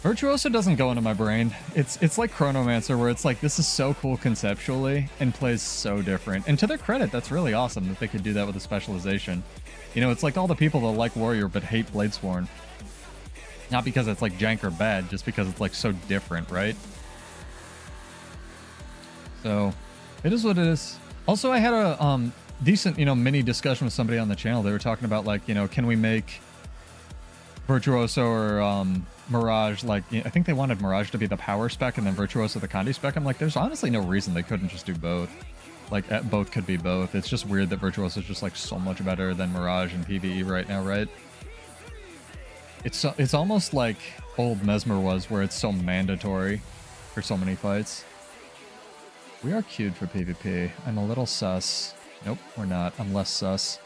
Virtuoso doesn't go into my brain. It's like Chronomancer, where it's like, this is so cool conceptually and plays so different. And to their credit, that's really awesome that they could do that with a specialization. It's like all the people that like Warrior but hate Bladesworn. Not because it's like jank or bad, just because it's like so different, right? So, it is what it is. Also, I had a decent, mini discussion with somebody on the channel. They were talking about, like, can we make Virtuoso or Mirage, like, I think they wanted Mirage to be the power spec and then Virtuoso the Condi spec. I'm like, there's honestly no reason they couldn't just do both. Like, both could be both. It's just weird that Virtuoso is just, like, so much better than Mirage and PvE right now, right? It's almost like old Mesmer was, where it's so mandatory for so many fights. We are queued for PvP. I'm a little sus. Nope, we're not. I'm less sus.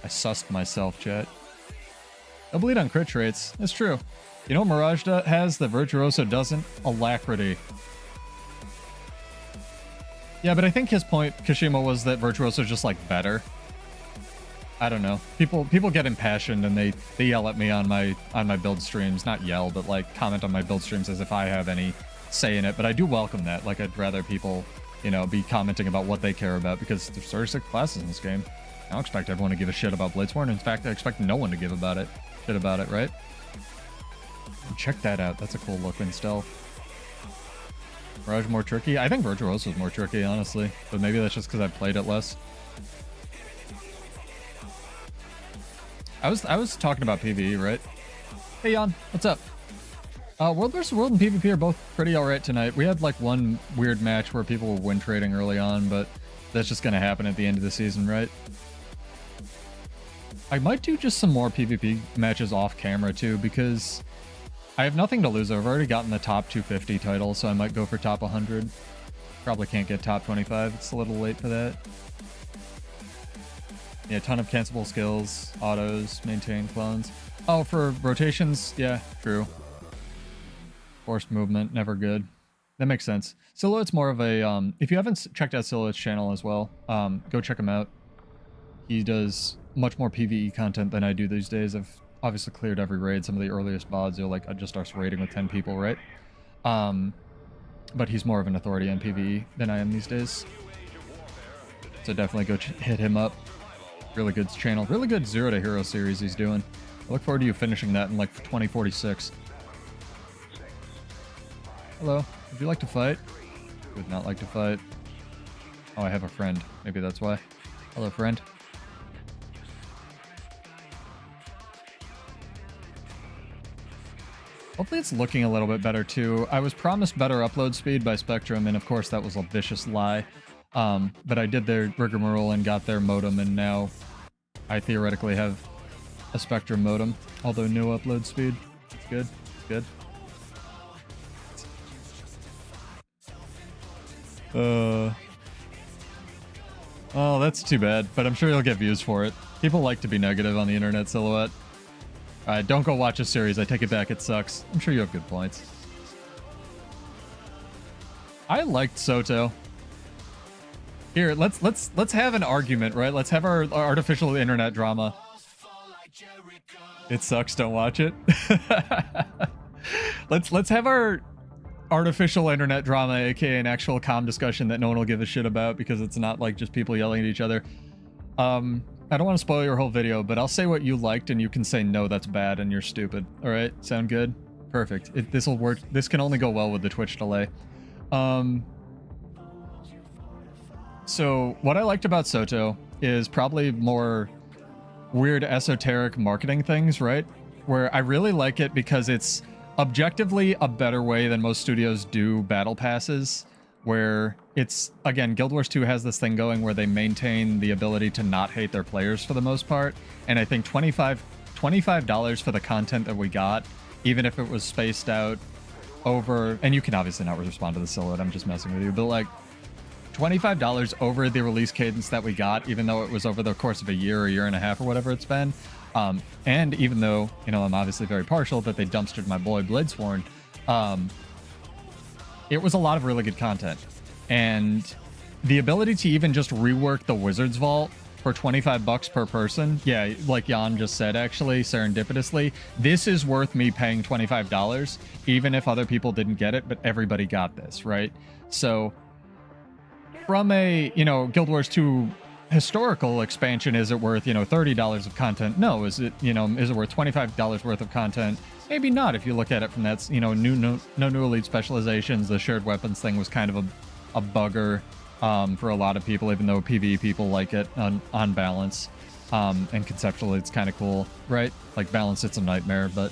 I sussed myself, chat. They'll bleed on crit traits. That's true. You know what Mirage has that Virtuoso doesn't? Alacrity. Yeah, but I think his point, Kashima, was that Virtuoso is just, like, better. I don't know. People get impassioned and they yell at me on my build streams. Not yell, but, like, comment on my build streams as if I have any say in it. But I do welcome that. Like, I'd rather people, be commenting about what they care about, because there's 36 classes in this game. I don't expect everyone to give a shit about Bladesworn. In fact, I expect no one to give shit about it, right? Check that out. That's a cool look in stealth. Mirage more tricky? I think Virtuoso is more tricky, honestly. But maybe that's just because I've played it less. I was talking about PvE, right? Hey, Jan. What's up? World vs. World and PvP are both pretty alright tonight. We had, like, one weird match where people were win trading early on, but that's just going to happen at the end of the season, right? I might do just some more PvP matches off camera, too, because I have nothing to lose. I've already gotten the top 250 title, so I might go for top 100. Probably can't get top 25. It's a little late for that. Yeah, a ton of cancelable skills, autos, maintain clones. Oh, for rotations? Yeah, true. Forced movement, never good. That makes sense. Silhouette's more of a, if you haven't checked out Silhouette's channel as well, go check him out. He does much more PvE content than I do these days. I've obviously cleared every raid. Some of the earliest VODs are like, just starts raiding with 10 people, right? But he's more of an authority on PvE than I am these days. So definitely go hit him up. Really good channel. Really good Zero to Hero series he's doing. I look forward to you finishing that in like 2046. Hello. Would you like to fight? Would not like to fight. Oh, I have a friend. Maybe that's why. Hello, friend. Hopefully it's looking a little bit better too. I was promised better upload speed by Spectrum, and of course that was a vicious lie. But I did their rigmarole and got their modem, and now I theoretically have a Spectrum modem, although no upload speed. It's good. It's good. Oh, that's too bad, but I'm sure you'll get views for it. People like to be negative on the internet, Silhouette. Alright, don't go watch a series. I take it back. It sucks. I'm sure you have good points. I liked Soto. Here, let's have an argument, right? Let's have our artificial internet drama. It sucks. Don't watch it. Let's have our artificial internet drama, aka an actual calm discussion that no one will give a shit about because it's not like just people yelling at each other. I don't want to spoil your whole video, but I'll say what you liked and you can say no, that's bad and you're stupid. All right, sound good? Perfect. This will work. This can only go well with the Twitch delay. So what I liked about Soto is probably more weird esoteric marketing things, right? Where I really like it because it's objectively a better way than most studios do battle passes, where it's, again, Guild Wars 2 has this thing going where they maintain the ability to not hate their players for the most part, and I think $25 for the content that we got, even if it was spaced out over, and you can obviously not respond to the Silhouette, I'm just messing with you, but like $25 over the release cadence that we got, even though it was over the course of a year and a half or whatever it's been. And even though, you know, I'm obviously very partial that they dumpstered my boy Bladesworn, it was a lot of really good content. And the ability to even just rework the Wizard's Vault for $25 per person, yeah, like Jan just said, actually, serendipitously, this is worth me paying $25, even if other people didn't get it, but everybody got this, right? So from a, you know, Guild Wars 2 historical expansion, is it worth, you know, $30 of content? No. Is it, you know, is it worth $25 worth of content? Maybe not, if you look at it from that, you know, no new elite specializations. The shared weapons thing was kind of a bugger for a lot of people, even though PvE people like it on balance. And conceptually, it's kind of cool, right? Like, balance, it's a nightmare, but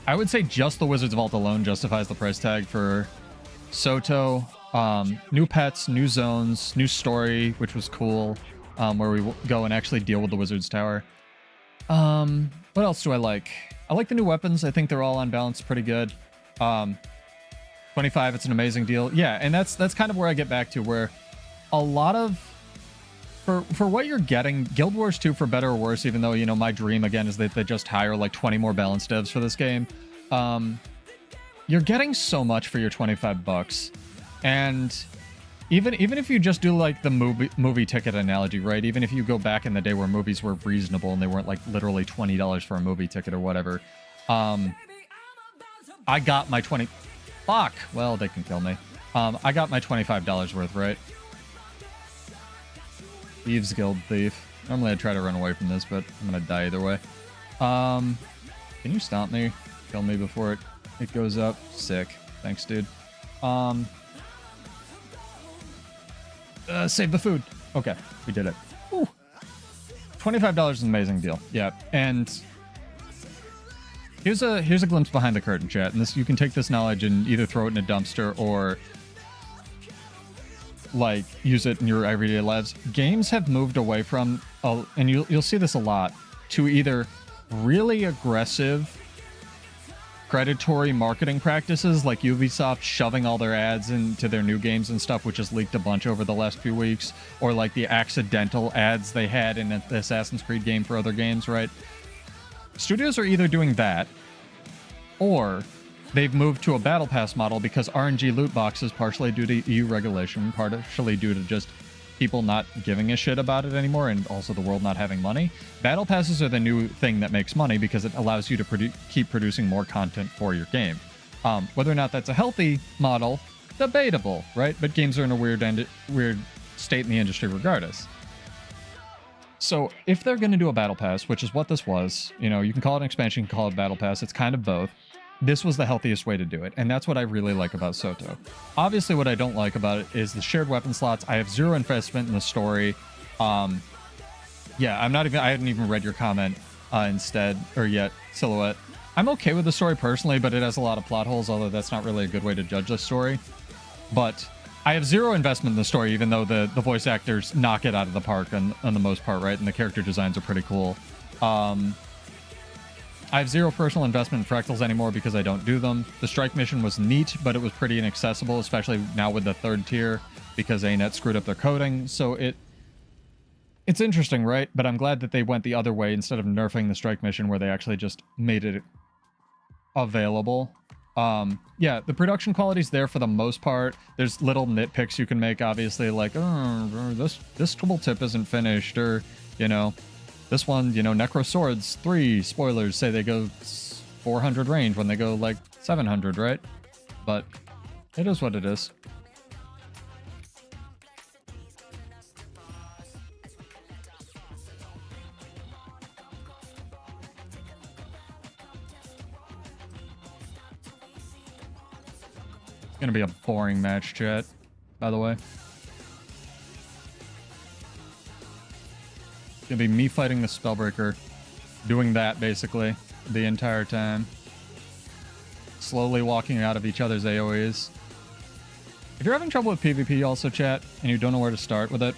I would say just the Wizard's Vault alone justifies the price tag for Soto. New pets, new zones, new story, which was cool, where we go and actually deal with the Wizard's Tower. What else do I like? I like the new weapons. I think they're all on balance pretty good. 25, it's an amazing deal. Yeah, and that's kind of where I get back to, where a lot of, for what you're getting, Guild Wars 2, for better or worse, even though, you know, my dream, again, is that they just hire like 20 more balance devs for this game. You're getting so much for your $25. And even if you just do like the movie ticket analogy, right? Even if you go back in the day where movies were reasonable and they weren't like literally $20 for a movie ticket or whatever, I got my fuck, well, they can kill me. I got my $25 worth, right? Thieves Guild thief. Normally I'd try to run away from this, but I'm gonna die either way. Can you stomp me? Kill me before it goes up? Sick. Thanks, dude. Save the food. Okay, we did it. Woo. $25 is an amazing deal. Yeah, and here's a glimpse behind the curtain, chat. And this, you can take this knowledge and either throw it in a dumpster or like use it in your everyday lives. Games have moved away from, and you'll see this a lot, to either really aggressive predatory marketing practices like Ubisoft shoving all their ads into their new games and stuff, which has leaked a bunch over the last few weeks, or like the accidental ads they had in the Assassin's Creed game for other games, right? Studios are either doing that, or they've moved to a battle pass model because RNG loot boxes, partially due to EU regulation, partially due to just people not giving a shit about it anymore, and also the world not having money. Battle passes are the new thing that makes money because it allows you to keep producing more content for your game. Whether or not that's a healthy model, debatable, right? But games are in a weird state in the industry regardless. So if they're going to do a battle pass, which is what this was, you know, you can call it an expansion, you can call it battle pass. It's kind of both. This was the healthiest way to do it. And that's what I really like about Soto. Obviously, what I don't like about it is the shared weapon slots. I have zero investment in the story. Yeah, I hadn't even read your comment yet, Silhouette. I'm okay with the story personally, but it has a lot of plot holes, although that's not really a good way to judge the story. But I have zero investment in the story, even though the voice actors knock it out of the park on the most part, right? And the character designs are pretty cool. I have zero personal investment in fractals anymore because I don't do them. The strike mission was neat, but it was pretty inaccessible, especially now with the third tier, because arenanet screwed up their coding. So it's interesting, right? But I'm glad that they went the other way instead of nerfing the strike mission, where they actually just made it available. Yeah, the production quality's there for the most part. There's little nitpicks you can make, obviously, like, oh, this tooltip isn't finished, or, you know, this one, you know, Necro Swords 3 spoilers say they go 400 range when they go like 700, right? But it is what it is. Gonna be a boring match, chat, by the way. It's gonna be me fighting the Spellbreaker, doing that basically the entire time, slowly walking out of each other's AoEs. If you're having trouble with PvP also, chat, and you don't know where to start with it,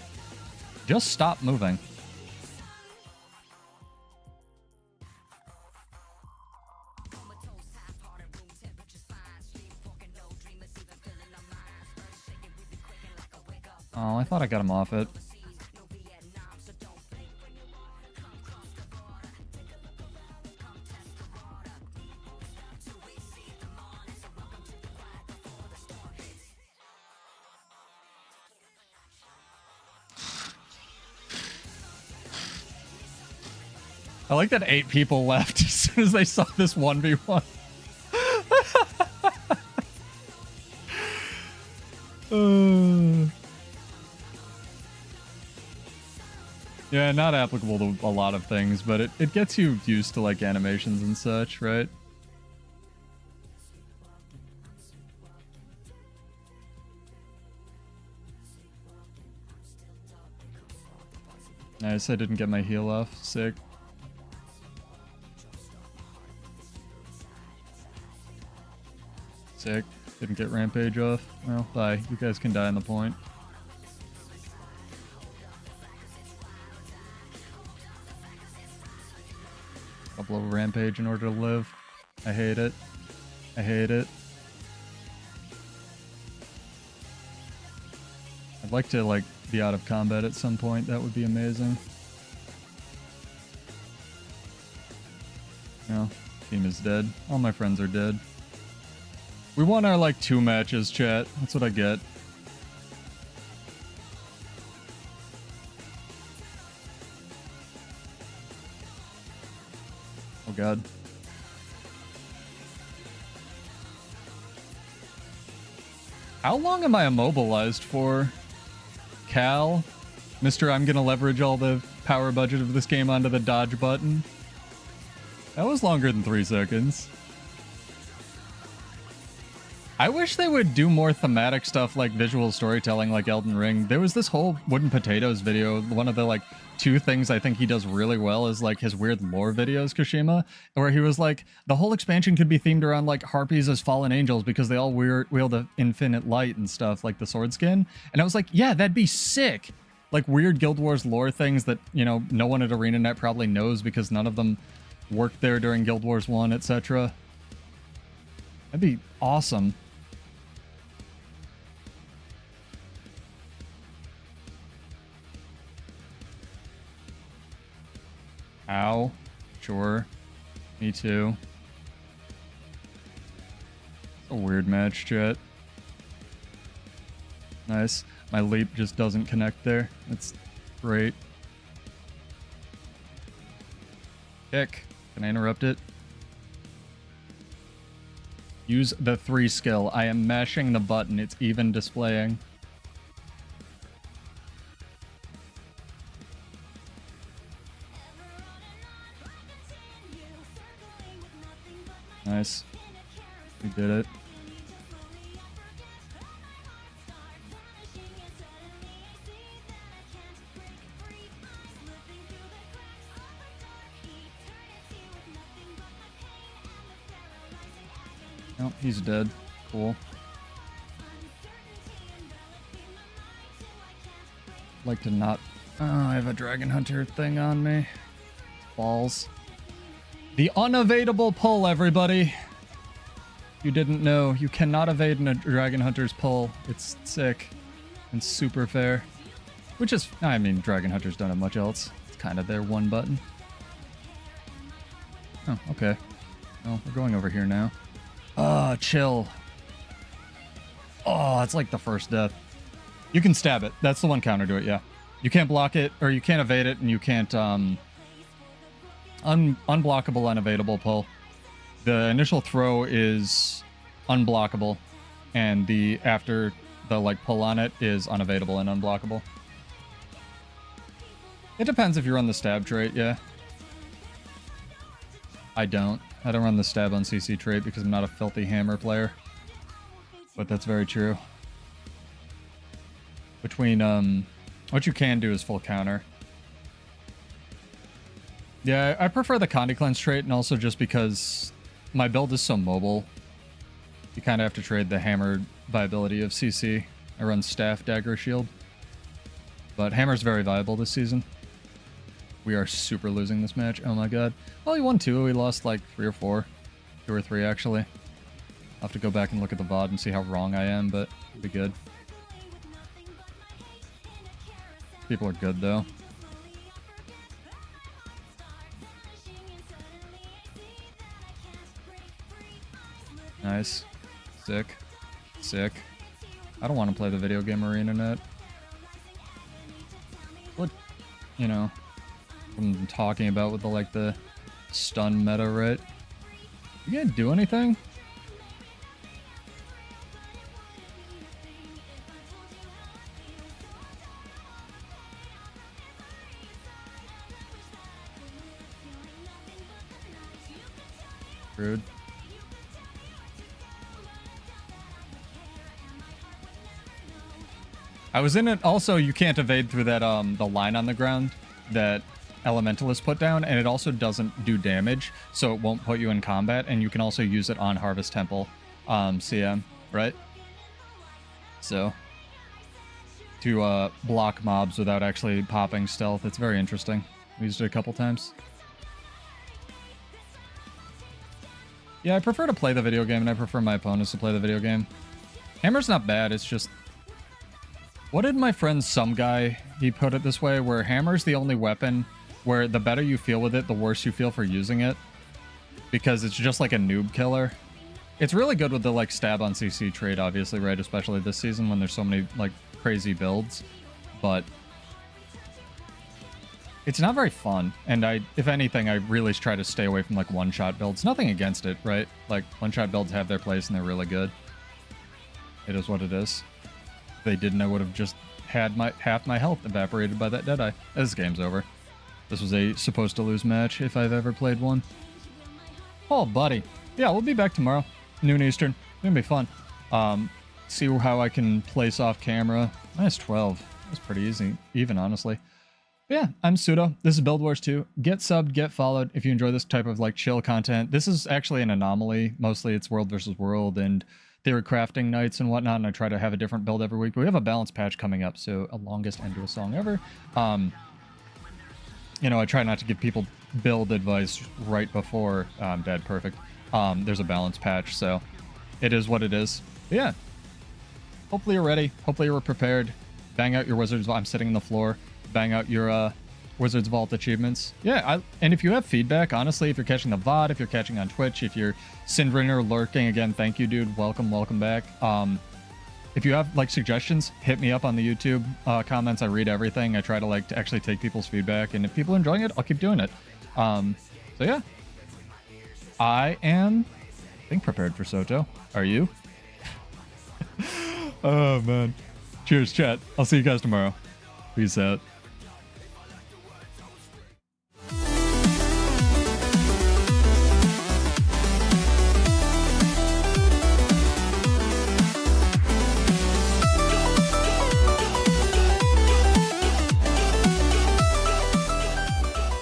just stop moving. Oh, I thought I got him off it. I like that 8 people left as soon as they saw this 1v1. Yeah, not applicable to a lot of things, but it gets you used to like animations and such, right? Nice, I didn't get my heal off. Sick. Sick. Didn't get rampage off. Well, bye. You guys can die on the point. I'll blow a rampage in order to live. I hate it. I hate it. I'd like to, like, be out of combat at some point. That would be amazing. No, team is dead. All my friends are dead. We won our, like, 2 matches, chat. That's what I get. Oh, God. How long am I immobilized for? Cal? Mr. I'm gonna leverage all the power budget of this game onto the dodge button. That was longer than 3 seconds. I wish they would do more thematic stuff like visual storytelling like Elden Ring. There was this whole Wooden Potatoes video. One of the like 2 things I think he does really well is like his weird lore videos, Kashima, where he was like, the whole expansion could be themed around like harpies as fallen angels because they all wield the infinite light and stuff, like the sword skin. And I was like, yeah, that'd be sick. Like weird Guild Wars lore things that, you know, no one at arenanet probably knows because none of them worked there during Guild Wars 1, etc. That'd be awesome. Ow. Sure. Me too. It's a weird match, chat. Nice. My leap just doesn't connect there. That's great. Kick. Can I interrupt it? Use the 3 skill. I am mashing the button. It's even displaying. Nice. We did it. Oh, he's dead. Cool. Like to not... Oh, I have a dragon hunter thing on me. Balls. The unevadable pull, everybody. You didn't know. You cannot evade a dragon hunter's pull. It's sick and super fair. Which is... I mean, dragon hunters don't have much else. It's kind of their one button. Oh, okay. Well, we're going over here now. Chill. Oh, it's like the first death. You can stab it. That's the one counter to it, yeah. You can't block it, or you can't evade it, and you can't, unblockable, unevadable pull. The initial throw is unblockable, and the after the, like, pull on it is unevadable and unblockable. It depends if you run the stab trait, yeah. I don't run the stab on CC trait because I'm not a filthy hammer player. But that's very true. Between, what you can do is full counter. Yeah, I prefer the Condi Cleanse trait, and also just because my build is so mobile, you kind of have to trade the hammer viability of CC. I run staff, dagger, shield. But hammer's very viable this season. We are super losing this match. Oh my god. Well, we won 2. We lost like 3 or 4. 2 or 3, actually. I'll have to go back and look at the VOD and see how wrong I am, but it'll be good. People are good, though. Nice. Sick. Sick. I don't want to play the video game arenanet. What, you know... I'm talking about with the, like, the stun meta, right? You gonna do anything? Rude. I was in it. Also, you can't evade through that, the line on the ground that Elementalist put down, and it also doesn't do damage, so it won't put you in combat, and you can also use it on Harvest Temple CM, right? So, to block mobs without actually popping stealth, it's very interesting. We used it a couple times. Yeah, I prefer to play the video game, and I prefer my opponents to play the video game. Hammer's not bad, it's just... What did my friend Some Guy, he put it this way, where hammer's the only weapon where the better you feel with it, the worse you feel for using it. Because it's just like a noob killer. It's really good with the, like, stab on CC trait, obviously, right? Especially this season when there's so many, like, crazy builds. But it's not very fun. And if anything, I really try to stay away from, like, one-shot builds. Nothing against it, right? Like, one-shot builds have their place and they're really good. It is what it is. If they didn't, I would have just had half my health evaporated by that Deadeye. This game's over. This was a supposed to lose match if I've ever played one. Oh, buddy. Yeah, we'll be back tomorrow. Noon Eastern. It's gonna be fun. See how I can place off camera. Minus 12. That's pretty easy, even, honestly. But yeah, I'm Pseudo. This is Build Wars 2. Get subbed, get followed if you enjoy this type of, like, chill content. This is actually an anomaly. Mostly it's World versus World and theory crafting nights and whatnot, and I try to have a different build every week. But we have a balance patch coming up, so a longest end to a song ever. You know, I try not to give people build advice right before Dead Perfect. There's a balance patch, so it is what it is. But yeah, hopefully you're ready. Hopefully you're prepared. Bang out your Wizards. I'm sitting on the floor. Bang out your Wizards Vault achievements. Yeah, and if you have feedback, honestly, if you're catching the VOD, if you're catching on Twitch, if you're Sindringer lurking, again, thank you, dude. Welcome back. If you have, like, suggestions, hit me up on the YouTube comments. I read everything. I try to, like, to actually take people's feedback, and if people are enjoying it, I'll keep doing it. So yeah, I am, I think, prepared for Soto. Are you? Oh man. Cheers, chat. I'll see you guys tomorrow. Peace out.